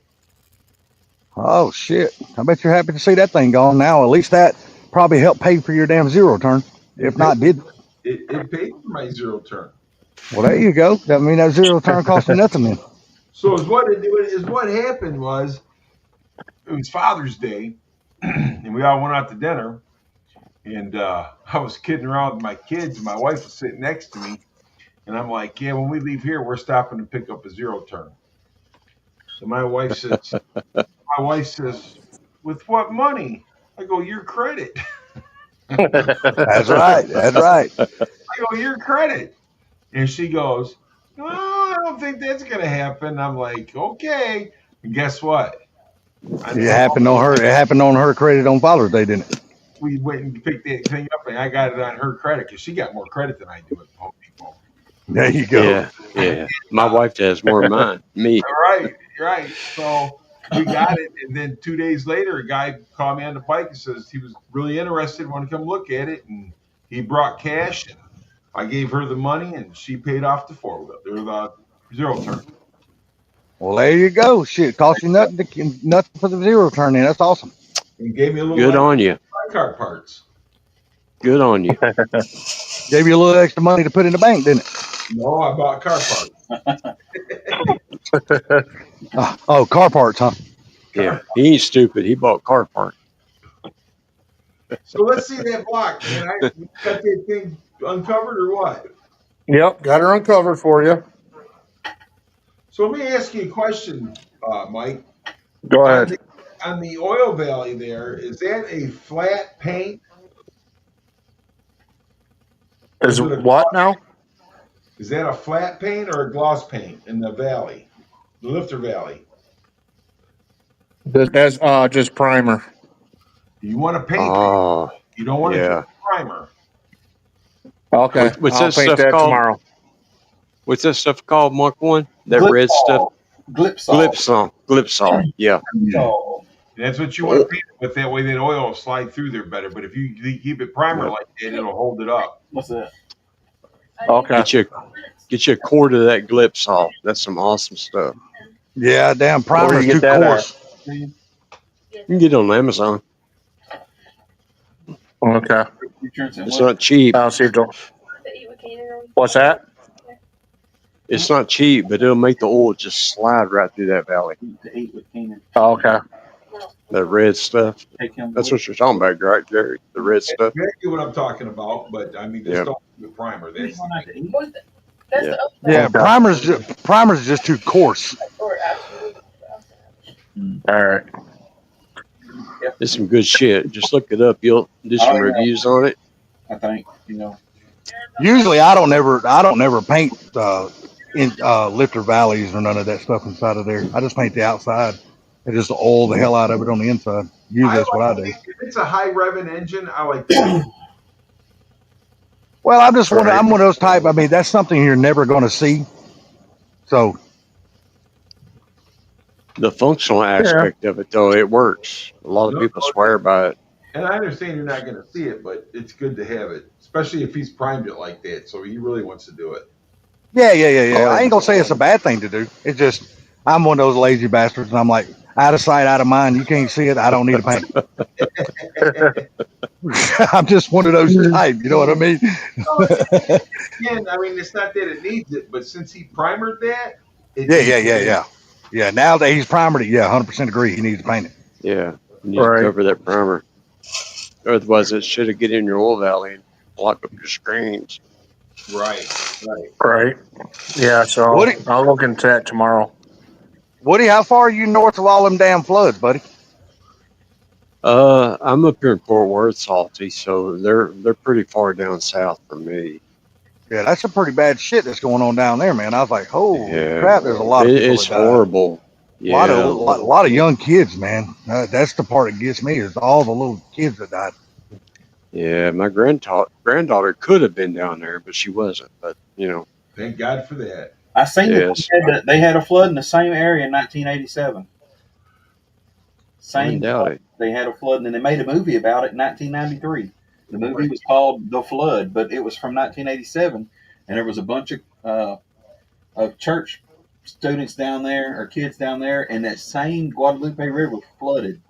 Oh, shit. I bet you're happy to see that thing gone now. At least that probably helped pay for your damn zero turn. If not, did. It paid for my zero turn. Well, there you go. That mean that zero turn cost you nothing then. So what happened was, it was Father's Day, and we all went out to dinner, and I was kidding around with my kids, and my wife was sitting next to me, and I'm like, yeah, when we leave here, we're stopping to pick up a zero turn. So my wife says, with what money? I go, your credit. That's right. That's right. I go, your credit. And she goes, oh, I don't think that's gonna happen. I'm like, okay. And guess what? It happened on her. It happened on her credit on Father's Day, didn't it? We went and picked that thing up, and I got it on her credit because she got more credit than I do at Home Depot. There you go. Yeah, yeah. My wife has more than mine. Me. Right. So we got it, and then 2 days later, a guy called me on the bike and says he was really interested, wanted to come look at it, and he brought cash, and I gave her the money, and she paid off the 4-wheel. There was a zero turn. Well, there you go. Shit, cost you nothing for the zero turn in. That's awesome. And gave me a little Good on you. car parts. Good on you. Gave you a little extra money to put in the bank, didn't it? No, I bought car parts. Oh, car parts, huh? Yeah, he ain't stupid. He bought car parts. So let's see that block, man. I got that thing uncovered or what? Yep, got her uncovered for you. So let me ask you a question, Mike. Go ahead. On the oil valley there, is that a flat paint? Is what now? Is that a flat paint or a gloss paint in the valley, the lifter valley? That's just primer. You want to paint Oh, it. You don't want to yeah. just primer. Okay, What's I'll that paint stuff that called? tomorrow. What's that stuff called, Mark One? That Glipsol. red stuff? Glipsol. Glipsol. Yeah. So, That's what you want to paint it with. That way that oil will slide through there better. But if you keep it primer like that, it'll hold it up. what's that? Okay. Get you a quart of that Glipsol. That's some awesome stuff. Yeah, damn Where primer's you too get that coarse. You can get it on Amazon. Okay. It's not cheap. I'll see. What's that? It's not cheap, but it'll make the oil just slide right through that valley. Okay. That red stuff. That's what you're talking about, right, Gary? The red stuff. Exactly what I'm talking about. But I mean, just Yeah. don't do the primer. That's Yeah. Yeah, primer's just too coarse. All right. It's some good shit. Just look it up. You'll do some reviews on it. I think Usually, I don't never paint in lifter valleys or none of that stuff inside of there. I just paint the outside and just oil the hell out of it on the inside. Usually, that's what I do. If it's a high revving engine, I like that. Well, I'm one of those type. I mean, that's something you're never going to see. So The functional aspect of it, though, it works. A lot of people swear by it. And I understand you're not going to see it, but it's good to have it, especially if he's primed it like that. So he really wants to do it. yeah. I ain't gonna say it's a bad thing to do. It's just I'm one of those lazy bastards, and I'm like, out of sight, out of mind. You can't see it. I don't need to paint. I'm just one of those type. You know what I mean? Again, I mean, it's not that it needs it, but since he primered that, Yeah. Now that he's primered it, 100% agree. He needs to paint it. Yeah. You need to cover that primer. Otherwise, it should have get in your oil valley and block up your screens. Right. Yeah. So Woody- I'll look into that tomorrow. Woody, how far are you north of all them damn floods, buddy? I'm up here in Fort Worth, Salty, so they're pretty far down south from me. Yeah, that's some pretty bad shit that's going on down there, man. I was like, holy Yeah. crap, there's a lot of people It's that died. horrible. A lot of young kids, man. That's the part that gets me is all the little kids that died. Yeah, my granddaughter could have been down there, but she wasn't. But Thank God for that. I seen Yes. that they had a flood in the same area in 1987. I doubt it. They had a flood, and then they made a movie about it in 1993. The movie was called The Flood, but it was from 1987, and there was a bunch of church students down there or kids down there, and that same Guadalupe River flooded.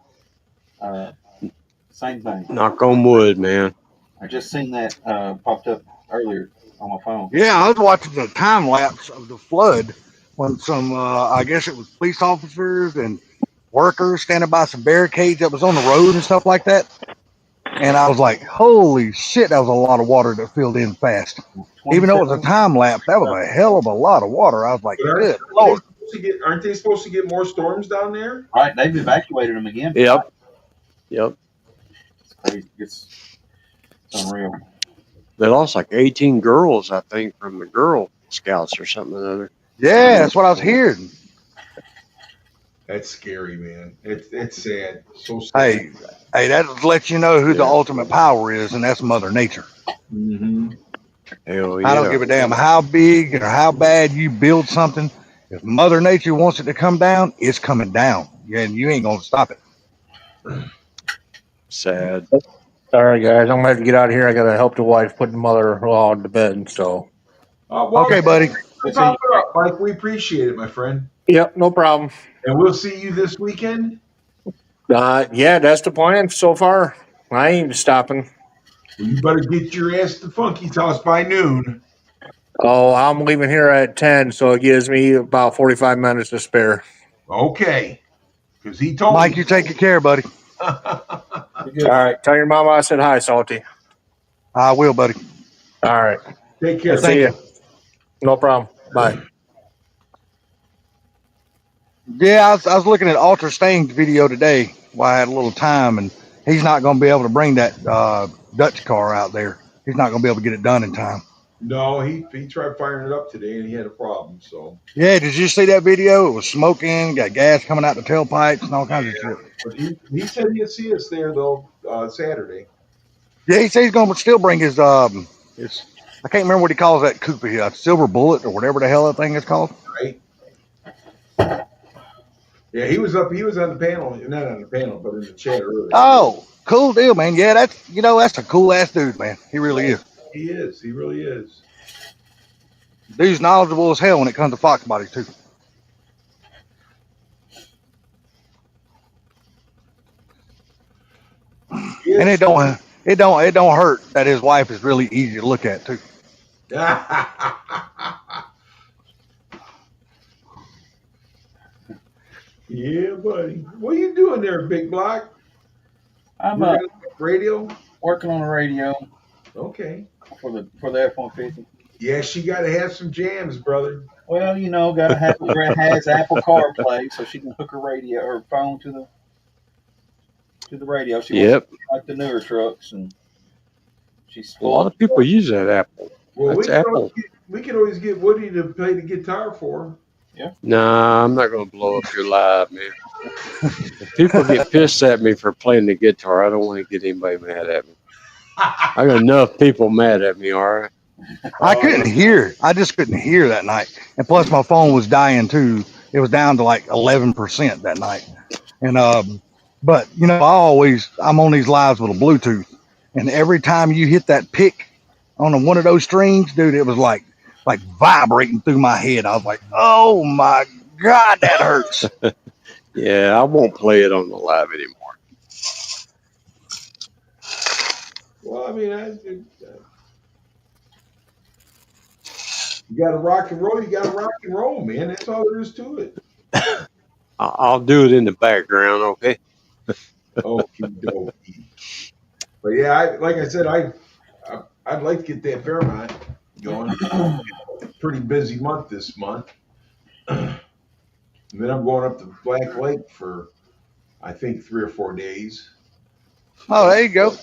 Same thing. Knock on wood, man. I just seen that popped up earlier on my phone. Yeah, I was watching the time lapse of the flood when some, I guess it was police officers and workers standing by some barricades that was on the road and stuff like that. And I was like, holy shit, that was a lot of water that filled in fast. Even though it was a time lapse, that was a hell of a lot of water. I was like, good Lord. Aren't they supposed to get more storms down there? All right, they've evacuated them again. Yep. It's crazy. It's unreal. They lost like 18 girls, I think, from the Girl Scouts or something or other. Yeah, that's what I was hearing. That's scary, man. It's sad. So sad. Hey, that lets you know who the ultimate power is, and that's Mother Nature. Mm-hmm. Hell I don't yeah. give a damn how big or how bad you build something. If Mother Nature wants it to come down, it's coming down, and you ain't gonna stop it. Sad. All right, guys, I'm gonna have to get out of here. I gotta help the wife put the mother-in-law to bed. So, Well, Okay, buddy. We'll keep see you. popping up, Mike. We appreciate it, my friend. yep, no problem. And we'll see you this weekend. Yeah, that's the plan so far. I ain't stopping. Well, you better get your ass to Funky's house by noon. Oh, I'm leaving here at 10, so it gives me about 45 minutes to spare. Okay. Because he told Mike, me. you take care, buddy. All right, tell your mama I said hi, Salty. I will, buddy. All right, Take care. see ya. No problem. Bye. Yeah, I was looking at Alter Stain's video today while I had a little time, and he's not going to be able to bring that Dutch car out there. He's not going to be able to get it done in time. No, he tried firing it up today and he had a problem. So Yeah, did you see that video? It was smoking, got gas coming out the tailpipes and all kinds of shit. but he said he'd see us there though Saturday. Yeah, he said he's going to still bring his I can't remember what he calls that coupe here, a Silver Bullet or whatever the hell that thing is called. Right. Yeah, he was on the panel, not on the panel, but in the chat earlier. Oh, cool deal, man. Yeah, that's a cool ass dude, man. He really is. He is. He really is. Dude's knowledgeable as hell when it comes to Fox bodies too. Yes. And it don't hurt that his wife is really easy to look at too. Yeah, buddy. What are you doing there, Big Block? I'm You got radio? working on the radio Okay. for the F-150. Yeah, she got to have some jams, brother. Well, gotta have it where it has Apple CarPlay, so she can hook her radio or phone to the radio. She wants like the newer trucks, and she's A lot of people use that Apple. Well, That's Apple. We can always get Woody to play the guitar for her. Nah, I'm not gonna blow up your live, man. If people get pissed at me for playing the guitar, I don't want to get anybody mad at me. I got enough people mad at me, all right? I couldn't hear. I just couldn't hear that night. And plus my phone was dying too. It was down to like 11% that night. And but I'm on these lives with a Bluetooth. And every time you hit that pick on one of those strings, dude, it was like vibrating through my head. I was like, oh my God, that hurts. Yeah, I won't play it on the live anymore. Well, I mean, you got to rock and roll. You got to rock and roll, man. That's all there is to it. I'll do it in the background, okay? Okie dokie. But yeah, like I said, I'd like to get that Fairmont going. Pretty busy month this month. And then I'm going up to Black Lake for, I think, 3 or 4 days. Oh, there you go.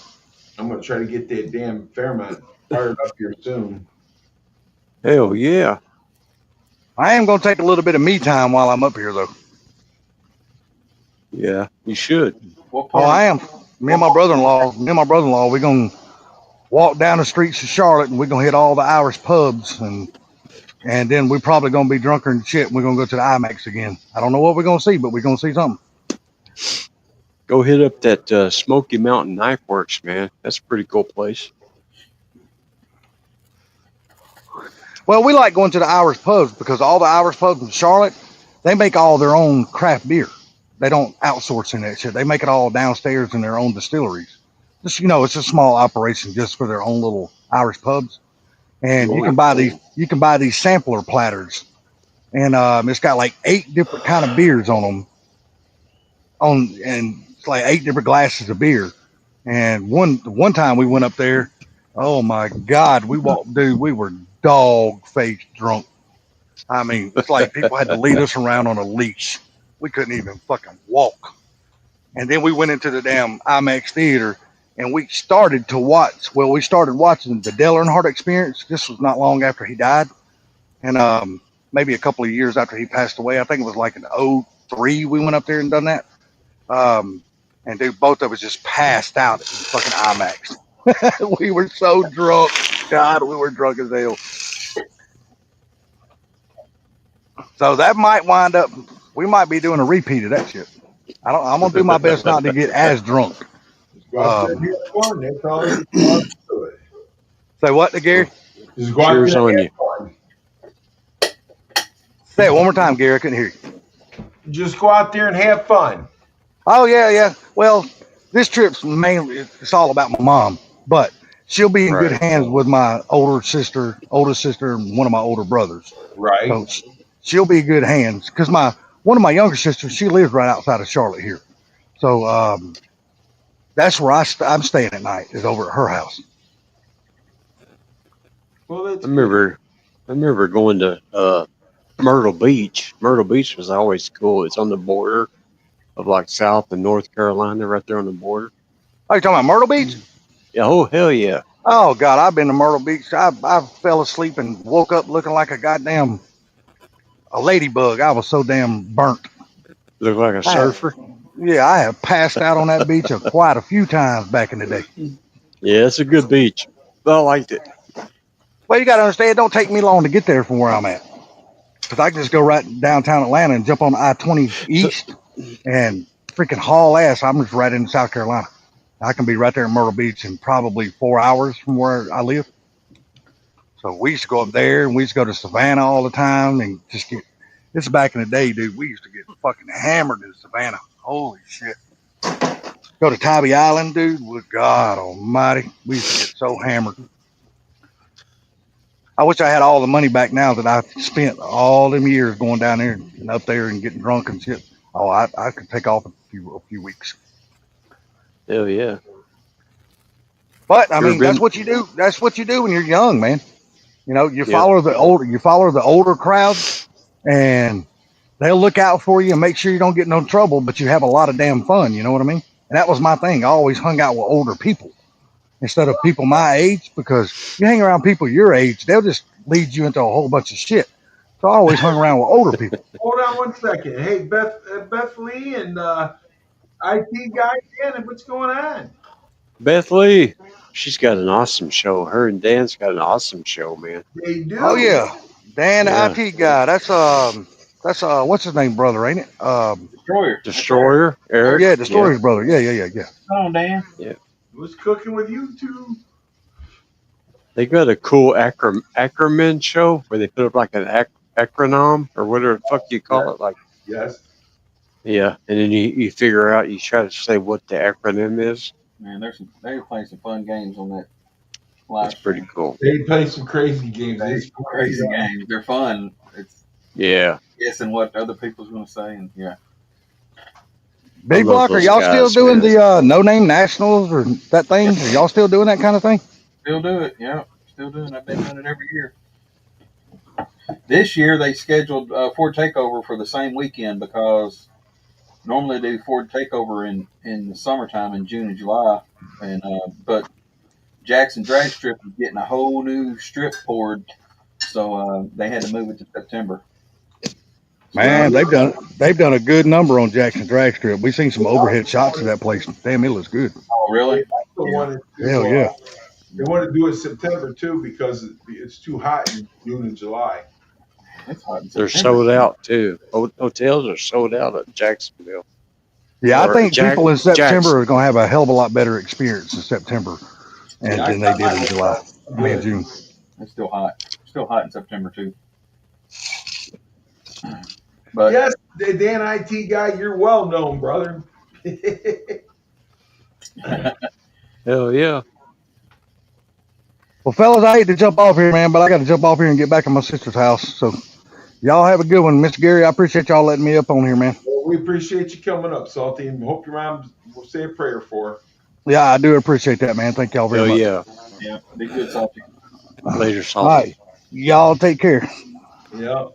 I'm going to try to get that damn Fairmont fired up here soon. Hell yeah. I am going to take a little bit of me time while I'm up here, though. Yeah, you should. Oh, I am. Me and my brother-in-law, we're going to walk down the streets of Charlotte, and we're going to hit all the Irish pubs, and then we're probably going to be drunker than shit, and we're going to go to the IMAX again. I don't know what we're going to see, but we're going to see something. Go hit up that Smoky Mountain Knife Works, man. That's a pretty cool place. Well, we like going to the Irish pubs because all the Irish pubs in Charlotte, they make all their own craft beer. They don't outsource in that shit. They make it all downstairs in their own distilleries. Just, it's a small operation just for their own little Irish pubs. And you can buy these sampler platters. And it's got like 8 different kind of beers on them. And it's like 8 different glasses of beer. And one time we went up there, oh my God, we were dog-faced drunk. I mean, it's like people had to lead us around on a leash. We couldn't even fucking walk. And then we went into the damn IMAX theater, and we started watching the Dale Earnhardt Experience. This was not long after he died. And maybe a couple of years after he passed away. I think it was like in '03 we went up there and done that. And dude, both of us just passed out at the fucking IMAX. We were so drunk. God, we were drunk as hell. So that might wind up. We might be doing a repeat of that shit. I'm gonna do my best not to get as drunk. Just go out there and have fun. That's all there is to it. Say what to Gary? Just go out Cheers there on and you. have fun. Say it one more time, Gary. I couldn't hear you. Just go out there and have fun. Oh yeah. Well, this trip's mainly it's all about my mom, but she'll be in good Right. hands with my oldest sister, and one of my older brothers. Right. So she'll be in good hands because one of my younger sisters, she lives right outside of Charlotte here. So that's where I'm staying at night, is over at her house. Well, I remember going to Myrtle Beach. Myrtle Beach was always cool. It's on the border of like South and North Carolina, right there on the border. Oh, you talking about Myrtle Beach? Yeah, oh hell yeah. Oh God, I've been to Myrtle Beach. I fell asleep and woke up looking like a ladybug. I was so damn burnt. Look like a surfer. Yeah, I have passed out on that beach quite a few times back in the day. Yeah, it's a good beach. I liked it. Well, you got to understand, it don't take me long to get there from where I'm at. Because I can just go right downtown Atlanta and jump on I-20 East and freaking haul ass. I'm just right in South Carolina. I can be right there in Myrtle Beach in probably 4 hours from where I live. So we used to go up there and we used to go to Savannah all the time and just get, this is back in the day, dude. We used to get fucking hammered in Savannah. Holy shit. Go to Tybee Island, dude. With God almighty. We used to get so hammered. I wish I had all the money back now that I spent all them years going down there and up there and getting drunk and shit. Oh, I could take off a few weeks. Hell yeah. But I mean, been- that's what you do. That's what you do when you're young, man. You know, you Yeah. follow the older crowd, and they'll look out for you and make sure you don't get no trouble. But you have a lot of damn fun. You know what I mean? And that was my thing. I always hung out with older people instead of people my age, because you hang around people your age, they'll just lead you into a whole bunch of shit. So I always hung around with older people. Hold on 1 second. Hey, Beth Lee and IT guy, Dan, what's going on? Beth Lee, she's got an awesome show. Her and Dan's got an awesome show, man. They do. Oh yeah, Dan, the Yeah. IT guy. That's what's his name, brother, ain't it? Destroyer, Eric. Yeah, Destroyer's brother. Yeah. Come on, Dan. What's cooking with you two? They got a cool Ackerman show where they put up like an acronym or whatever the fuck you call it. Like, Yes. yeah. And then you figure out, you try to say what the acronym is. Man, they were playing some fun games on that live. That's pretty cool. They play some crazy games. They It's crazy games. They're fun. It's Yeah. guessing what other people's going to say, and yeah. Big love Block, are those y'all guys, still doing man. the No Name Nationals or that thing? Are y'all still doing that kind of thing? Still do it, yeah. Still doing it. I've been doing it every year. This year they scheduled Ford Takeover for the same weekend because normally they do Ford Takeover in the summertime in June and July, and but Jackson Drag Strip is getting a whole new strip poured, so they had to move it to September. Man, they've done a good number on Jackson Drag Strip. We've seen some overhead shots of that place. Damn, it looks good. Oh, really? Hell yeah. They want to do it September too because it's too hot in June and July. It's hot in They're September. sold out too. Hotels are sold out at Jacksonville. Yeah, I Or think people in September Jackson. are going to have a hell of a lot better experience in September than they did in July. I mean, June. It's still hot. Still hot in September too. But Yes, Dan IT guy, you're well known, brother. Hell yeah. Well, fellas, I hate to jump off here, man, but I got to jump off here and get back to my sister's house. So y'all have a good one. Mr. Gary, I appreciate y'all letting me up on here, man. Well, we appreciate you coming up, Salty, and hope your mom will say a prayer for her. Yeah, I do appreciate that, man. Thank y'all very Hell much. yeah. yeah, be good, Salty. Later, All Salty. right. Y'all take care. Yeah.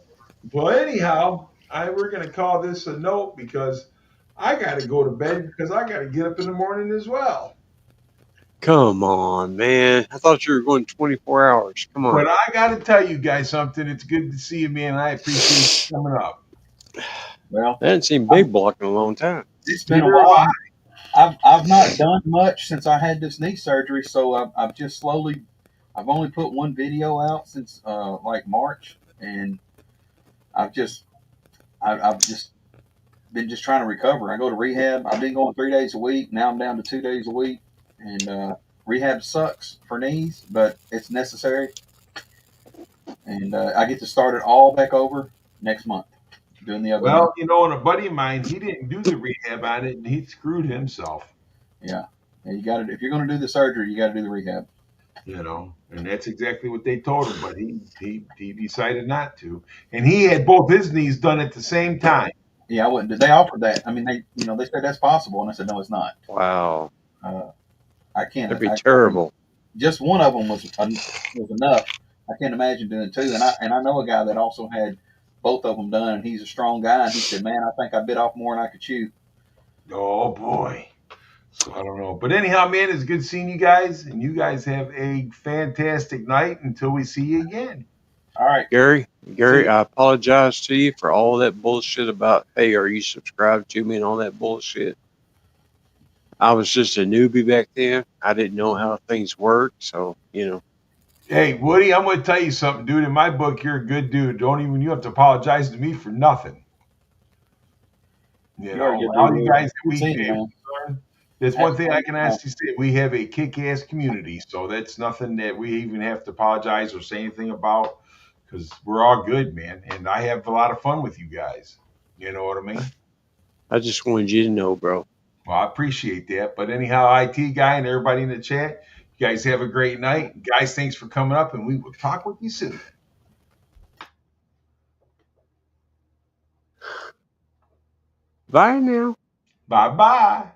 Well, anyhow, we're going to call this a note because I got to go to bed because I got to get up in the morning as well. Come on, man. I thought you were going 24 hours. Come on. But I got to tell you guys something. It's good to see you, man. I appreciate you coming up. Well, I hadn't seen Big Block in a long time. it's been a Neither have while. I've not done much since I had this knee surgery, so I've just slowly. I've only put one video out since like March, and I've just been just trying to recover. I go to rehab. I've been going 3 days a week. Now I'm down to 2 days a week, and rehab sucks for knees, but it's necessary. And I get to start it all back over next month, doing the other. Well, you know, and a buddy of mine, he didn't do the rehab on it, and he screwed himself. Yeah, you got to. If you're going to do the surgery, you got to do the rehab. You know, and that's exactly what they told him, but he decided not to, and he had both his knees done at the same time. Yeah, I wouldn't. They offered that. I mean, they said that's possible, and I said no, it's not. Wow. I can't. That'd be terrible. Just one of them was enough. I can't imagine doing two. And I know a guy that also had both of them done, and he's a strong guy. And he said, "Man, I think I bit off more than I could chew." Oh boy. So I don't know. But anyhow, man, it's good seeing you guys, and you guys have a fantastic night until we see you again. All right. Gary, I apologize to you for all that bullshit about, hey, are you subscribed to me and all that bullshit. I was just a newbie back then. I didn't know how things work, so, you know. Hey, Woody, I'm going to tell you something, dude. In my book, you're a good dude. You have to apologize to me for nothing. You know, all you guys that we have, that's one thing I can honestly say. We have a kick-ass community, so that's nothing that we even have to apologize or say anything about, because we're all good, man. And I have a lot of fun with you guys. You know what I mean? I just wanted you to know, bro. Well, I appreciate that. But anyhow, IT guy and everybody in the chat, you guys have a great night. Guys, thanks for coming up, and we will talk with you soon. Bye now. Bye-bye.